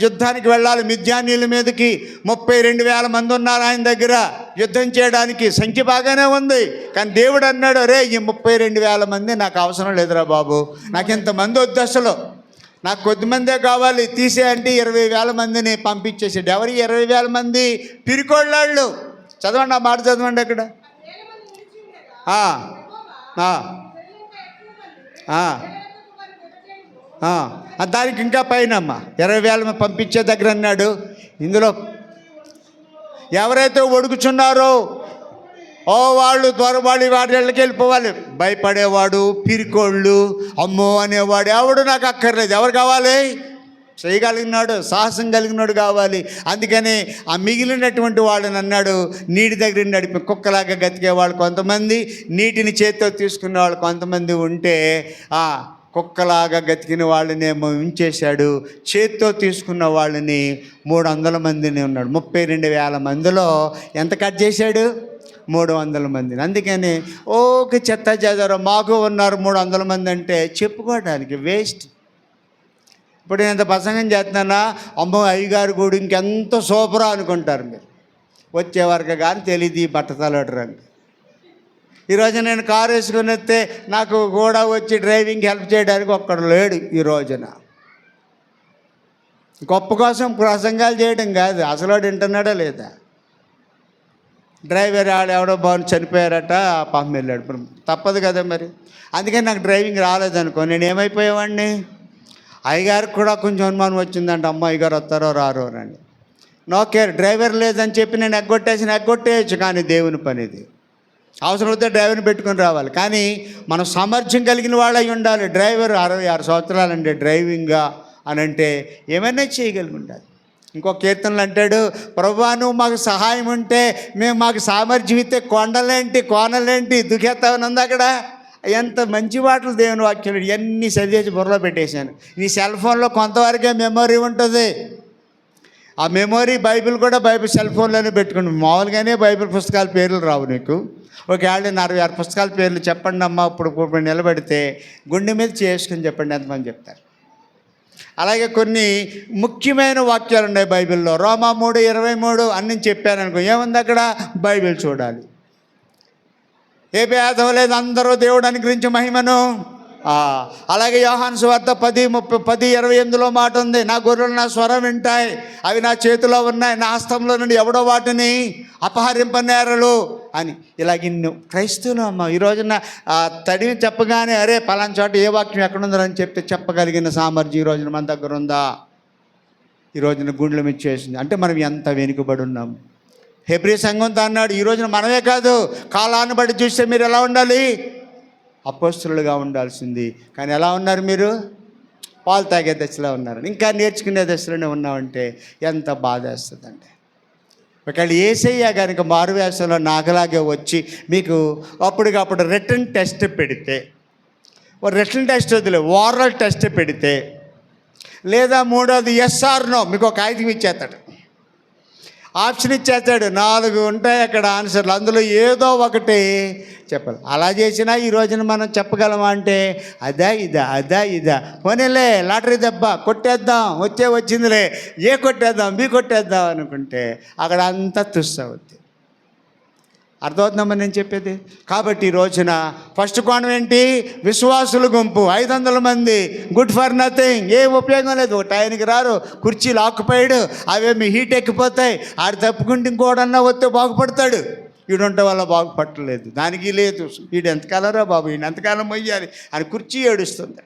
యుద్ధానికి వెళ్ళాలి, మిద్యానీయుల మీదకి 32,000 మంది ఉన్నారు ఆయన దగ్గర యుద్ధం చేయడానికి. సంఖ్య బాగానే ఉంది, కానీ దేవుడు అన్నాడు, రే ఈ 32,000 మంది నాకు అవసరం లేదురా బాబు, నాకు ఇంతమంది వద్దు, అసలు నాకు కొద్దిమందే కావాలి, తీసే అంటే 20,000 మందిని పంపించేసాడు. ఎవరు 20,000 మంది? పిరికోళ్ళాళ్ళు. చదవండి, ఆ మాట చదవండి అక్కడ. దానికి ఇంకా పైన అమ్మ 20,000 పంపించే దగ్గర అన్నాడు. ఇందులో ఎవరైతే ఒడుకుచున్నారో వాళ్ళు త్వరపడి వాడి ఇళ్ళకి వెళ్ళిపోవాలి. భయపడేవాడు, పిరికోళ్ళు, అమ్మో అనేవాడు ఎవడు నాకు అక్కర్లేదు. ఎవరు కావాలి? చేయగలిగినాడు, సాహసం కలిగినాడు కావాలి. అందుకని ఆ మిగిలినటువంటి వాళ్ళని అన్నాడు, నీటి దగ్గర నడిపి కుక్కలాగా గతికే వాళ్ళు కొంతమంది, నీటిని చేతితో తీసుకునే వాళ్ళు కొంతమంది ఉంటే ఆ కుక్కలాగా గతికిన వాళ్ళనేమో ఉంచేశాడు. చేతితో తీసుకున్న వాళ్ళని 300 మందిని ఉన్నాడు. 32,000 మందిలో ఎంత కట్ చేశాడు? 300 మందిని. అందుకని ఓకే చెత్త చేదారు మాకు ఉన్నారు 300 మంది అంటే చెప్పుకోవడానికి వేస్ట్. ఇప్పుడు నేను ఇంత ప్రసంగం చేస్తున్నానా, అమ్మో అయ్యగారు కూడా ఇంకెంత సూపరా అనుకుంటారు మీరు. వచ్చే వరకు కానీ తెలియదు ఈ బట్టతలటి రంగు. ఈరోజు నేను కారు వేసుకుని వస్తే నాకు కూడా వచ్చి డ్రైవింగ్ హెల్ప్ చేయడానికి ఒక్కడు లేడు. ఈ రోజున గొప్ప కోసం ప్రసంగాలు చేయడం కాదు, అసలు వాడు వింటున్నాడా లేదా. డ్రైవర్ ఆడు ఎవడో బాగుంది చనిపోయారట, పాపం వెళ్ళాడు, తప్పదు కదా మరి. అందుకని నాకు డ్రైవింగ్ రాలేదనుకో, నేను ఏమైపోయేవాడిని. అయ్యగారికి కూడా కొంచెం అనుమానం వచ్చిందంట, అమ్మ అయ్యగారు వస్తారో రారో అని. నో కేర్, డ్రైవర్ లేదని చెప్పి నేను ఎగ్గొట్టేయచ్చు. కానీ దేవుని పని ఇది. అవసరం అయితే డ్రైవర్ని పెట్టుకొని రావాలి. కానీ మనం సామర్థ్యం కలిగిన వాళ్ళు అయి ఉండాలి. డ్రైవర్ 66 సంవత్సరాలండి డ్రైవింగ్గా అని అంటే ఏమైనా చేయగలిగి ఉండాలి. ఇంకో కీర్తనలు అంటాడు, ప్రభువా నువ్వు మాకు సహాయం ఉంటే మాకు సామర్థ్యం ఇస్తే కోనలేంటి దుఃఖేస్తామని ఉంది అక్కడ. ఎంత మంచి మాటలు దేవుని వాక్యం. ఇవన్నీ చదివేసి బుర్రలో పెట్టేశాను. నీ సెల్ ఫోన్లో కొంతవరకే మెమొరీ ఉంటుంది. ఆ మెమొరీ బైబిల్ కూడా సెల్ ఫోన్లోనే పెట్టుకుని, మామూలుగానే బైబిల్ పుస్తకాల పేర్లు రావు నీకు. ఒకవేళ 66 పుస్తకాల పేర్లు చెప్పండి అమ్మ ఇప్పుడు నిలబెడితే గుండె మీద చేసుకుని చెప్పండి ఎంతమంది చెప్తారు. అలాగే కొన్ని ముఖ్యమైన వాక్యాలు ఉన్నాయి బైబిల్లో. రోమా 3:23 అన్నీ చెప్పాను అనుకో, ఏముంది అక్కడ? బైబిల్ చూడాలి. ఏ భేదం లేదు, అందరూ దేవుడు అనుగ్రహించే మహిమను. అలాగే యోహాను సువార్త 10:28 మాట ఉంది, నా గొర్రెలు నా స్వరం వింటాయి, అవి నా చేతిలో ఉన్నాయి, నా హస్తంలో నుండి ఎవడో వాటిని అపహరింపనేరలు అని. ఇలాగ ఇన్ని క్రైస్తవులు అమ్మ ఈ రోజున తడిని చెప్పగానే అరే పలానా చోట ఏ వాక్యం ఎక్కడుందో అని చెప్తే చెప్పగలిగిన సామర్థ్యం ఈ రోజున మన దగ్గర ఉందా? ఈ రోజున గుండెల మీద చేసింది అంటే మనం ఎంత వెనుకబడి ఉన్నాం. హెబ్రీ సంఘంతో అన్నాడు, ఈ రోజున మనమే కాదు కాలాన్ని బట్టి చూస్తే మీరు ఎలా ఉండాలి? అపోస్తలులుగా ఉండాల్సింది. కానీ ఎలా ఉన్నారు మీరు? పాలు తాగే దశలో ఉన్నారు. ఇంకా నేర్చుకునే దశలోనే ఉన్నామంటే ఎంత బాధ వేస్తుందండి. ఒకవేళ యేసయ్య కనుక మారువేషంలో నాకులాగే వచ్చి మీకు అప్పటికప్పుడు రిటర్న్ టెస్ట్ పెడితే, రిటర్న్ టెస్ట్ వదిలే ఓరల్ టెస్ట్ పెడితే, లేదా మూడోది ఎస్ ఆర్ నో మీకు ఒక కాగితం ఇచ్చేస్తాడు, ఆప్షన్ ఇచ్చేస్తాడు. 4 ఉంటాయి అక్కడ ఆన్సర్లు, అందులో ఏదో ఒకటి చెప్పాలి. అలా చేసినా ఈ రోజున మనం చెప్పగలమా అంటే అదా ఇదా పోనీలే లాటరీ దెబ్బ కొట్టేద్దాం, వచ్చిందిలే, ఏ కొట్టేద్దాం బి కొట్టేద్దాం అనుకుంటే అక్కడ అంతా తుస్సవుద్ది. అర్థమవుతుందమ్మా నేను చెప్పేది? కాబట్టి ఈ రోజున ఫస్ట్ కోణం ఏంటి? విశ్వాసుల గుంపు 500 మంది, గుడ్ ఫర్ నథింగ్, ఏ ఉపయోగం లేదు. ఒక టైంకి రారు, కుర్చీలు ఆక్యుపైడ్, అవేమి హీట్ ఎక్కిపోతాయి. ఆడు తప్పుకుంటే ఇంకోడన్నా వస్తే బాగుపడతాడు, వీడుంటే వల్ల బాగుపడలేదు. దానికి లేదు, వీడు ఎంతకాలరా బాబు, వీడు ఎంతకాలం మొయ్యాలి అని కుర్చీ ఏడుస్తుంది.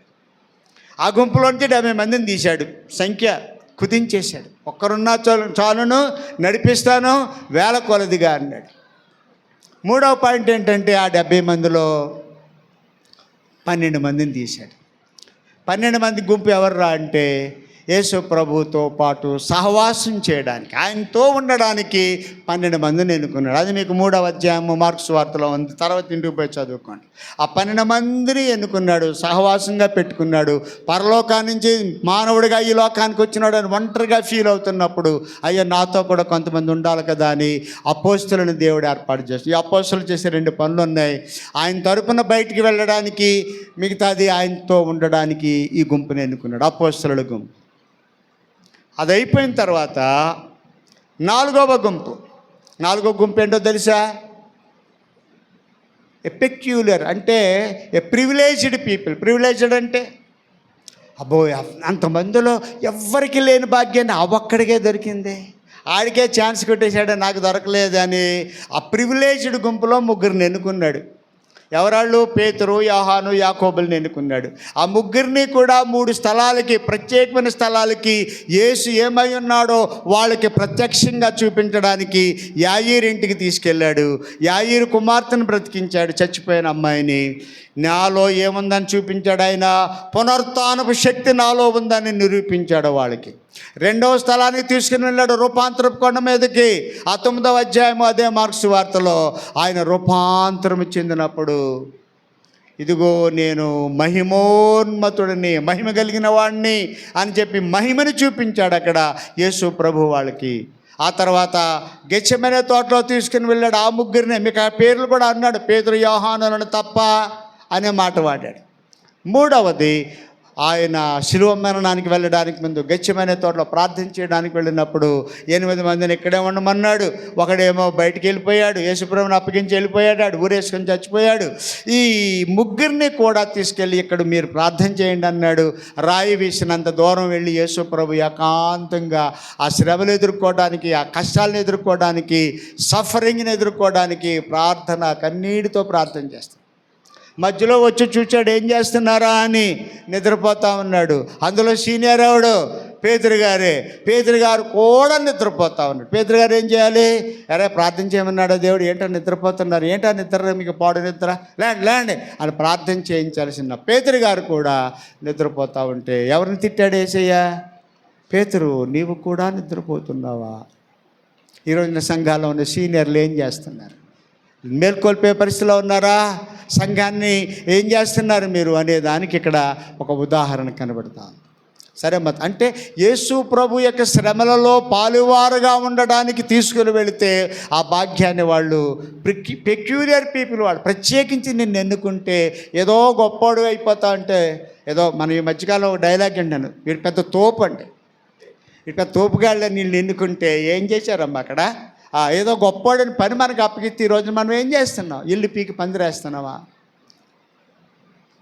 ఆ గుంపులోంచి 70 మందిని తీశాడు, సంఖ్య కుదించేశాడు. ఒక్కరున్నా చాలును, నడిపిస్తాను వేల కొలదిగా అన్నాడు. 3వ పాయింట్ ఏంటంటే ఆ 70 మందిలో 12 మందిని తీశాడు. 12 మంది గుంపు ఎవర్రా అంటే యేసు ప్రభుతో పాటు సహవాసం చేయడానికి, ఆయనతో ఉండడానికి 12 మందిని ఎన్నుకున్నాడు. అది మీకు 3వ అధ్యాయం మార్కు సువార్తలో ఉంది, తర్వాత ఇంటికి పోయి చదువుకోండి. ఆ 12 మందిని ఎన్నుకున్నాడు, సహవాసంగా పెట్టుకున్నాడు. పరలోకాన్ని నుంచి మానవుడిగా ఈ లోకానికి వచ్చినాడు అని ఒంటరిగా ఫీల్ అవుతున్నప్పుడు అయ్యో నాతో కూడా కొంతమంది ఉండాలి కదా అని అపోస్తలుని దేవుడు ఏర్పాటు చేస్తాడు. ఈ అపోస్తలు చేసే 2 పనులు ఉన్నాయి. ఆయన తరపున బయటికి వెళ్ళడానికి, మిగతాది ఆయనతో ఉండడానికి ఈ గుంపుని ఎన్నుకున్నాడు, అపోస్తలుల గుంపు. అది అయిపోయిన తర్వాత 4వ గుంపు ఏంటో తెలుసా? ఏ పెక్యులర్ అంటే ఏ ప్రివిలేజ్డ్ పీపుల్. ప్రివిలేజ్డ్ అంటే అబ్బో అంతమందిలో ఎవ్వరికి లేని భాగ్యాన్ని ఒక్కడికే దొరికింది, ఆడికే ఛాన్స్ కొట్టేశాడు, నాకు దొరకలేదు అని ఆ ప్రివిలేజ్డ్ గుంపులో 3 ఎన్నుకున్నాడు. ఎవరాళ్ళు? పేతురు, యోహాను, యాకోబుల్ని ఎన్నుకున్నాడు. ఆ ముగ్గురిని కూడా 3 స్థలాలకి, ప్రత్యేకమైన స్థలాలకి యేసు ఏమై ఉన్నాడో వాళ్ళకి ప్రత్యక్షంగా చూపించడానికి యాయీరు ఇంటికి తీసుకెళ్ళాడు. యాయీరు కుమార్తెను బ్రతికించాడు, చచ్చిపోయిన అమ్మాయిని. నాలో ఏముందని చూపించాడు ఆయన. పునరుత్థానపు శక్తి నాలో ఉందని నిరూపించాడు వాళ్ళకి. 2వ స్థలానికి తీసుకుని వెళ్ళాడు, రూపాంతరపు కొండ మీదకి. ఆ 9వ అధ్యాయము అదే మార్క్స్ వార్తలో ఆయన రూపాంతరం చెందినప్పుడు, ఇదిగో నేను మహిమోన్మతుడిని, మహిమ కలిగిన వాడిని అని చెప్పి మహిమని చూపించాడు అక్కడ యేసు ప్రభు వాళ్ళకి. ఆ తర్వాత గెత్సేమనే తోటలో తీసుకుని వెళ్ళాడు ఆ ముగ్గురిని. మీకు ఆ పేర్లు కూడా అన్నాడు, పేతురు, యోహానులను తప్ప అనే మాట వాడాడు. 3వది, ఆయన శిలువ మరణానికి వెళ్ళడానికి ముందు గెత్సేమనే తోటలో ప్రార్థన చేయడానికి వెళ్ళినప్పుడు 8 మందిని ఇక్కడే ఉండమన్నాడు. ఒకడేమో బయటికి వెళ్ళిపోయాడు, యేసుప్రభుని అప్పగించి వెళ్ళిపోయాడు, ఊరేసుకొని చచ్చిపోయాడు. ఈ ముగ్గురిని కూడా తీసుకెళ్ళి ఇక్కడ మీరు ప్రార్థన చేయండి అన్నాడు. రాయి వీసినంత దూరం వెళ్ళి యేసుప్రభు ఏకాంతంగా ఆ శ్రమలు ఎదుర్కోవడానికి, ఆ కష్టాలను ఎదుర్కోవడానికి, సఫరింగ్ని ఎదుర్కోవడానికి ప్రార్థన, కన్నీటితో ప్రార్థన చేస్తాడు. మధ్యలో వచ్చి చూచాడు, ఏం చేస్తున్నారా అని. నిద్రపోతా ఉన్నాడు. అందులో సీనియర్ ఎవడు? పేతురు గారే. పేతురు గారు కూడా నిద్రపోతా ఉన్నాడు. పేతురు గారు ఏం చేయాలి? అరే ప్రార్థన చేయమన్నాడు దేవుడు, ఏంటో నిద్రపోతున్నారు, ఏంటో నిద్ర, మీకు పాడు నిద్ర, లేండి అని ప్రార్థన చేయించాల్సిన పేతురు గారు కూడా నిద్రపోతూ ఉంటే ఎవరిని తిట్టాడు యేసయ్య? పేతురు, నీవు కూడా నిద్రపోతున్నావా? ఈరోజున సంఘాల్లో ఉన్న సీనియర్లు ఏం చేస్తున్నారు? మేల్కొల్పే పరిస్థితిలో ఉన్నారా? సంఘాన్ని ఏం చేస్తున్నారు మీరు అనే దానికి ఇక్కడ ఒక ఉదాహరణ కనబడతాం. సరే అంటే యేసు ప్రభు యొక్క శ్రమలలో పాలువారుగా ఉండడానికి తీసుకుని వెళితే ఆ భాగ్యాన్ని వాళ్ళు పెక్యూలియర్ పీపుల్, వాళ్ళు ప్రత్యేకించి నిన్ను ఎన్నుకుంటే ఏదో గొప్పోడు అయిపోతా అంటే, ఏదో మన ఈ మధ్యకాలం ఒక డైలాగ్ అంటాను, వీడు పెద్ద తోపు అంటే, వీడు పెద్ద తోపుగాళ్ళ నీళ్ళు ఎన్నుకుంటే ఏం చేశారమ్మా అక్కడ? ఏదో గొప్పవాడిని పని మనకు అప్పగిస్తే ఈరోజు మనం ఏం చేస్తున్నాం? ఇల్లు పీకి పందిరేస్తున్నావా?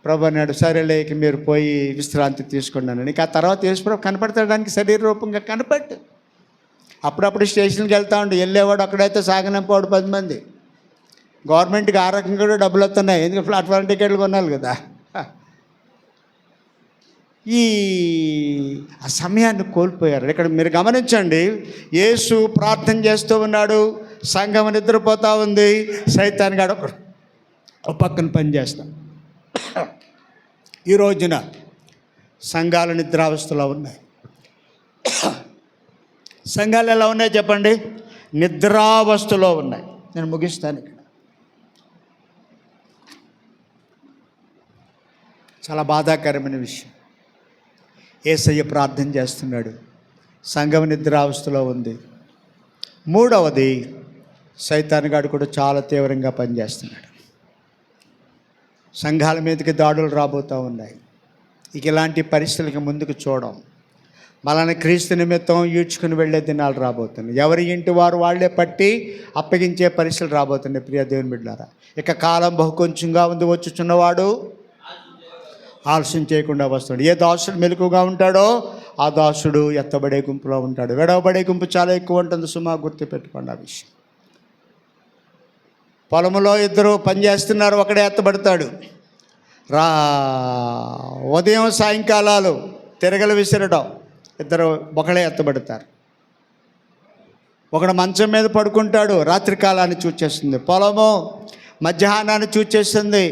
ప్రభు అన్నాడు, సరేలేక మీరు పోయి విశ్రాంతి తీసుకున్నాను. నీకు ఆ తర్వాత యేసుప్రభు కనపడతాడానికి శరీర రూపంగా కనపట్టు. అప్పుడప్పుడు స్టేషన్కి వెళ్తా ఉంటే వెళ్ళేవాడు అక్కడైతే సాగనంపేవాడు 10 మంది. గవర్నమెంట్కి ఆ రకంగా కూడా డబ్బులు వస్తున్నాయి, ఎందుకంటే ప్లాట్ఫామ్ టికెట్లు కొనాలి కదా. ఆ సమయాన్ని కోల్పోయారు. ఇక్కడ మీరు గమనించండి, యేసు ప్రార్థన చేస్తూ ఉన్నాడు, సంఘం నిద్రపోతూ ఉంది, సైతాన్ గాడు ఒక పక్కన పని చేస్తాం. ఈ రోజున సంఘాలు నిద్రావస్థలో ఉన్నాయి. సంఘాలు ఎలా ఉన్నాయి చెప్పండి? నిద్రావస్థలో ఉన్నాయి. నేను ముగిస్తాను ఇక్కడ. చాలా బాధాకరమైన విషయం. యేసయ్య ప్రార్థన చేస్తున్నాడు, సంఘం నిద్రావస్థలో ఉంది. 3వది, సైతాన్ గాడు కూడా చాలా తీవ్రంగా పనిచేస్తున్నాడు. సంఘాల మీదకి దాడులు రాబోతూ ఉన్నాయి. ఇక ఇలాంటి పరిస్థితులకి ముందుకు చూడం. మనల్ని క్రీస్తు నిమిత్తం ఈడ్చుకుని వెళ్ళే దినాలు రాబోతున్నాయి. ఎవరి ఇంటి వారు వాళ్ళే పట్టి అప్పగించే పరిస్థితులు రాబోతున్నాయి. ప్రియ దేవుని బిడ్డలారా, ఇక కాలం బహుకొంచెంగా ఉంది, వచ్చుచున్నవాడు ఆలస్యం చేయకుండా వస్తాడు. ఏ దాసుడు మెలకుగా ఉంటాడో ఆ దాసుడు ఎత్తబడే గుంపులో ఉంటాడు. విడవబడే గుంపు చాలా ఎక్కువ ఉంటుంది సుమా, గుర్తుపెట్టుకోండి ఆ విషయం. పొలంలో 2 పనిచేస్తున్నారు, ఒకడే ఎత్తబడతాడు. ఉదయం సాయంకాలాలు తిరగలు విసిరడం, 2 ఒకడే ఎత్తబడతారు. ఒకడు మంచం మీద పడుకుంటాడు, రాత్రి కాలాన్ని చూచేస్తుంది. పొలము మధ్యాహ్నాన్ని చూచేస్తుంది,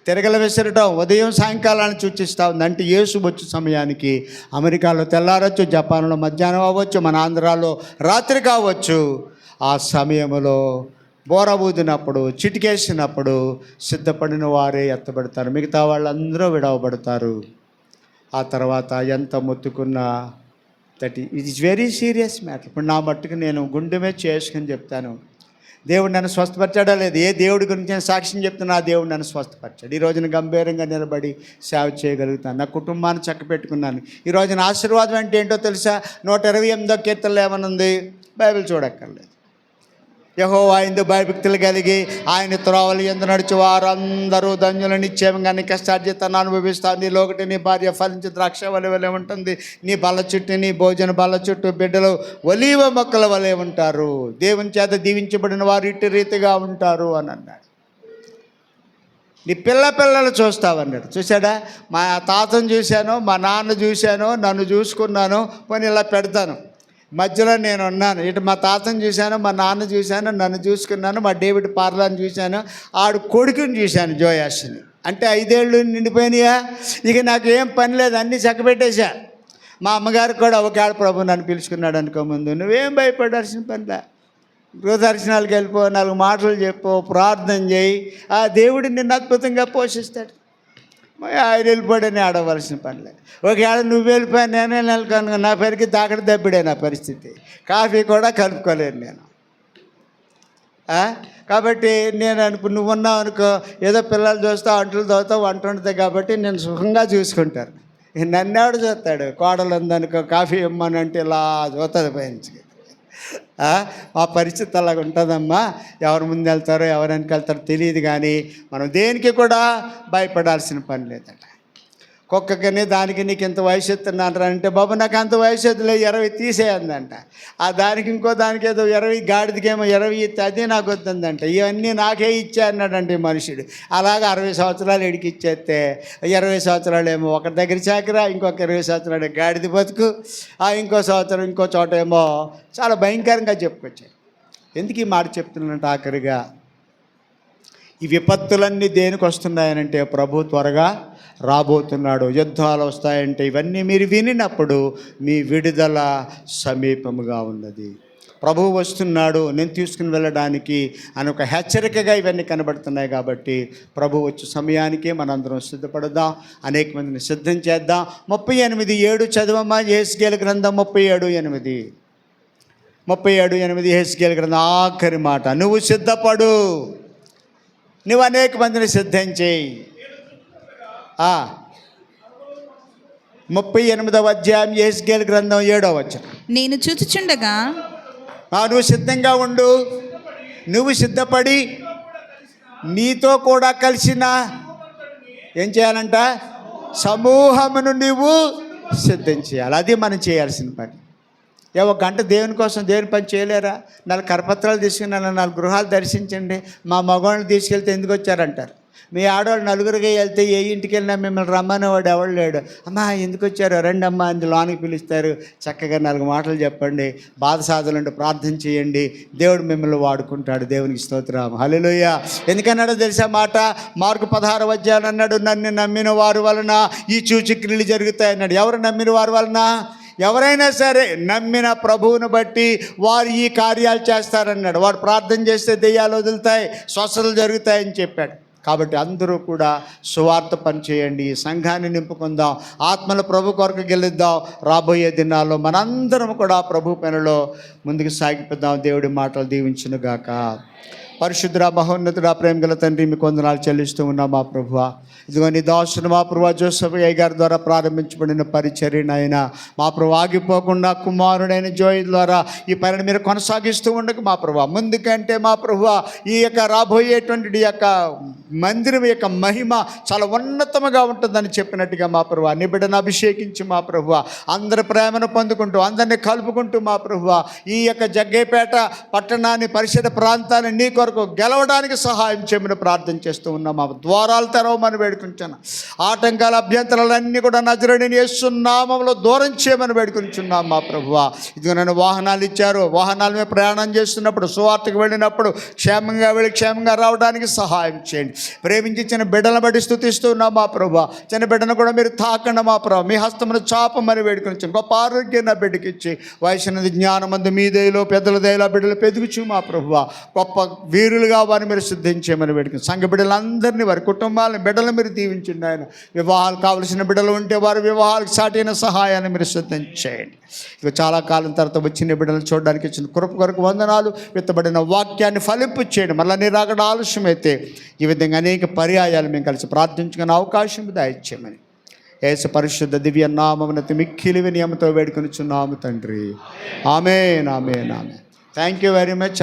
తిరగలు విసరటం ఉదయం సాయంకాలాన్ని సూచిస్తూ ఉంది. అంటే యేసు వచ్చే సమయానికి అమెరికాలో తెల్లారొచ్చు, జపాన్లో మధ్యాహ్నం అవ్వచ్చు, మన ఆంధ్రాలో రాత్రి కావచ్చు. ఆ సమయంలో బోర ఊదినప్పుడు, చిటికేసినప్పుడు సిద్ధపడిన వారే ఎత్తబడతారు, మిగతా వాళ్ళందరూ విడవబడతారు. ఆ తర్వాత ఎంత మొత్తుకున్నా it is very serious matter. ఇప్పుడు నా మట్టుకు నేను గుండె మీద చేసుకుని చెప్తాను, దేవుడు నన్ను స్వస్థపరిచాడా లేదు? ఏ దేవుడి గురించి నేను సాక్ష్యం చెప్తున్నా, ఆ దేవుడు నన్ను స్వస్థపరిచాడు. ఈ రోజున గంభీరంగా నిలబడి సేవ చేయగలుగుతాను, నా కుటుంబాన్ని చక్కపెట్టుకున్నాను. ఈ రోజున ఆశీర్వాదం అంటే ఏంటో తెలుసా? 128వ కీర్తనలో ఏమనుంది? బైబిల్ చూడక్కర్లేదు. యెహోవా యందు భయభక్తులు కలిగి ఆయన త్రోవలు యందు నడిచి వారందరూ ధన్యులు. నిశ్చయంగా నీ కష్టార్జితాన్ని అనుభవిస్తాను. నీలో ఒకటి నీ భార్య ఫలించి ద్రాక్ష వలె ఉంటుంది, నీ బల్ల చుట్టూ, నీ భోజన బల్ల చుట్టూ బిడ్డలు ఒలీవ మొక్కల వలె ఉంటారు. దేవుని చేత దీవించబడిన వారు ఇట్టి రీతిగా ఉంటారు అని అన్నాడు. నీ పిల్లలు చూస్తావన్నాడు. చూసాడా, మా తాతను చూశాను, మా నాన్న చూశాను, నన్ను చూసుకున్నాను, పోనీ ఇలా పెడతాను, మధ్యలో నేను ఉన్నాను. ఇటు మా తాతను చూశాను, మా నాన్న చూశాను, నన్ను చూసుకున్నాను, మా డేవిడ్ పార్లాని చూశాను, ఆడు కొడుకుని చూశాను జోయాష్ని. అంటే 5 ఏళ్ళు నిండిపోయినాయా, ఇక నాకు ఏం పని లేదు, అన్నీ చక్కబెట్టేశా. మా అమ్మగారికి కూడా ఒకవేళ ప్రభు నన్ను పిలుచుకున్నాడు అనుకో, ముందు నువ్వేం భయపడాల్సిన పనిలే, గృహదర్శనాలకు వెళ్ళిపో, 4 మాటలు చెప్పు, ప్రార్థన చేయి, ఆ దేవుడు నిన్ను అద్భుతంగా పోషిస్తాడు. ఆయన వెళ్ళిపోయాడని ఆడవలసిన పనిలే. ఒకవేళ నువ్వు వెళ్ళిపోయా నేనే నెలకొను, నా పేరుకి తాకడ దబ్బిడే నా పరిస్థితి, కాఫీ కూడా కలుపుకోలేను నేను. కాబట్టి నేను నువ్వు ఉన్నావు అనుకో, ఏదో పిల్లలు చూస్తావు, అంట్లు తోస్తావు, వంట ఉంటుంది కాబట్టి నేను సుఖంగా చూసుకుంటాను. నన్నేవాడు చూస్తాడు, కోడలు ఉందనుకో కాఫీ ఇమ్మనంటే ఇలా చూస్తుంది పైనుంచి. మా పరిస్థితి అలాగ ఉంటుందమ్మా. ఎవరు ముందు వెళ్తారో ఎవరు వెనక వెళ్తారో తెలియదు, కానీ మనం దేనికి కూడా భయపడాల్సిన పని లేదట. కుక్కకని దానికి నీకు ఇంత వయసు ఎత్తున్నాను అంటే, బాబు నాకు అంత వయసు ఎత్తులే, 20 తీసేయందంట. ఆ దానికి ఇంకో దానికి ఏదో 20, గాడిదకేమో 20 ఇస్తే అది నాకు వద్దందంట. ఇవన్నీ నాకే ఇచ్చే అన్నాడంటే ఈ మనుషుడు. అలాగే 60 సంవత్సరాలు ఎడికి ఇచ్చేస్తే 20 సంవత్సరాలు ఏమో ఒకరి దగ్గర చాకరా, ఇంకొక 20 సంవత్సరాలు గాడిద బతుకు, ఇంకో సంవత్సరం ఇంకో చోట ఏమో చాలా భయంకరంగా చెప్పుకొచ్చాయి. ఎందుకు ఈ మాట చెప్తున్నట్టు, ఆఖరిగా ఈ విపత్తులన్నీ దేనికి వస్తున్నాయనంటే ప్రభు త్వరగా రాబోతున్నాడు, యుద్ధాలు వస్తాయంటే ఇవన్నీ మీరు వినినప్పుడు మీ విడుదల సమీపముగా ఉన్నది. ప్రభువు వస్తున్నాడు, నేను తీసుకుని వెళ్ళడానికి అని ఒక హెచ్చరికగా ఇవన్నీ కనబడుతున్నాయి. కాబట్టి ప్రభు వచ్చే సమయానికి మనందరం సిద్ధపడదాం, అనేక మందిని సిద్ధం చేద్దాం. 38:7 చదవమ్మా, యెహెజ్కేలు గ్రంథం 37:8. 37:8 యెహెజ్కేలు గ్రంథం ఆఖరి మాట, నువ్వు సిద్ధపడు, నువ్వు అనేక మందిని సిద్ధం చేయి. 38వ అధ్యాయం యెహెజ్కేలు గ్రంథం 7వ వచనం, నేను చూచుచుండగా నువ్వు సిద్ధంగా ఉండు, నువ్వు సిద్ధపడి నీతో కూడా కలిసిన ఏం చేయాలంట, సమూహమును నువ్వు సిద్ధం చేయాలి. అది మనం చేయాల్సిన పని. ఒక గంట దేవుని కోసం దేవుని పని చేయలేరా? 4 కరపత్రాలు తీసుకుని 4 గృహాలు దర్శించండి. మా మగవాళ్ళని తీసుకెళ్తే ఎందుకు వచ్చారంటారు. మీ ఆడవాళ్ళు 4గురుగా వెళ్తే ఏ ఇంటికి వెళ్ళినా మిమ్మల్ని రమ్మనేవాడు ఎవడు లేడు. అమ్మా ఎందుకు వచ్చారు, రండి అమ్మా అని లోనికి పిలుస్తారు. చక్కగా 4 మాటలు చెప్పండి, బాధ సాధలుంటే ప్రార్థన చేయండి, దేవుడు మిమ్మల్ని వాడుకుంటాడు. దేవునికి స్తోత్రం, హల్లెలూయా. ఎందుకన్నాడో తెలుసా మాట, మార్కు 16వ అధ్యాయం అన్నాడు, నన్ను నమ్మిన వారి వలన ఈ సూచక్రియలు జరుగుతాయి అన్నాడు. ఎవరు నమ్మిన వారి వలన? ఎవరైనా సరే నమ్మిన ప్రభువును బట్టి వారు ఈ కార్యాలు చేస్తారన్నాడు. వాడు ప్రార్థన చేస్తే దెయ్యాలు వదులుతాయి, స్వస్థతలు జరుగుతాయని చెప్పాడు. కాబట్టి అందరూ కూడా సువార్త పని చేయండి, సంఘాన్ని నింపుకుందాం, ఆత్మల ప్రభు కొరకు గెలుద్దాం. రాబోయే దినాల్లో మనందరం కూడా ప్రభు పనిలో ముందుకు సాగిపోదాం. దేవుడి మాటలు దీవించునుగాక. పరిశుద్ధుడా, మహోన్నతుడా, ప్రేమ గల తండ్రి, మీకు వందనాలు చెల్లిస్తూ ఉన్నాం మా ప్రభువా. ఇదిగో నీ దాసుని మా ప్రభువా జోసెఫ్ అయ్య గారి ద్వారా ప్రారంభించబడిన పరిచర్యను అయినా మా ప్రభు ఆగిపోకుండా కుమారుడైన జోయి ద్వారా ఈ పనిని మీరు కొనసాగిస్తూ ఉండకు మా ప్రభువా. ముందుకంటే మా ప్రభువా ఈ యొక్క రాబోయేటువంటి యొక్క మందిరం యొక్క మహిమ చాలా ఉన్నతముగా ఉంటుందని చెప్పినట్టుగా మా ప్రభువా నీ బిడ్డను అభిషేకించి మా ప్రభువా అందరి ప్రేమను పొందుకుంటూ అందరినీ కలుపుకుంటూ మా ప్రభువా ఈ యొక్క జగ్గేపేట పట్టణాన్ని, పరిసర ప్రాంతాన్ని నీ కొరకు గెలవడానికి సహాయం చేయమని ప్రార్థన చేస్తూ ఉన్నాం. మా ద్వారాలు తెరవమని వేడుకుంటున్నాను. ఆటంకాల అభ్యంతరాలన్నీ కూడా నజరేయుడైన యేసు నామములో దూరం చేయమని వేడుకుంటున్నాం మా ప్రభువా. ఇదిగో నన్ను వాహనాలు ఇచ్చారు, వాహనాల మీద ప్రయాణం చేస్తున్నప్పుడు, సువార్తకు వెళ్ళినప్పుడు క్షేమంగా వెళ్ళి క్షేమంగా రావడానికి సహాయం చేయండి. ప్రేమించి చిన్న బిడ్డలను బట్టి స్తుతిస్తూ ఉన్నాం మా ప్రభువా. చిన్న బిడ్డను కూడా మీరు తాకండి మా ప్రభు, మీ హస్తమును చాపమని వేడుకొని గొప్ప ఆరోగ్యం నా బిడ్డకి ఇచ్చి వయసున్నది జ్ఞానమందు మీ దయలో పెద్దల దయలో బిడ్డలు పెరుగుచు మా ప్రభువా గొప్ప వీరులుగా వారిని మీరు సిద్ధించేయమని వేడుకొని సంఘ బిడ్డలందరినీ, వారి కుటుంబాలను, బిడ్డలను మీరు దీవించండి ఆయన. వివాహాలు కావలసిన బిడ్డలు ఉంటే వారి వివాహాలకు సాటైన సహాయాన్ని మీరు సిద్ధం చేయండి. ఇక చాలా కాలం తర్వాత వచ్చిన బిడ్డలను చూడడానికి ఇచ్చిన కృప కొరకు వందనాలు. విత్తబడిన వాక్యాన్ని ఫలింపు చేయండి. మళ్ళీ నీ రాకడ ఆలస్యమైతే ఈ విధంగా అనేక పర్యాయాలు మేము కలిసి ప్రార్థించుకునే అవకాశం దయచేయమని యేసు పరిశుద్ధ దివ్య నామమున మిక్కిలి వినయముతో వేడుకొనుచున్నాము తండ్రి. ఆమేన్, ఆమేన్, ఆమేన్. Thank you very much.